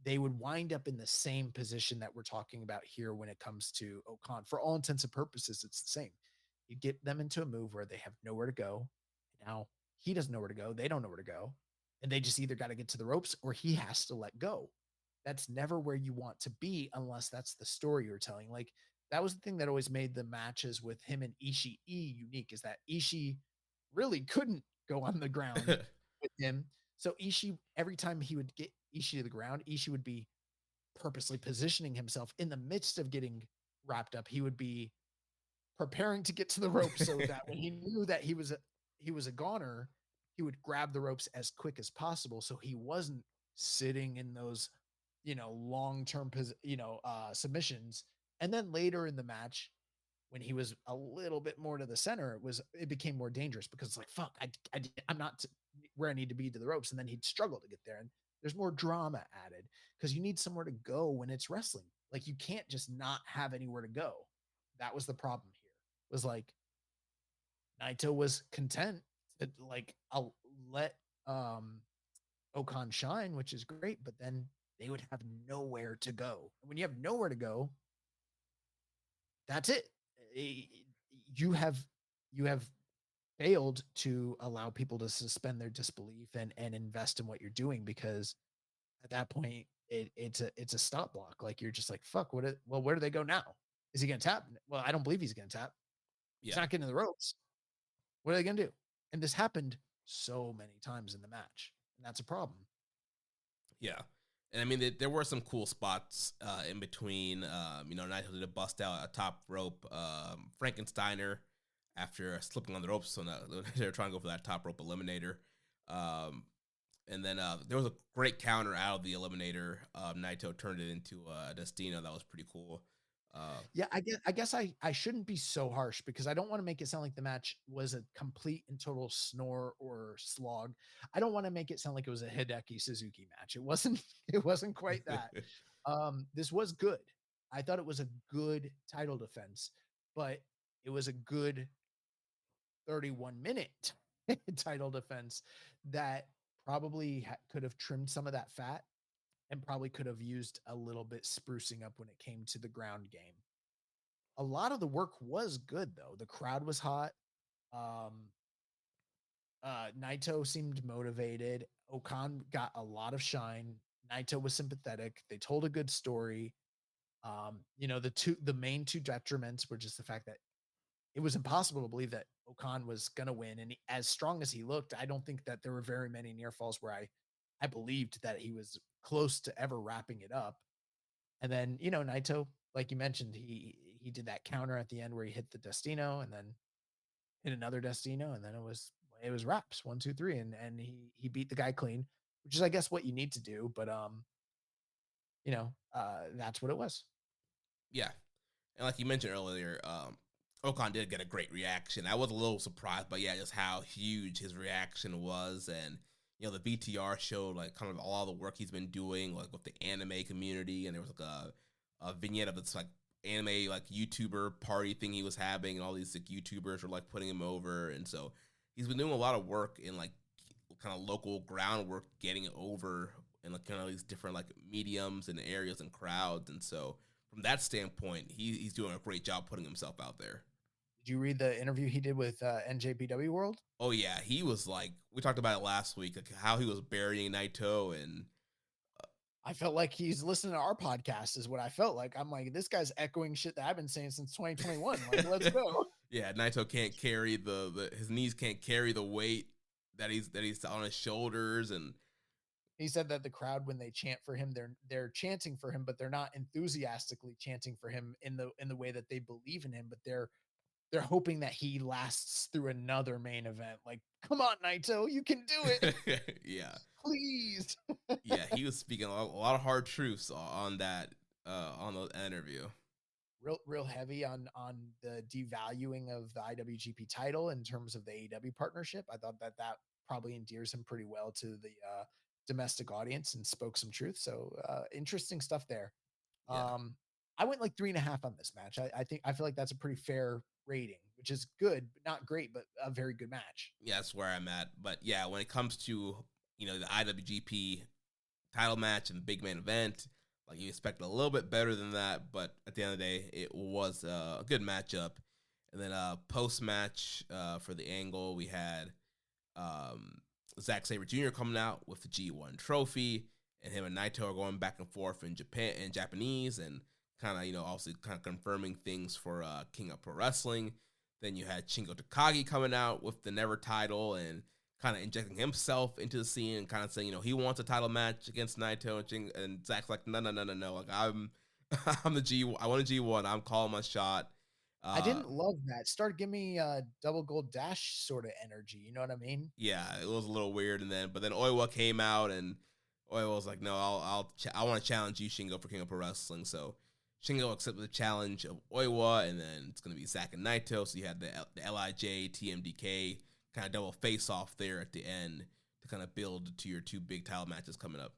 they would wind up in the same position that we're talking about here when it comes to O-Khan. For all intents and purposes, it's the same. You get them into a move where they have nowhere to go. Now he doesn't know where to go. They don't know where to go. And they just either got to get to the ropes or he has to let go. That's never where you want to be unless that's the story you're telling. Like, that was the thing that always made the matches with him and Ishii unique, is that Ishii really couldn't go on the ground with him. So Ishii, every time he would get Ishii to the ground, Ishii would be purposely positioning himself in the midst of getting wrapped up. He would be preparing to get to the rope so that when he knew that he was a goner, he would grab the ropes as quick as possible. So he wasn't sitting in those, long-term, submissions. And then later in the match, when he was a little bit more to the center, it became more dangerous because it's like, fuck, I'm not where I need to be to the ropes. And then he'd struggle to get there. And there's more drama added because you need somewhere to go when it's wrestling. Like you can't just not have anywhere to go. That was the problem here. Was like Naito was content to like, I'll let O-Khan shine, which is great, but then they would have nowhere to go. And when you have nowhere to go, that's it. You have failed to allow people to suspend their disbelief and invest in what you're doing, because at that point it's a stop block. Like you're just like, fuck, where do they go now? Is he gonna tap? Well, I don't believe he's gonna tap. He's not getting to the ropes. What are they gonna do? And this happened so many times in the match, and that's a problem. Yeah. And I mean, there were some cool spots in between. Naito did a bust out a top rope Frankensteiner after slipping on the ropes. So they were trying to go for that top rope eliminator. And then there was a great counter out of the eliminator. Naito turned it into a Destino. That was pretty cool. Yeah, I guess I shouldn't be so harsh, because I don't want to make it sound like the match was a complete and total snore or slog. I don't want to make it sound like it was a Hideki Suzuki match. It wasn't quite that. This was good. I thought it was a good title defense, but it was a good 31-minute title defense that probably could have trimmed some of that fat, and probably could have used a little bit sprucing up when it came to the ground game. A lot of the work was good, though. The crowd was hot. Naito seemed motivated. O-Khan got a lot of shine. Naito was sympathetic. They told a good story. The main two detriments were just the fact that it was impossible to believe that O-Khan was going to win. And as strong as he looked, I don't think that there were very many near falls where I believed that he was close to ever wrapping it up. And then, Naito, like you mentioned, he did that counter at the end where he hit the Destino and then hit another Destino. And then it was wraps 1, 2, 3. And he beat the guy clean, which is, I guess, what you need to do. But, that's what it was. Yeah. And like you mentioned earlier, O-Khan did get a great reaction. I was a little surprised, but yeah, just how huge his reaction was. And, the VTR showed like kind of all the work he's been doing, like with the anime community. And there was like a vignette of this like anime, like YouTuber party thing he was having. And all these like YouTubers were like putting him over. And so he's been doing a lot of work in like kind of local groundwork, getting over in like kind of these different like mediums and areas and crowds. And so from that standpoint, he's doing a great job putting himself out there. Did you read the interview he did with NJPW World? Oh yeah, he was like, we talked about it last week, like how he was burying Naito, and I felt like he's listening to our podcast is what I felt like. I'm like, this guy's echoing shit that I've been saying since 2021. Like, let's go. Yeah, Naito can't carry his knees can't carry the weight that he's on his shoulders, and he said that the crowd, when they chant for him, they're chanting for him, but they're not enthusiastically chanting for him in the way that they believe in him, but they're hoping that he lasts through another main event. Like, come on, Naito, you can do it. Yeah, please. Yeah, he was speaking a lot of hard truths on that on the interview. Real heavy on the devaluing of the IWGP title in terms of the AEW partnership. I thought that probably endears him pretty well to the domestic audience and spoke some truth. So interesting stuff there. Yeah. I went like 3.5 on this match. I feel like that's a pretty fair rating, which is good, but not great, but a very good match. Yeah, that's where I'm at. But yeah, when it comes to, the IWGP title match and big main event, like you expect a little bit better than that, but at the end of the day, it was a good matchup. And then post-match for the angle, we had Zack Sabre Jr. coming out with the G1 trophy, and him and Naito are going back and forth in Japanese, and kind of, obviously kind of confirming things for King of Pro Wrestling. Then you had Shingo Takagi coming out with the Never title and kind of injecting himself into the scene and kind of saying, he wants a title match against Naito, and Zack's like, no. Like, I'm the G. I want a G1. I'm calling my shot. I didn't love that. Started giving me double gold dash sort of energy. You know what I mean? Yeah, it was a little weird. But then Oiwa came out, and Oiwa was like, no, I want to challenge you, Shingo, for King of Pro Wrestling. So Shingo accepted the challenge of Oiwa, and then it's going to be Zack and Naito. So you had the LIJ, TMDK, kind of double face-off there at the end to kind of build to your two big title matches coming up.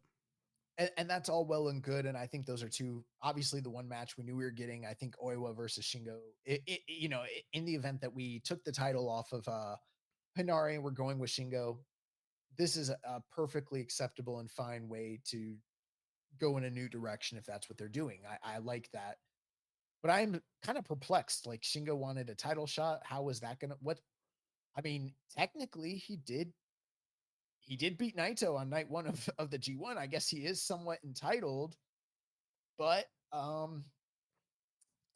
And that's all well and good. And I think those are two, obviously the one match we knew we were getting. I think Oiwa versus Shingo, in the event that we took the title off of Hinare and we're going with Shingo, this is a perfectly acceptable and fine way to go in a new direction if that's what they're doing. I like that. But I'm kind of perplexed. Like, Shingo wanted a title shot. How was that going to, technically he did beat Naito on night one of the G1. I guess he is somewhat entitled, but I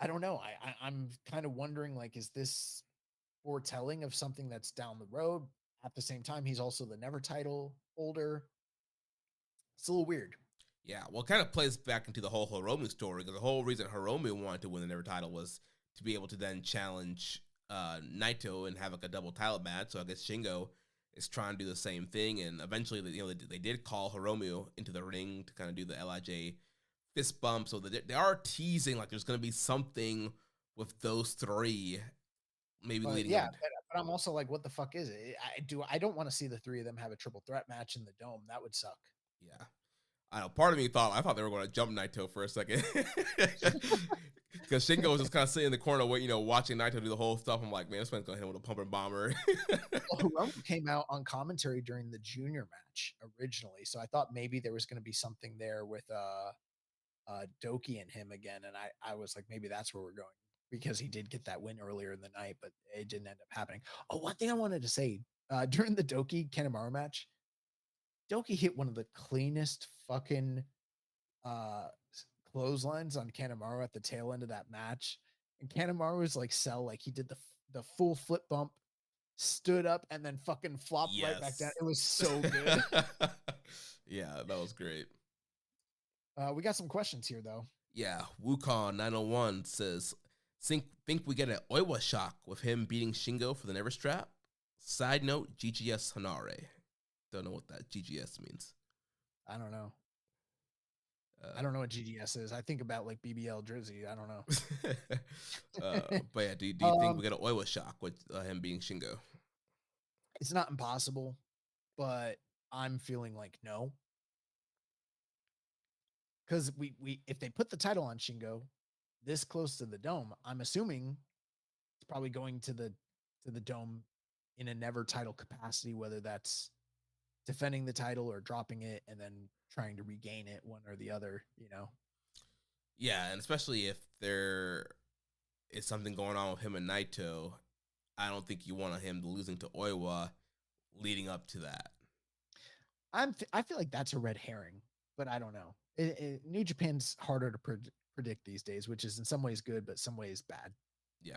don't know. I'm kind of wondering, like, is this foretelling of something that's down the road? At the same time, he's also the never title holder. It's a little weird. Yeah, well, it kind of plays back into the whole Hiromu story, because the whole reason Hiromu wanted to win the never title was to be able to then challenge Naito and have like a double title match. So I guess Shingo is trying to do the same thing, and eventually, they did call Hiromu into the ring to kind of do the LIJ fist bump. So they are teasing like there's going to be something with those three, maybe leading. Yeah, but I'm also like, what the fuck is it? I don't want to see the three of them have a triple threat match in the Dome. That would suck. Yeah, I know. Part of me thought they were going to jump Naito for a second. Because Shingo was just kind of sitting in the corner, watching Naito do the whole stuff. I'm like, man, this man's going to hit him with a pump and bomber. Hiromu came out on commentary during the junior match originally, so I thought maybe there was going to be something there with Doki and him again, and I was like, maybe that's where we're going, because he did get that win earlier in the night, but it didn't end up happening. Oh, one thing I wanted to say, during the Doki Kanemaru match, Doki hit one of the cleanest fucking clotheslines on Kanemaru at the tail end of that match. And Kanemaru was like he did the full flip bump, stood up, and then fucking flopped right back down. It was so good. Yeah, that was great. We got some questions here though. Yeah, Wukong 901 says, think we get an Oiwa shock with him beating Shingo for the never strap? Side note, GGS Hinare. Don't know what that GGS means. I don't know. I don't know what GGS is. I think about like BBL Drizzy. I don't know. But yeah, do you think we get an Oiwa shock with him being Shingo? It's not impossible, but I'm feeling like no. Because we if they put the title on Shingo this close to the Dome, I'm assuming it's probably going to the Dome in a never title capacity, whether that's defending the title or dropping it and then trying to regain it, one or the other, Yeah, and especially if there is something going on with him and Naito, I don't think you want him losing to Oiwa leading up to that. I feel like that's a red herring, but I don't know. New Japan's harder to predict these days, which is in some ways good, but some ways bad. Yeah.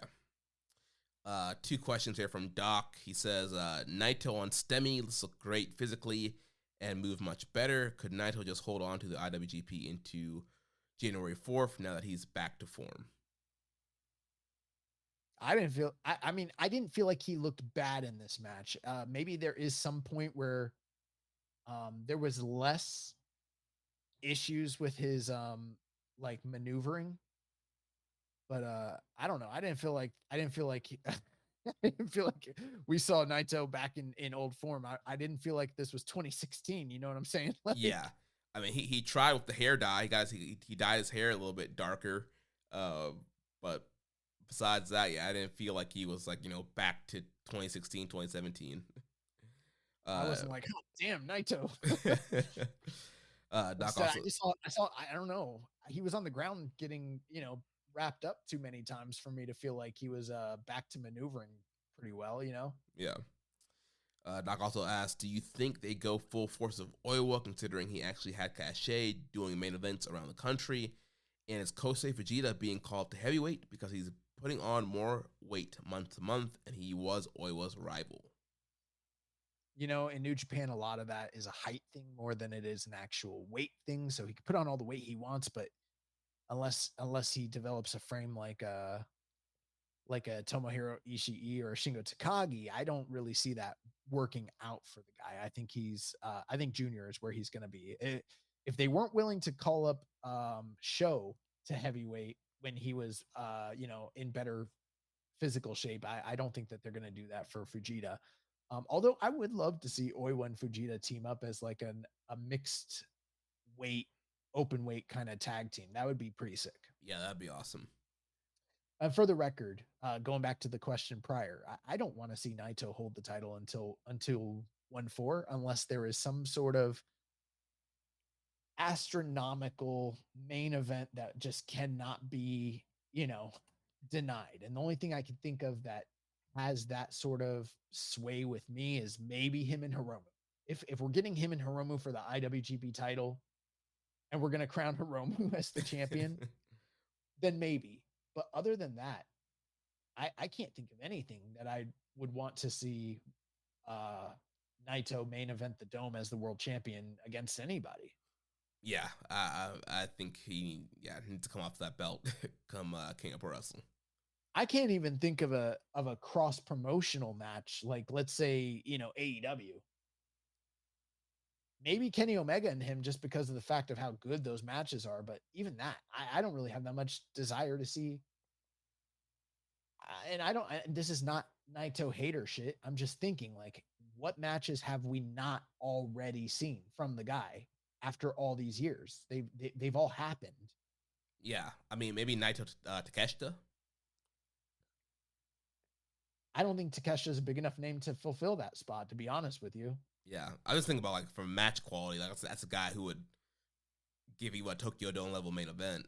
Two questions here from Doc. He says, Naito on STEMI looks great physically and move much better. Could Naito just hold on to the IWGP into January 4th now that he's back to form? I didn't feel like he looked bad in this match. Maybe there is some point where there was less issues with his like maneuvering, but I don't know. I didn't feel like I didn't feel like we saw Naito back in old form. I didn't feel like this was 2016. You know what I'm saying? Like, yeah. I mean, he tried with the hair dye, guys. He dyed his hair a little bit darker. But besides that, yeah, I didn't feel like he was like, back to 2016, 2017. I wasn't like, oh, damn, Naito. Doc also, I saw, I don't know. He was on the ground getting, wrapped up too many times for me to feel like he was back to maneuvering pretty well, Yeah. Doc also asked, do you think they go full force of Oiwa, considering he actually had cachet doing main events around the country, and is Kosei Fujita being called to heavyweight because he's putting on more weight month to month, and he was Oiwa's rival? In New Japan, a lot of that is a height thing more than it is an actual weight thing. So he can put on all the weight he wants, but unless he develops a frame like a Tomohiro Ishii or a Shingo Takagi, I don't really see that working out for the guy. I think junior is where he's going to be. If they weren't willing to call up Sho to heavyweight when he was in better physical shape, I don't think that they're going to do that for Fujita. Although I would love to see Oiwa and Fujita team up as like a mixed weight, open weight kind of tag team. That would be pretty sick. Yeah, that'd be awesome. And for the record, going back to the question prior, I don't want to see Naito hold the title until 1-4, unless there is some sort of astronomical main event that just cannot be, denied. And the only thing I can think of that has that sort of sway with me is maybe him and Hiromu. If we're getting him and Hiromu for the IWGP title and we're going to crown Hiromu as the champion, then maybe. But other than that, I can't think of anything that I would want to see Naito main event the Dome as the world champion against anybody. Yeah, I think he needs to come off that belt come King of Pro Wrestling. I can't even think of a cross promotional match like, let's say, AEW. Maybe Kenny Omega and him, just because of the fact of how good those matches are. But even that, I don't really have that much desire to see. This is not Naito hater shit. I'm just thinking, like, what matches have we not already seen from the guy after all these years? They've all happened. Yeah. I mean, maybe Naito Takeshita. I don't think Takeshita is a big enough name to fulfill that spot, to be honest with you. Yeah. I was thinking about, like, from match quality, like that's a guy who would give you a Tokyo Dome level main event.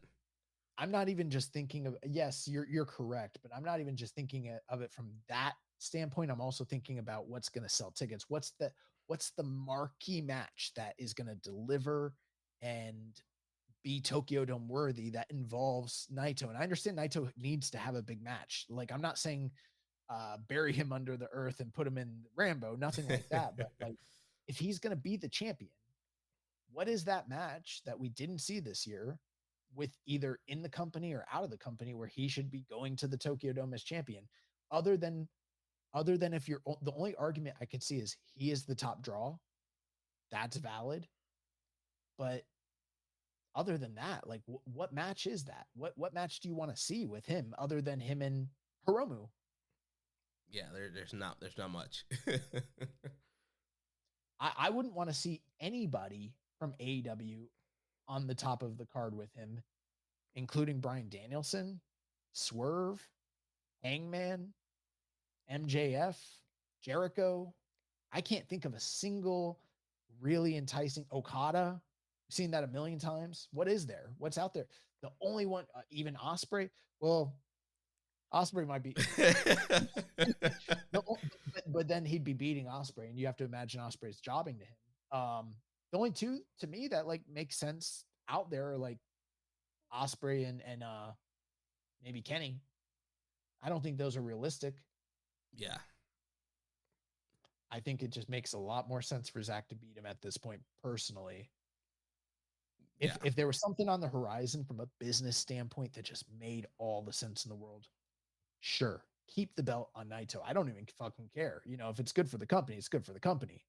I'm not even just thinking of, yes, you're correct, but I'm not even just thinking of it from that standpoint. I'm also thinking about what's going to sell tickets. What's the marquee match that is going to deliver and be Tokyo Dome worthy that involves Naito? And I understand Naito needs to have a big match. Like, I'm not saying bury him under the earth and put him in Rambo, nothing like that. But like, if he's going to be the champion, what is that match that we didn't see this year with either in the company or out of the company where he should be going to the Tokyo Dome as champion? Other than if you're, the only argument I could see is he is the top draw. That's valid. But other than that, like, what match is that? What match do you want to see with him other than him and Hiromu? Yeah, there's not much. I wouldn't want to see anybody from AEW on the top of the card with him, including Bryan Danielson, Swerve, Hangman, MJF, Jericho. I can't think of a single really enticing. Okada. I've seen that a million times. What is there? What's out there? The only one, even Ospreay. Well, Ospreay might be, but then he'd be beating Ospreay, and you have to imagine Ospreay's jobbing to him. The only two to me that like make sense out there are like Ospreay and maybe Kenny. I don't think those are realistic. Yeah. I think it just makes a lot more sense for Zach to beat him at this point, personally. If there was something on the horizon from a business standpoint that just made all the sense in the world, sure, keep the belt on Naito. I don't even fucking care. If it's good for the company, it's good for the company.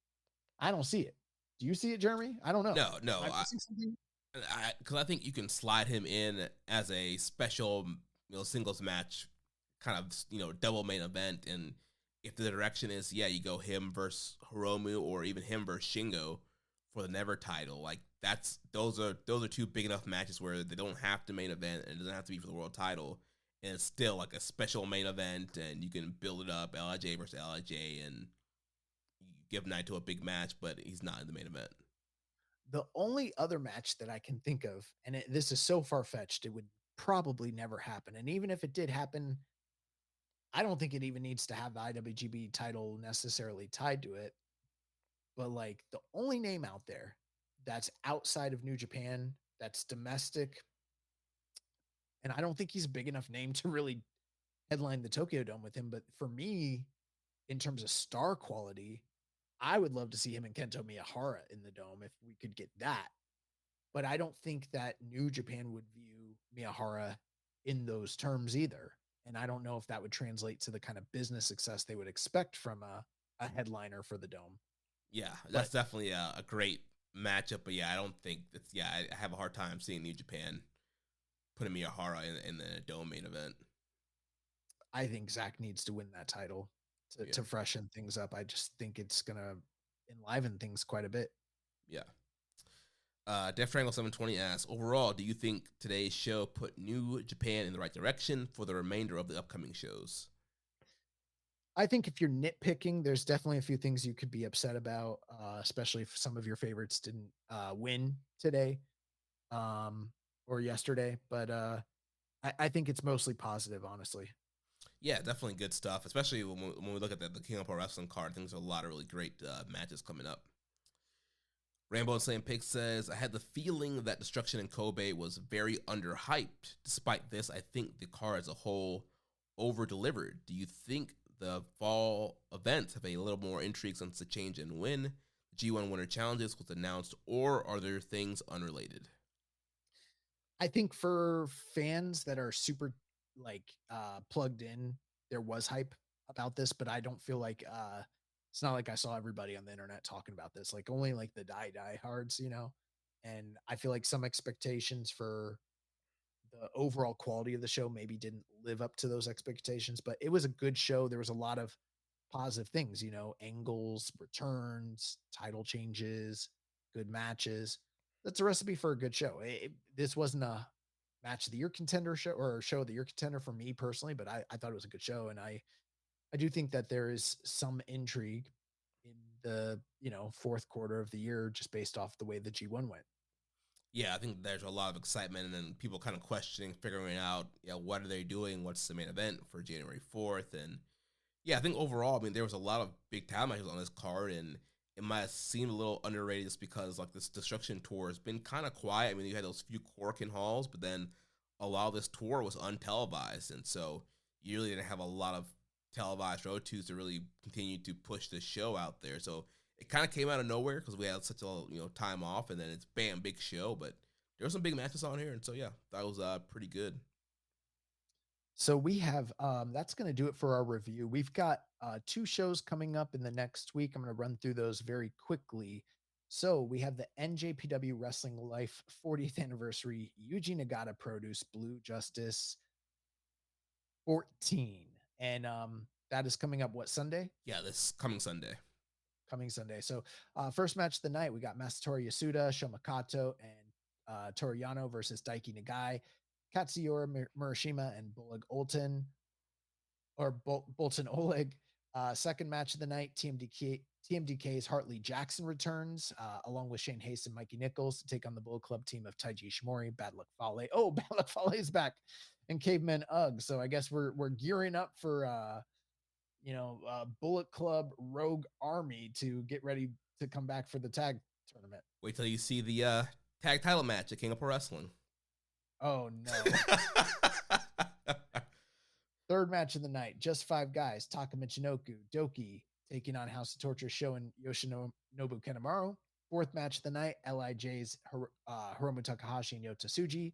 I don't see it. Do you see it, Jeremy? I don't know. No. Because I think you can slide him in as a special, singles match, kind of, double main event. And if the direction is, you go him versus Hiromu or even him versus Shingo for the Never title, like those are two big enough matches where they don't have to main event and it doesn't have to be for the world title. And it's still like a special main event, and you can build it up, LIJ versus LIJ, and you give Naito a big match, but he's not in the main event. The only other match that I can think of, and this is so far-fetched, it would probably never happen. And even if it did happen, I don't think it even needs to have the IWGP title necessarily tied to it. But like, the only name out there that's outside of New Japan, that's domestic, and I don't think he's a big enough name to really headline the Tokyo Dome with him. But for me, in terms of star quality, I would love to see him and Kento Miyahara in the Dome if we could get that. But I don't think that New Japan would view Miyahara in those terms either. And I don't know if that would translate to the kind of business success they would expect from a headliner for the Dome. Yeah, that's But definitely a great matchup. But yeah, I don't think that's, yeah, I have a hard time seeing New Japan putting Miyahara in the Dome main event. I think Zach needs to win that title to freshen things up. I just think it's going to enliven things quite a bit. Yeah. Death Triangle 720 asks, overall, do you think today's show put New Japan in the right direction for the remainder of the upcoming shows? I think if you're nitpicking, there's definitely a few things you could be upset about, especially if some of your favorites didn't win today or yesterday. But I think it's mostly positive, honestly. Yeah, definitely good stuff, especially when we look at the King of Pro Wrestling card. I think there's a lot of really great matches coming up. Rambo and Slam Pig says, I had the feeling that Destruction in Kobe was very underhyped. Despite this, I think the card as a whole over-delivered. Do you think the fall events have a little more intrigue since the change in win? The G1 Winter Challenges was announced, or are there things unrelated? I think for fans that are super plugged in, there was hype about this, but I don't feel like it's not like I saw everybody on the internet talking about this, like only like the diehards, and I feel like some expectations for the overall quality of the show maybe didn't live up to those expectations, but it was a good show. There was a lot of positive things, angles, returns, title changes, good matches. That's a recipe for a good show. This wasn't a match of the year contender show or show of the year contender for me personally, but I thought it was a good show. And I do think that there is some intrigue in the, fourth quarter of the year just based off the way the G1 went. Yeah, I think there's a lot of excitement and then people kind of questioning, figuring out, what are they doing? What's the main event for January 4th? And yeah, I think overall, I mean, there was a lot of big time matches on this card, and it might have seemed a little underrated just because like this Destruction tour has been kind of quiet. I mean, you had those few Corkin halls, but then a lot of this tour was untelevised, and so you really didn't have a lot of televised road twos to really continue to push the show out there. So it kind of came out of nowhere because we had such a time off, and then it's bam, big show. But there were some big matches on here, and so yeah, that was pretty good. So we have that's going to do it for our review. We've got 2 shows coming up in the next week. I'm going to run through those very quickly. So we have the NJPW Wrestling Life 40th anniversary Yuji Nagata produced Blue Justice 14, and that is coming up what, Sunday? Yeah, this coming Sunday. So first match of the night, we got Masatori Yasuda, Shomakato, and Toru Yano versus Daiki Nagai, Katsuyori Murashima, and Bolton Oleg. Second match of the night, TMDK's Hartley Jackson returns, along with Shane Hayes and Mikey Nichols to take on the Bullet Club team of Taiji Ishimori, Bad Luck Fale. Oh, Bad Luck Fale is back, and Caveman Ugg. So I guess we're gearing up for Bullet Club Rogue Army to get ready to come back for the tag tournament. Wait till you see the tag title match at King of Pro Wrestling. Oh no. Third match of the night, just 5 guys, Taka Michinoku, Doki taking on House of Torture Show and Yoshinobu Kanemaru. Fourth match of the night, LIJ's Hiromu Takahashi and Yota Tsuji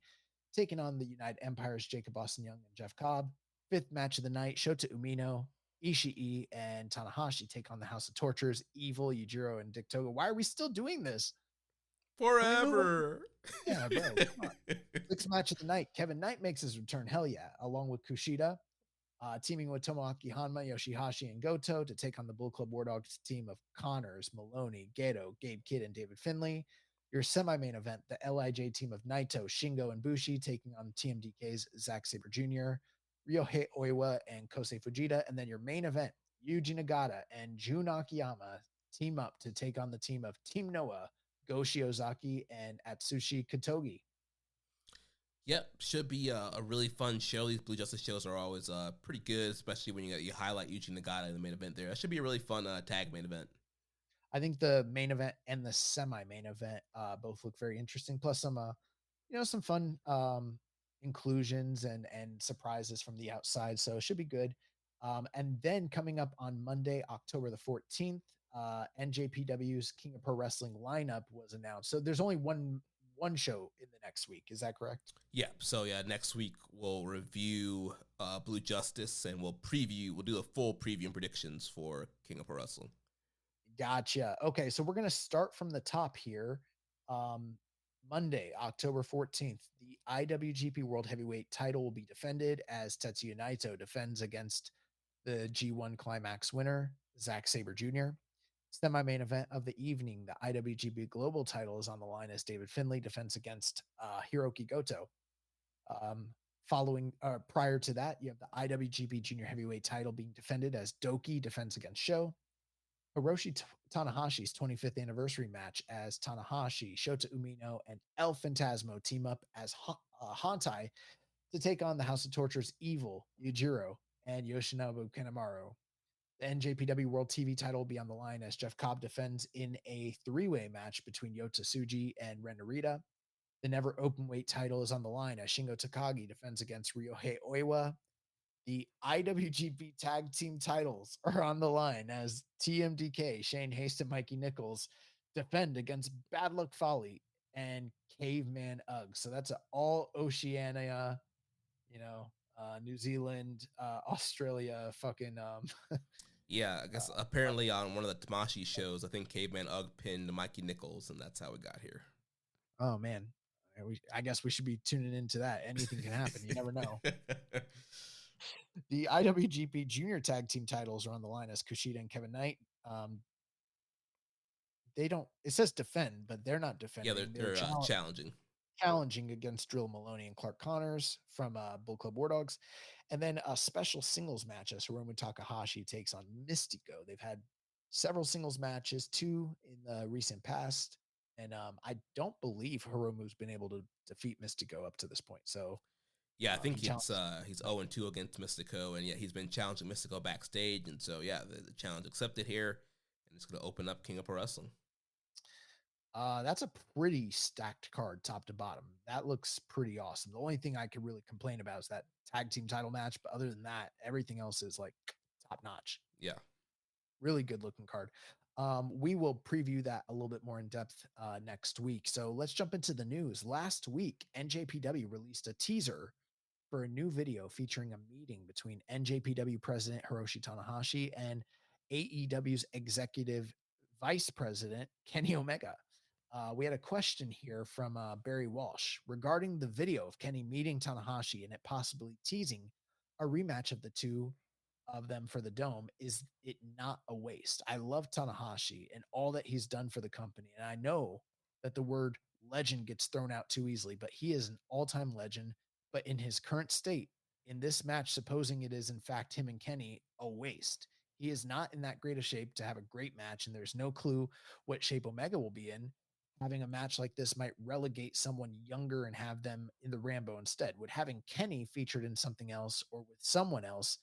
taking on the United Empire's Jacob Austin Young and Jeff Cobb. Fifth match of the night, Shota Umino, Ishii, and Tanahashi take on the House of Tortures, Evil, Yujiro, and Dick Togo. Why are we still doing this? Forever. Yeah, bro. Come on. Sixth match of the night, Kevin Knight makes his return. Hell yeah. Along with Kushida, teaming with Tomoaki Hanma, Yoshihashi, and Goto to take on the Bull Club War Dogs team of Connors, Maloney, Gedo, Gabe Kidd, and David Finlay. Your semi-main event, the LIJ team of Naito, Shingo, and Bushi taking on TMDK's Zack Sabre Jr., Ryohei Oiwa, and Kosei Fujita. And then your main event, Yuji Nagata and Jun Akiyama team up to take on the team of Team Noah, Go Shiozaki, and Atsushi Katogi. Yep, should be a really fun show. These Blue Justice shows are always pretty good, especially when you highlight Yuji Nagata in the main event there. That should be a really fun tag main event. I think the main event and the semi-main event both look very interesting. Plus some, some fun inclusions and surprises from the outside. So it should be good. And then coming up on Monday, October the 14th, NJPW's King of Pro Wrestling lineup was announced. So there's only one show in the next week. Is that correct? Yeah. So yeah, next week we'll review Blue Justice and we'll do a full preview and predictions for King of Pro Wrestling. Gotcha. Okay, so we're gonna start from the top here. Monday, October 14th, the IWGP World Heavyweight Title will be defended as Tetsuya Naito defends against the G1 Climax winner, Zack Sabre Jr. Semi-main event of the evening, the IWGP Global Title is on the line as David Finlay defends against Hiroki Goto. Prior to that, you have the IWGP Junior Heavyweight Title being defended as Doki defends against Sho. Hiroshi Tanahashi's 25th anniversary match as Tanahashi, Shota Umino, and El Phantasmo team up as Hantai to take on the House of Torture's Evil, Yujiro, and Yoshinobu Kanemaru. The NJPW World TV title will be on the line as Jeff Cobb defends in a three-way match between Yota Tsuji and Ren Narita. The Never Openweight title is on the line as Shingo Takagi defends against Ryohei Oiwa. The IWGP Tag Team titles are on the line as TMDK, Shane Haste and Mikey Nichols defend against Bad Luck Fale and Caveman Ugg. So that's all Oceania, New Zealand, Australia, fucking Yeah, I guess apparently on one of the Tamashi shows, I think Caveman Ugg pinned Mikey Nichols, and that's how we got here. Oh man, I guess we should be tuning into that. Anything can happen. You never know. The IWGP Junior Tag Team titles are on the line as Kushida and Kevin Knight. It says defend, but they're not defending. Yeah, they're challenging. Challenging against Drill Maloney and Clark Connors from Bull Club War Dogs. And then a special singles match as Hiromu Takahashi takes on Mystico. They've had several singles matches, 2 in the recent past. And I don't believe Hiromu's been able to defeat Mystico up to this point. So yeah, I think he's 0-2 against Mystico, and yeah, he's been challenging Mystico backstage, and so yeah, the challenge accepted here, and it's going to open up King of Pro Wrestling. That's a pretty stacked card, top to bottom. That looks pretty awesome. The only thing I could really complain about is that tag team title match, but other than that, everything else is like top notch. Yeah, really good looking card. We will preview that a little bit more in depth next week. So let's jump into the news. Last week, NJPW released a teaser for a new video featuring a meeting between NJPW President Hiroshi Tanahashi and AEW's Executive Vice President Kenny Omega. We had a question here from Barry Walsh regarding the video of Kenny meeting Tanahashi and it possibly teasing a rematch of the two of them for the Dome. Is it not a waste? I love Tanahashi and all that he's done for the company. And I know that the word legend gets thrown out too easily, but he is an all-time legend. But in his current state, in this match, supposing it is in fact him and Kenny, a waste. He is not in that great a shape to have a great match, and there's no clue what shape Omega will be in. Having a match like this might relegate someone younger and have them in the Rambo instead. Would having Kenny featured in something else or with someone else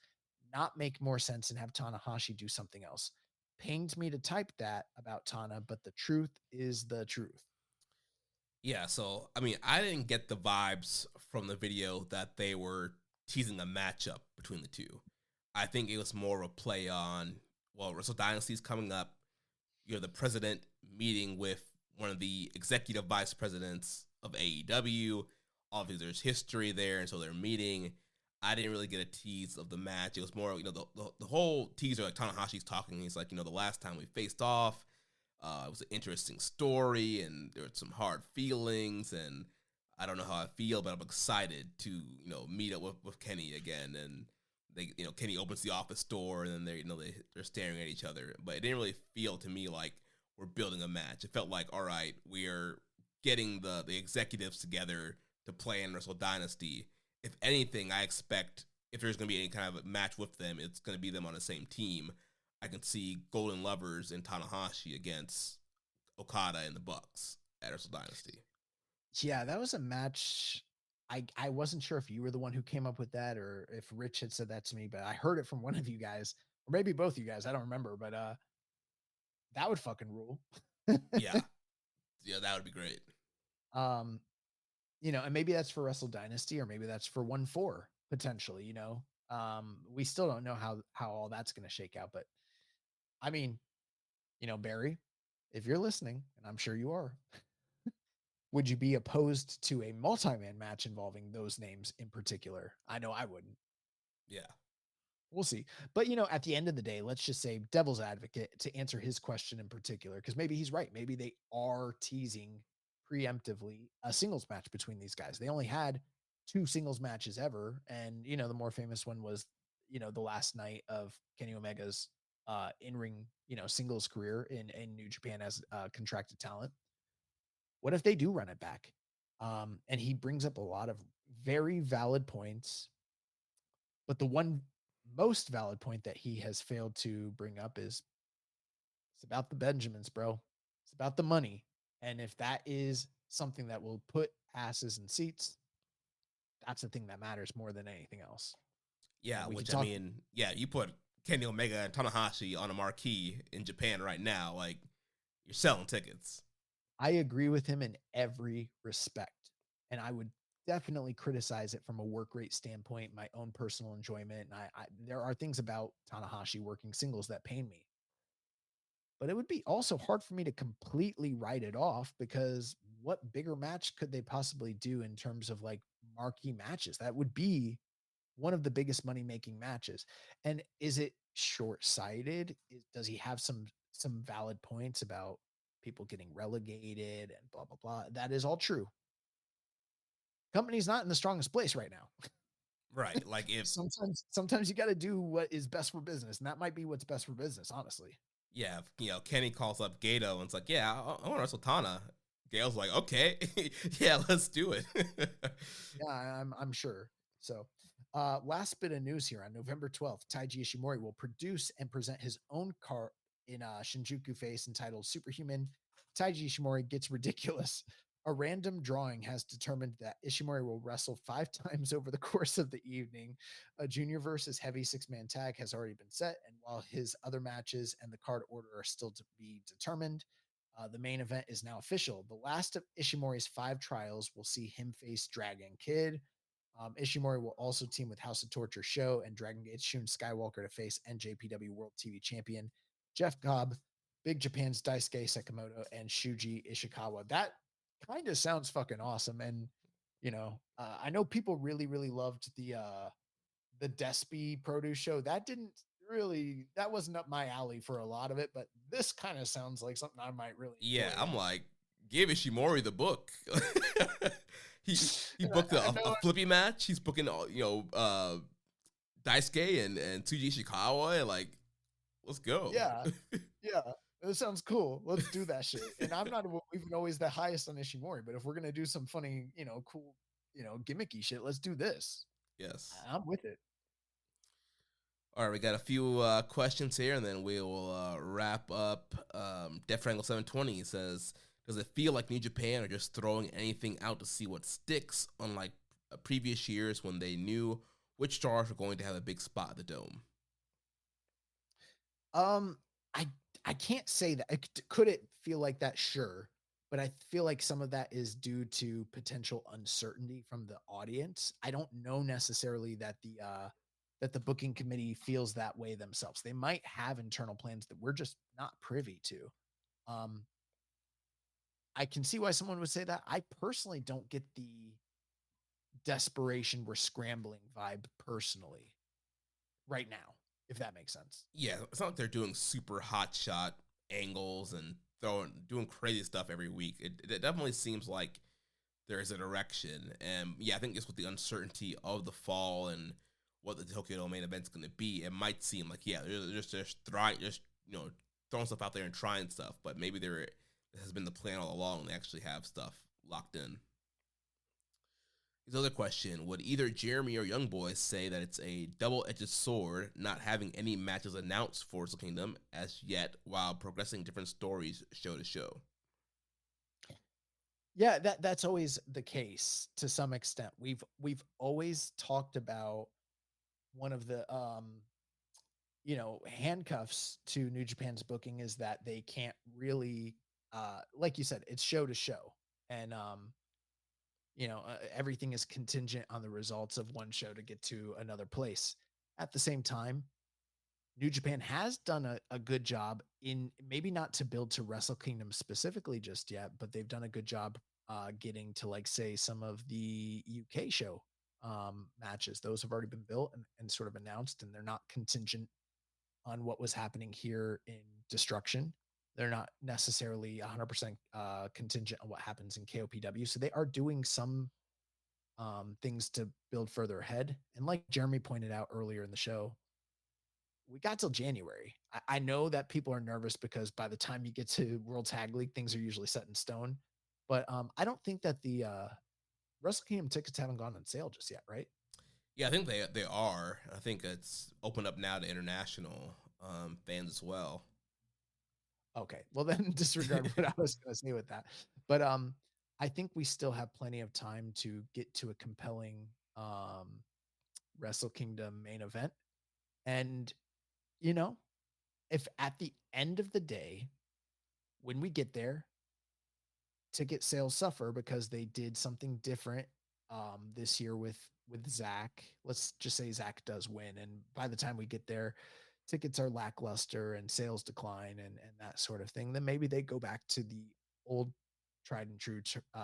not make more sense and have Tanahashi do something else? Pains me to type that about Tana, but the truth is the truth. Yeah, so, I mean, I didn't get the vibes from the video that they were teasing a matchup between the two. I think it was more of a play on, well, Wrestle Dynasty's coming up. You're the president meeting with one of the executive vice presidents of AEW. Obviously, there's history there, and so they're meeting. I didn't really get a tease of the match. It was more, the whole teaser, like Tanahashi's talking. He's like, the last time we faced off, it was an interesting story, and there were some hard feelings, and I don't know how I feel, but I'm excited to, meet up with Kenny again. And they, Kenny opens the office door, and then they're staring at each other. But it didn't really feel to me like we're building a match. It felt like, all right, we're getting the executives together to play in Wrestle Dynasty. If anything, I expect if there's going to be any kind of a match with them, it's going to be them on the same team. I can see Golden Lovers and Tanahashi against Okada and the Bucks at Wrestle Dynasty. Yeah, that was a match. I wasn't sure if you were the one who came up with that or if Rich had said that to me, but I heard it from one of you guys, or maybe both of you guys. I don't remember, but that would fucking rule. Yeah, that would be great. And maybe that's for Wrestle Dynasty, or maybe that's for 1-4 potentially. We still don't know how all that's going to shake out, but I mean, Barry, if you're listening, and I'm sure you are, would you be opposed to a multi-man match involving those names in particular? I know I wouldn't. Yeah. We'll see. But, at the end of the day, let's just say devil's advocate to answer his question in particular, because maybe he's right. Maybe they are teasing preemptively a singles match between these guys. They only had 2 singles matches ever. And, the more famous one was, the last night of Kenny Omega's in-ring, singles career in New Japan as contracted talent. What if they do run it back? And he brings up a lot of very valid points, but the one most valid point that he has failed to bring up is it's about the Benjamins, bro. It's about the money. And if that is something that will put asses in seats, that's the thing that matters more than anything else. Yeah, We which can I talk. mean, yeah, you put Kenny Omega and Tanahashi on a marquee in Japan right now, like you're selling tickets. I agree with him in every respect. And I would definitely criticize it from a work rate standpoint, my own personal enjoyment. And there are things about Tanahashi working singles that pain me. But it would be also hard for me to completely write it off because what bigger match could they possibly do in terms of like marquee matches? That would be one of the biggest money making matches. And is it short sighted? Does he have some valid points about people getting relegated and blah blah blah? That is all true. Company's not in the strongest place right now. Right. Like if Sometimes you got to do what is best for business, and that might be what's best for business, honestly. yeah, if, Kenny calls up Gato and it's like, yeah, I want to wrestle Tana. Gail's like, okay, yeah, let's do it. Yeah, I'm sure. So, last bit of news here on November 12th, Taiji Ishimori will produce and present his own card in Shinjuku Face entitled Superhuman. Taiji Ishimori gets ridiculous. A random drawing has determined that Ishimori will wrestle 5 times over the course of the evening. A junior versus heavy 6-man tag has already been set, and while his other matches and the card order are still to be determined, the main event is now official. The last of Ishimori's 5 trials will see him face Dragon Kid. Ishimori will also team with House of Torture Show and Dragon Gate Shun Skywalker to face NJPW World TV Champion Jeff Cobb, Big Japan's Daisuke Sekimoto, and Shuji Ishikawa. That kind of sounds fucking awesome. And I know people really, really loved the Despy produce show. That wasn't up my alley for a lot of it, but this kind of sounds like something I might really Yeah, enjoy. I'm like, give Ishimori the book. he booked a flippy match. He's booking Daisuke and Tsuji Ishikawa, and like, let's go. Yeah. That sounds cool. Let's do that shit. And I'm not even always the highest on Ishimori, but if we're gonna do some funny, cool, gimmicky shit, let's do this. Yes. I'm with it. All right, we got a few questions here, and then we will wrap up. Death Triangle 720 says, does it feel like New Japan are just throwing anything out to see what sticks, unlike previous years when they knew which stars were going to have a big spot at the Dome? I can't say that. Could it feel like that? Sure. But I feel like some of that is due to potential uncertainty from the audience. I don't know necessarily that the booking committee feels that way themselves. They might have internal plans that we're just not privy to. I can see why someone would say that. I personally don't get the desperation we're scrambling vibe personally right now, if that makes sense. Yeah, it's not like they're doing super hot shot angles and doing crazy stuff every week. It definitely seems like there's a direction, and yeah, I think just with the uncertainty of the fall and what the Tokyo Dome main event's going to be, it might seem like they're just throwing stuff out there and trying stuff, but maybe this has been the plan all along. They actually have stuff locked in. His other question, would either Jeremy or Young Boys say that it's a double-edged sword not having any matches announced for Wrestle Kingdom as yet while progressing different stories show to show? Yeah, that's always the case to some extent. We've always talked about one of the handcuffs to New Japan's booking is that they can't really like you said, it's show to show. And everything is contingent on the results of one show to get to another place. At the same time, New Japan has done a good job in maybe not to build to Wrestle Kingdom specifically just yet, but they've done a good job getting to like say some of the UK show matches. Those have already been built and sort of announced, and they're not contingent on what was happening here in Destruction. They're not necessarily 100% contingent on what happens in KOPW. So they are doing some things to build further ahead. And like Jeremy pointed out earlier in the show, we got till January. I know that people are nervous because by the time you get to World Tag League, things are usually set in stone. But I don't think that the Wrestle Kingdom tickets haven't gone on sale just yet, right? Yeah, I think they are. I think it's opened up now to international fans as well. Okay, well then disregard what I was going to say with that. But I think we still have plenty of time to get to a compelling Wrestle Kingdom main event. And you know, if at the end of the day, when we get there, ticket sales suffer because they did something different this year with Zach. Let's just say Zach does win, and by the time we get there, tickets are lackluster and sales decline and that sort of thing. Then maybe they go back to the old tried and true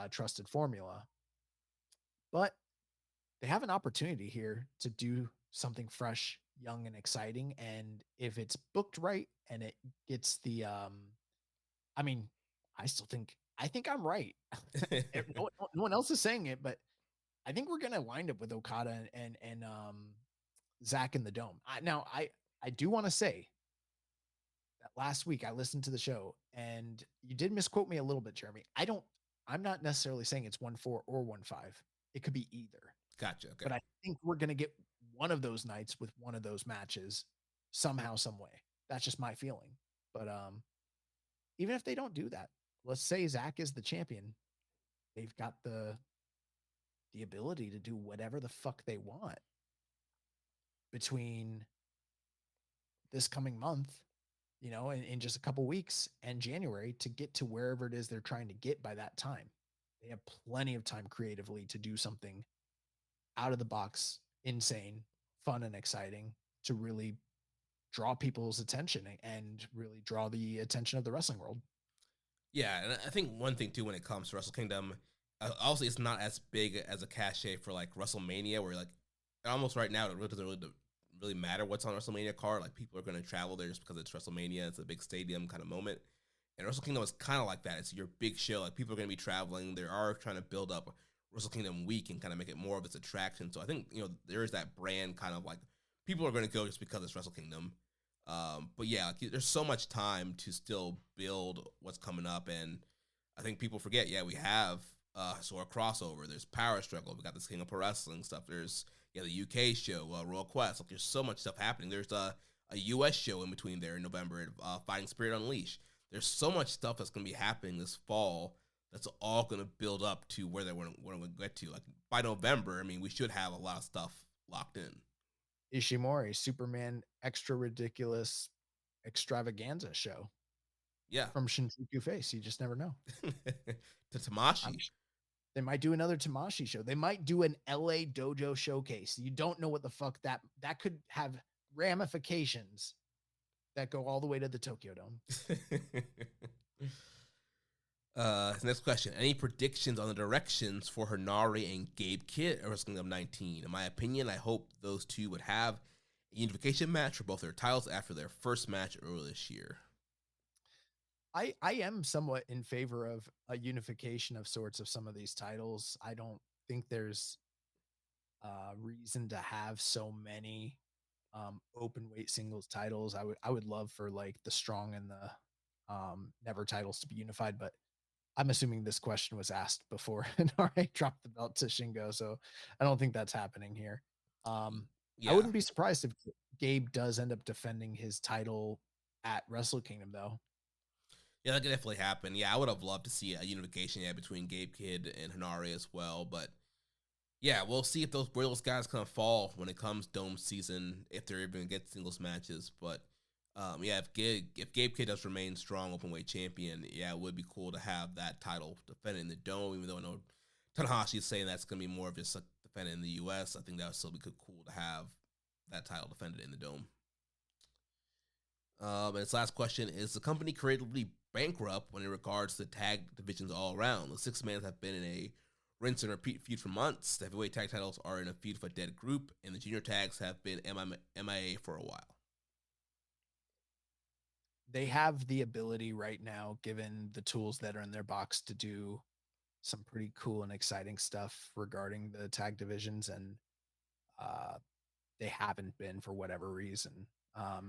trusted formula. But they have an opportunity here to do something fresh, young, and exciting. And if it's booked right and it gets the, I mean, I think I'm right. No one else is saying it, but I think we're gonna wind up with Okada and Zach in the Dome. I do want to say that last week I listened to the show and you did misquote me a little bit, Jeremy. I'm not necessarily saying it's 1-4 or 1-5. It could be either. Gotcha. Okay. But I think we're going to get one of those nights with one of those matches somehow, some way. That's just my feeling. But even if they don't do that, let's say Zach is the champion. They've got the ability to do whatever the fuck they want between this coming month, in just a couple weeks and January to get to wherever it is they're trying to get by that time. They have plenty of time creatively to do something out of the box, insane, fun, and exciting to really draw people's attention and really draw the attention of the wrestling world. Yeah, and I think one thing too when it comes to Wrestle Kingdom, also it's not as big as a cachet for like WrestleMania, where like almost right now it really doesn't really matter what's on WrestleMania card. Like people are going to travel there just because it's WrestleMania. It's a big stadium kind of moment. And Wrestle Kingdom is kind of like that. It's your big show. Like people are going to be traveling. They are trying to build up Wrestle Kingdom week and kind of make it more of its attraction. So I think, there is that brand kind of like people are going to go just because it's Wrestle Kingdom. But yeah, like, there's so much time to still build what's coming up. And I think people forget, we have so our crossover. There's Power Struggle. We got this King of Pro Wrestling stuff. There's the UK show, Royal Quest. Like there's so much stuff happening. There's a US show in between there in November, Fighting Spirit Unleashed. There's so much stuff that's going to be happening this fall that's all going to build up to where we're going to get to. Like by November, I mean, we should have a lot of stuff locked in. Ishimori, Superman Extra Ridiculous Extravaganza show. Yeah. From Shinjuku Face. You just never know. To Tamashi. They might do another Tamashi show. They might do an LA Dojo showcase. You don't know what the fuck that could have ramifications that go all the way to the Tokyo Dome. Next question. Any predictions on the directions for Hanare and Gabe Kidd at Wrestle Kingdom 19? In my opinion, I hope those two would have a unification match for both their titles after their first match earlier this year. I am somewhat in favor of a unification of sorts of some of these titles. I don't think there's reason to have so many open weight singles titles. I would love for like the Strong and the Never titles to be unified, but I'm assuming this question was asked before Hanare dropped the belt to Shingo, so I don't think that's happening here. I wouldn't be surprised if Gabe does end up defending his title at Wrestle Kingdom, though. Yeah, that could definitely happen. Yeah, I would have loved to see a unification between Gabe Kidd and Hanare as well. But yeah, we'll see if those guys kind of fall when it comes Dome season, if they're even going to get singles matches. But if Gabe Kidd does remain strong openweight champion, it would be cool to have that title defended in the Dome, even though I know Tanahashi is saying that's going to be more of just defended in the U.S. I think that would still be cool to have that title defended in the Dome. And its last question is the company creatively bankrupt when it regards the tag divisions all around? The six men have been in a rinse and repeat feud for months. The heavyweight tag titles are in a feud for a dead group, and the junior tags have been MIA for a while. They have the ability right now, given the tools that are in their box, to do some pretty cool and exciting stuff regarding the tag divisions, and uh, they haven't been for whatever reason.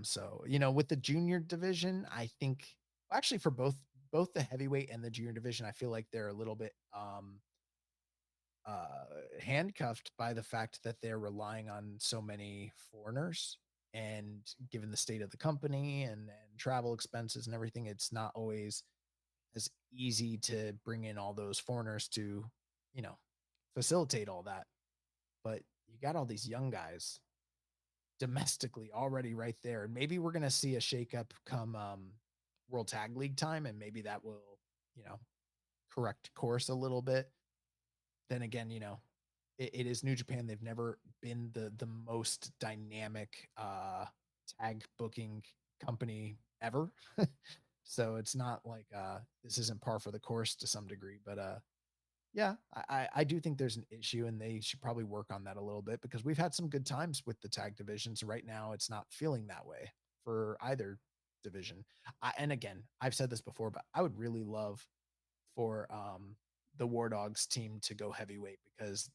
So with the junior division, I think actually for both the heavyweight and the junior division, I feel like they're a little bit handcuffed by the fact that they're relying on so many foreigners. And given the state of the company and travel expenses and everything, it's not always as easy to bring in all those foreigners to, you know, facilitate all that. But you got all these young guys domestically already right there. And maybe we're going to see a shakeup come World Tag League time, and maybe that will, you know, correct course a little bit. Then again, it is New Japan. They've never been the most dynamic tag booking company ever. So it's not like this isn't par for the course to some degree. But yeah, I do think there's an issue, and they should probably work on that a little bit, because we've had some good times with the tag divisions. Right now, it's not feeling that way for either division. And again, I've said this before, but I would really love for the War Dogs team to go heavyweight, because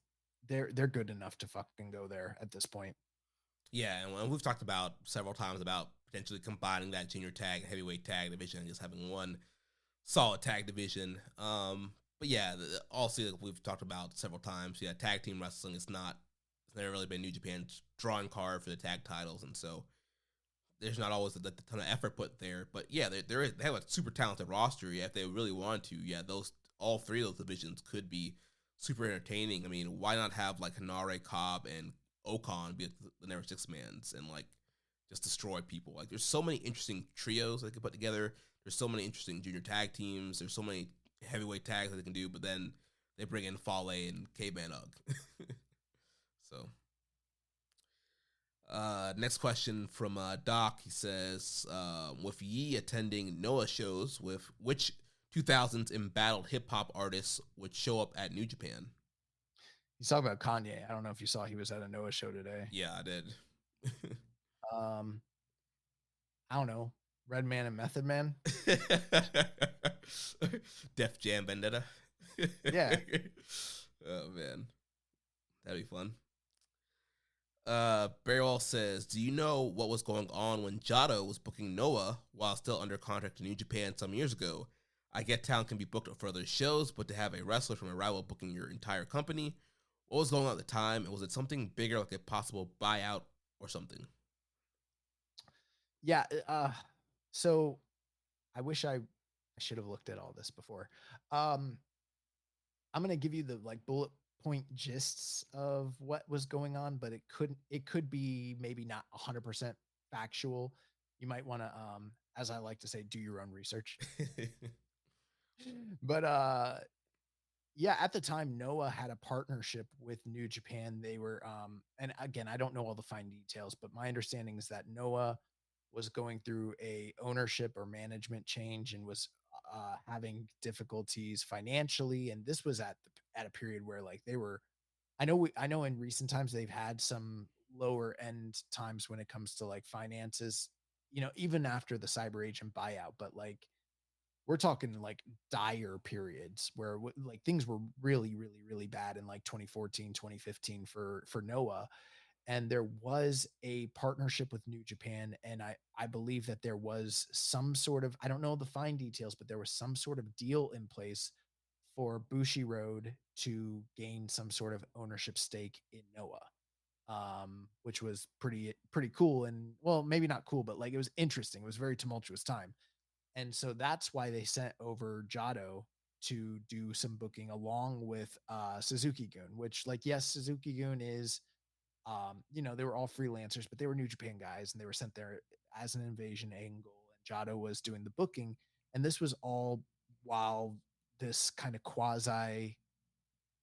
they're good enough to fucking go there at this point. Yeah, and we've talked about several times about potentially combining that junior tag, heavyweight tag division, and just having one solid tag division. But yeah, also like we've talked about several times. Yeah, tag team wrestling is it's never really been New Japan's drawing card for the tag titles, and so there's not always a ton of effort put there. But yeah, they have a super talented roster. Yeah, if they really wanted to, yeah, all three of those divisions could be super entertaining. I mean, why not have like Hanare, Cobb, and O-Khan be the never six mans and like just destroy people? Like, there's so many interesting trios they could put together. There's so many interesting junior tag teams. There's so many heavyweight tags that they can do. But then they bring in Fale and K-Man Ugg. So, next question from Doc. He says, with Yi attending Noah shows, with which 2000s embattled hip hop artists would show up at New Japan? He's talking about Kanye. I don't know if you saw he was at a Noah show today. Yeah, I did. I don't know. Redman and Method Man. Def Jam Vendetta. Yeah. Oh man, that'd be fun. Barrywall says, do you know what was going on when Jado was booking Noah while still under contract to New Japan some years ago? I get talent can be booked for other shows, but to have a wrestler from a rival booking your entire company, what was going on at the time? And was it something bigger, like a possible buyout or something? Yeah. So I wish I should have looked at all this before. I'm going to give you the like bullet point gists of what was going on, but it could be maybe not 100% factual. You might want to, as I like to say, do your own research. But yeah, at the time, Noah had a partnership with New Japan. They were, and again, I don't know all the fine details, but my understanding is that Noah was going through a ownership or management change and was having difficulties financially. And this was at a period where like they were, I know in recent times they've had some lower end times when it comes to like finances, even after the cyber agent buyout, but like we're talking like dire periods where like things were really, really, really bad in like 2014, 2015 for Noah. And there was a partnership with New Japan. And I believe that there was some sort of, I don't know the fine details, but there was some sort of deal in place for Bushi Road to gain some sort of ownership stake in Noah. Which was pretty cool. And well, maybe not cool, but like it was interesting. It was a very tumultuous time. And so that's why they sent over Jado to do some booking along with Suzuki-gun, which like, yes, Suzuki-gun is, they were all freelancers, but they were New Japan guys and they were sent there as an invasion angle, and Jado was doing the booking. And this was all while this kind of quasi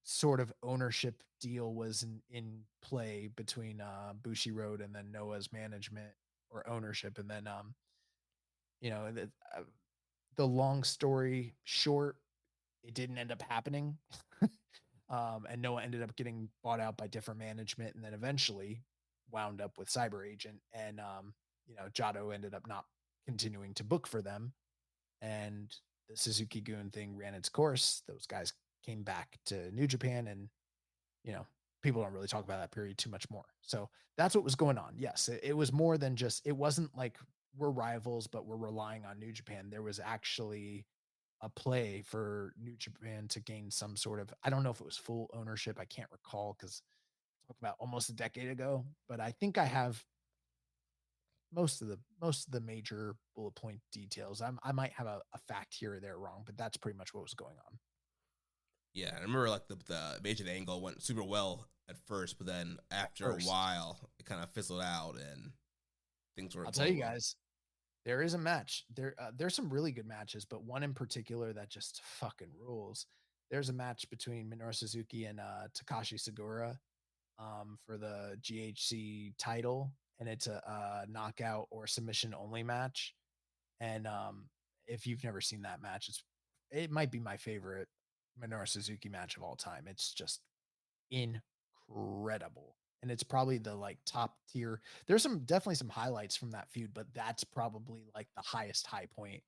sort of ownership deal was in play between Bushi Road and then Noah's management or ownership. And then you know, the long story short, it didn't end up happening. And Noah ended up getting bought out by different management and then eventually wound up with Cyber Agent. And, Jado ended up not continuing to book for them. And the Suzuki Gun thing ran its course. Those guys came back to New Japan and, people don't really talk about that period too much more. So that's what was going on. Yes, it was more than just, it wasn't like we're rivals, but we're relying on New Japan. There was actually a play for New Japan to gain some sort of, I don't know if it was full ownership. I can't recall because talk about almost a decade ago, but I think I have most of the major bullet point details. I might have a fact here or there wrong, but that's pretty much what was going on. Yeah, I remember like the Agent angle went super well at first, but then after a while, it kind of fizzled out and things were. I'll tell you guys, there is a match. There's some really good matches, but one in particular that just fucking rules. There's a match between Minoru Suzuki and Takashi Segura for the GHC title, and it's a knockout or submission only match. And if you've never seen that match, it might be my favorite Minoru Suzuki match of all time. It's just incredible. And it's probably the like top tier. There's definitely some highlights from that feud, but that's probably like the highest high point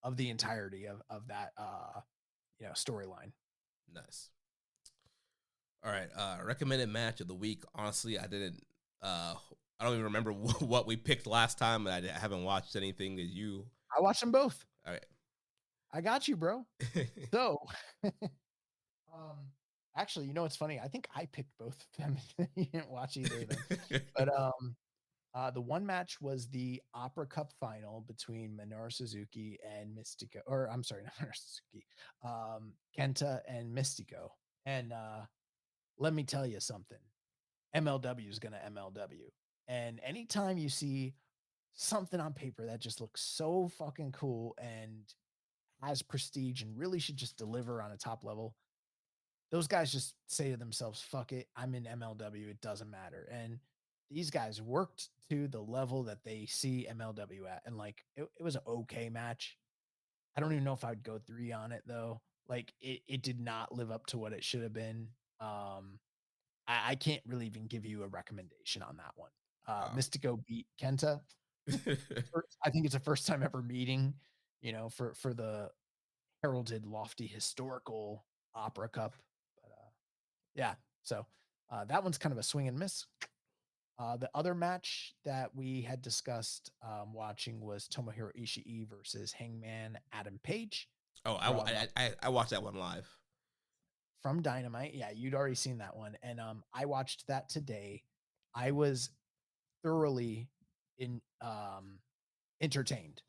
of the entirety of that storyline. Nice. All right, recommended match of the week. Honestly, I didn't. I don't even remember what we picked last time, but I haven't watched anything that you. I watched them both. All right, I got you, bro. So, actually, it's funny. I think I picked both of them. You didn't watch either of them, but the one match was the Opera Cup final between Minoru Suzuki and Mystico, or I'm sorry, not Minoru Suzuki, Kenta and Mystico, and let me tell you something. MLW is going to MLW. And anytime you see something on paper that just looks so fucking cool and has prestige and really should just deliver on a top level, those guys just say to themselves, fuck it, I'm in MLW. It doesn't matter. And these guys worked to the level that they see MLW at. And like, it was an okay match. I don't even know if I would go 3 on it though. Like it did not live up to what it should have been. I can't really even give you a recommendation on that one. Mystico beat Kenta. I think it's a first time ever meeting, for the heralded lofty historical Opera Cup. But yeah, so that one's kind of a swing and miss. The other match that we had discussed watching was Tomohiro Ishii versus Hangman Adam Page. Oh, I watched that one live. From Dynamite. Yeah, you'd already seen that one. And I watched that today. I was thoroughly entertained.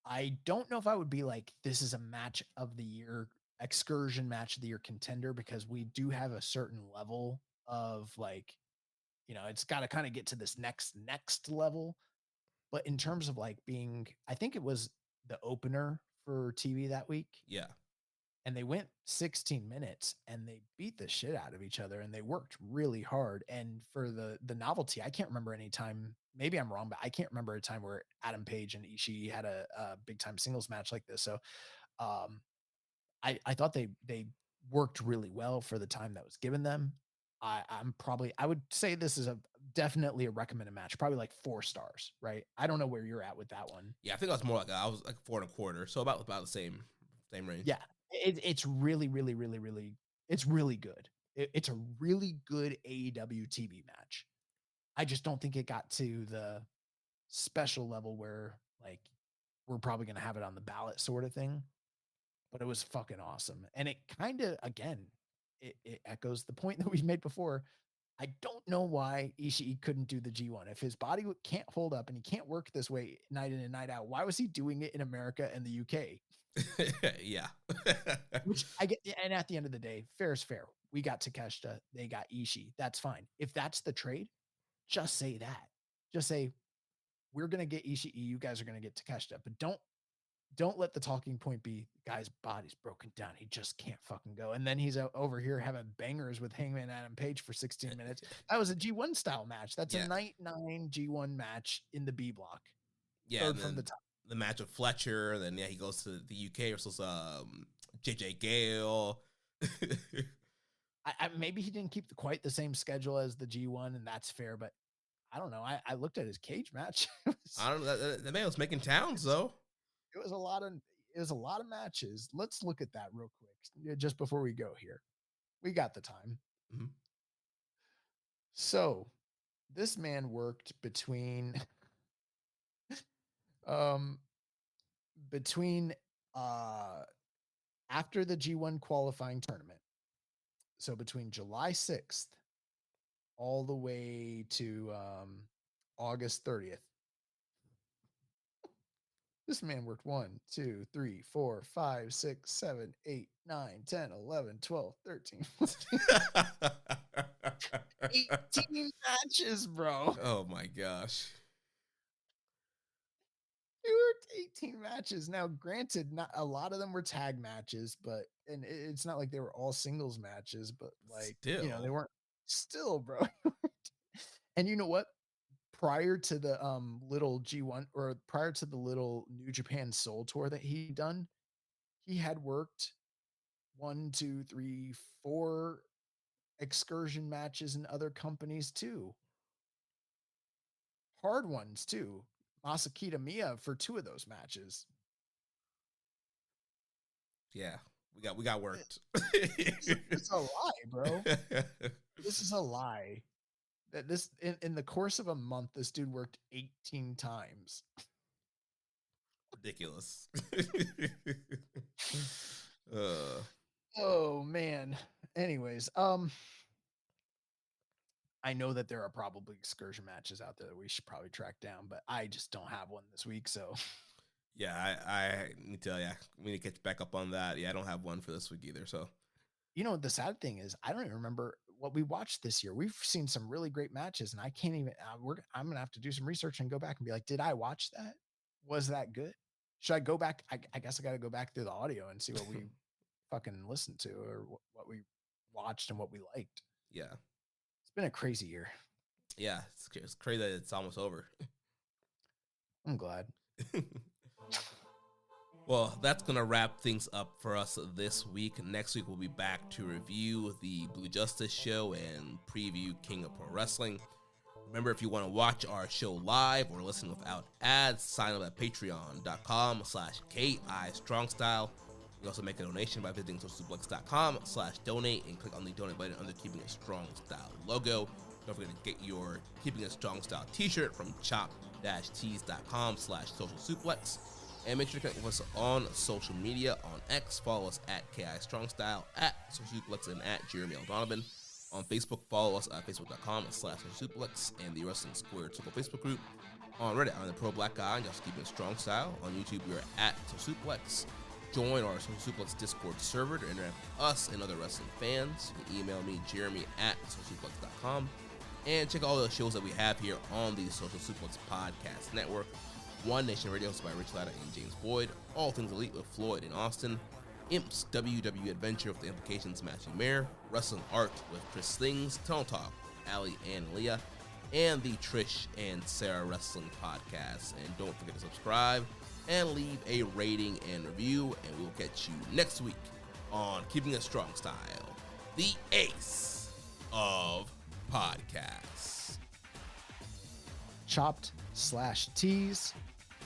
I don't know if I would be like, this is a match of the year, excursion match of the year contender, because we do have a certain level of like, it's got to kind of get to this next level. But in terms of like being, I think it was the opener for TV that week. Yeah. And they went 16 minutes and they beat the shit out of each other and they worked really hard. And for the novelty, I can't remember any time, maybe I'm wrong, but I can't remember a time where Adam Page and Ishii had a big time singles match like this. So I thought they worked really well for the time that was given them. I would say this is definitely a recommended match, probably like 4 stars, right? I don't know where you're at with that one. Yeah, I think I was more like, I was like 4.25. So about the same range. Yeah. It's really, really, really, really, it's really good. It's a really good AEW TV match. I just don't think it got to the special level where like we're probably going to have it on the ballot sort of thing, but it was fucking awesome. And it kind of, again, it echoes the point that we've made before. I don't know why Ishii couldn't do the G1. If his body can't hold up and he can't work this way night in and night out, why was he doing it in America and the UK? Yeah. Which I get. And at the end of the day, fair is fair. We got Takeshita. They got Ishii. That's fine. If that's the trade, just say that. Just say, we're going to get Ishii. You guys are going to get Takeshita. But don't let the talking point be, guy's body's broken down. He just can't fucking go. And then he's over here having bangers with Hangman Adam Page for 16 minutes. That was a G1 style match. That's a night 9 G1 match in the B block. Yeah. Third from the top. the match with Fletcher. Then he goes to the UK versus JJ Gale. Maybe he didn't keep quite the same schedule as the G1, and that's fair. But I don't know. I looked at his cage match. I don't know. That man was making towns though. It was a lot of matches. Let's look at that real quick, just before we go here. We got the time. Mm-hmm. So this man worked between after the G1 qualifying tournament. So between July 6th all the way to August 30th. This man worked 1, 2, 3, 4, 5, 6, 7, 8, 9, 10, 11, 12, 13, 14, 18 matches, bro. Oh my gosh. He worked 18 matches. Now, granted, not a lot of them were tag matches, but and it's not like they were all singles matches, but like Still. they weren't still, bro. And you know what? Prior to the little G1 or prior to the little New Japan Soul Tour that he done, he had worked 1, 2, 3, 4 excursion matches in other companies too. Hard ones too. Masakita Miya for 2 of those matches. Yeah, we got worked. It's a lie, bro. This is a lie. That this in the course of a month, this dude worked 18 times. Ridiculous. Oh man. Anyways, I know that there are probably excursion matches out there that we should probably track down, but I just don't have one this week. So yeah, I need to we need to catch back up on that. Yeah, I don't have one for this week either. So the sad thing is I don't even remember what we watched this year. We've seen some really great matches, and I can't even. I'm gonna have to do some research and go back and be like, did I watch that? Was that good? Should I go back? I guess I got to go back through the audio and see what we fucking listened to or what we watched and what we liked. Yeah. It's been a crazy year. Yeah, it's crazy that it's almost over. I'm glad. Well, that's going to wrap things up for us this week. Next week, we'll be back to review the Blue Justice show and preview King of Pro Wrestling. Remember, if you want to watch our show live or listen without ads, sign up at patreon.com/KIStrongStyle. You can also make a donation by visiting socialsuplex.com/donate and click on the donate button under Keeping It Strong Style logo. Don't forget to get your Keeping It Strong Style t-shirt from chop-tees.com/socialsuplex. And make sure to connect with us on social media. On X, follow us at KIStrongStyle, at socialsuplex, and at Jeremy L. Donovan. On Facebook, follow us at facebook.com/socialsuplex and the Wrestling Squared Circle Facebook group. On Reddit, I'm the Pro Black Guy and just Keeping It Strong Style. On YouTube, we are at Socialsuplex. Join our Social Suplex Discord server to interact with us and other wrestling fans. You can email me, Jeremy, at socialsuplex.com. And check out all the shows that we have here on the Social Suplex Podcast Network. One Nation Radio hosted by Rich Latta and James Boyd. All Things Elite with Floyd and Austin. Imps WW Adventure with the Implications Matthew Mayer. Wrestling Art with Chris Things. Tunnel Talk with Allie and Leah. And the Trish and Sarah Wrestling Podcast. And don't forget to subscribe and leave a rating and review, and we'll catch you next week on Keeping It Strong Style, the ace of podcasts. Chopped/tees,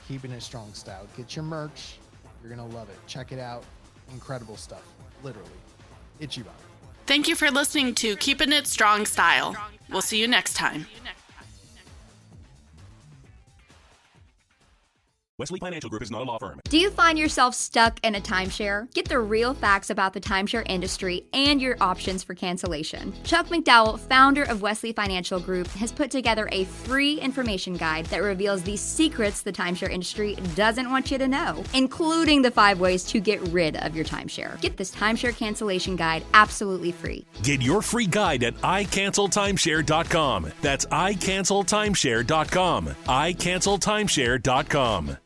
Keeping It Strong Style. Get your merch. You're going to love it. Check it out. Incredible stuff. Literally. Ichiban. Thank you for listening to Keepin' It Strong Style. We'll see you next time. Wesley Financial Group is not a law firm. Do you find yourself stuck in a timeshare? Get the real facts about the timeshare industry and your options for cancellation. Chuck McDowell, founder of Wesley Financial Group, has put together a free information guide that reveals the secrets the timeshare industry doesn't want you to know, including the 5 ways to get rid of your timeshare. Get this timeshare cancellation guide absolutely free. Get your free guide at iCancelTimeshare.com. That's iCancelTimeshare.com. iCancelTimeshare.com.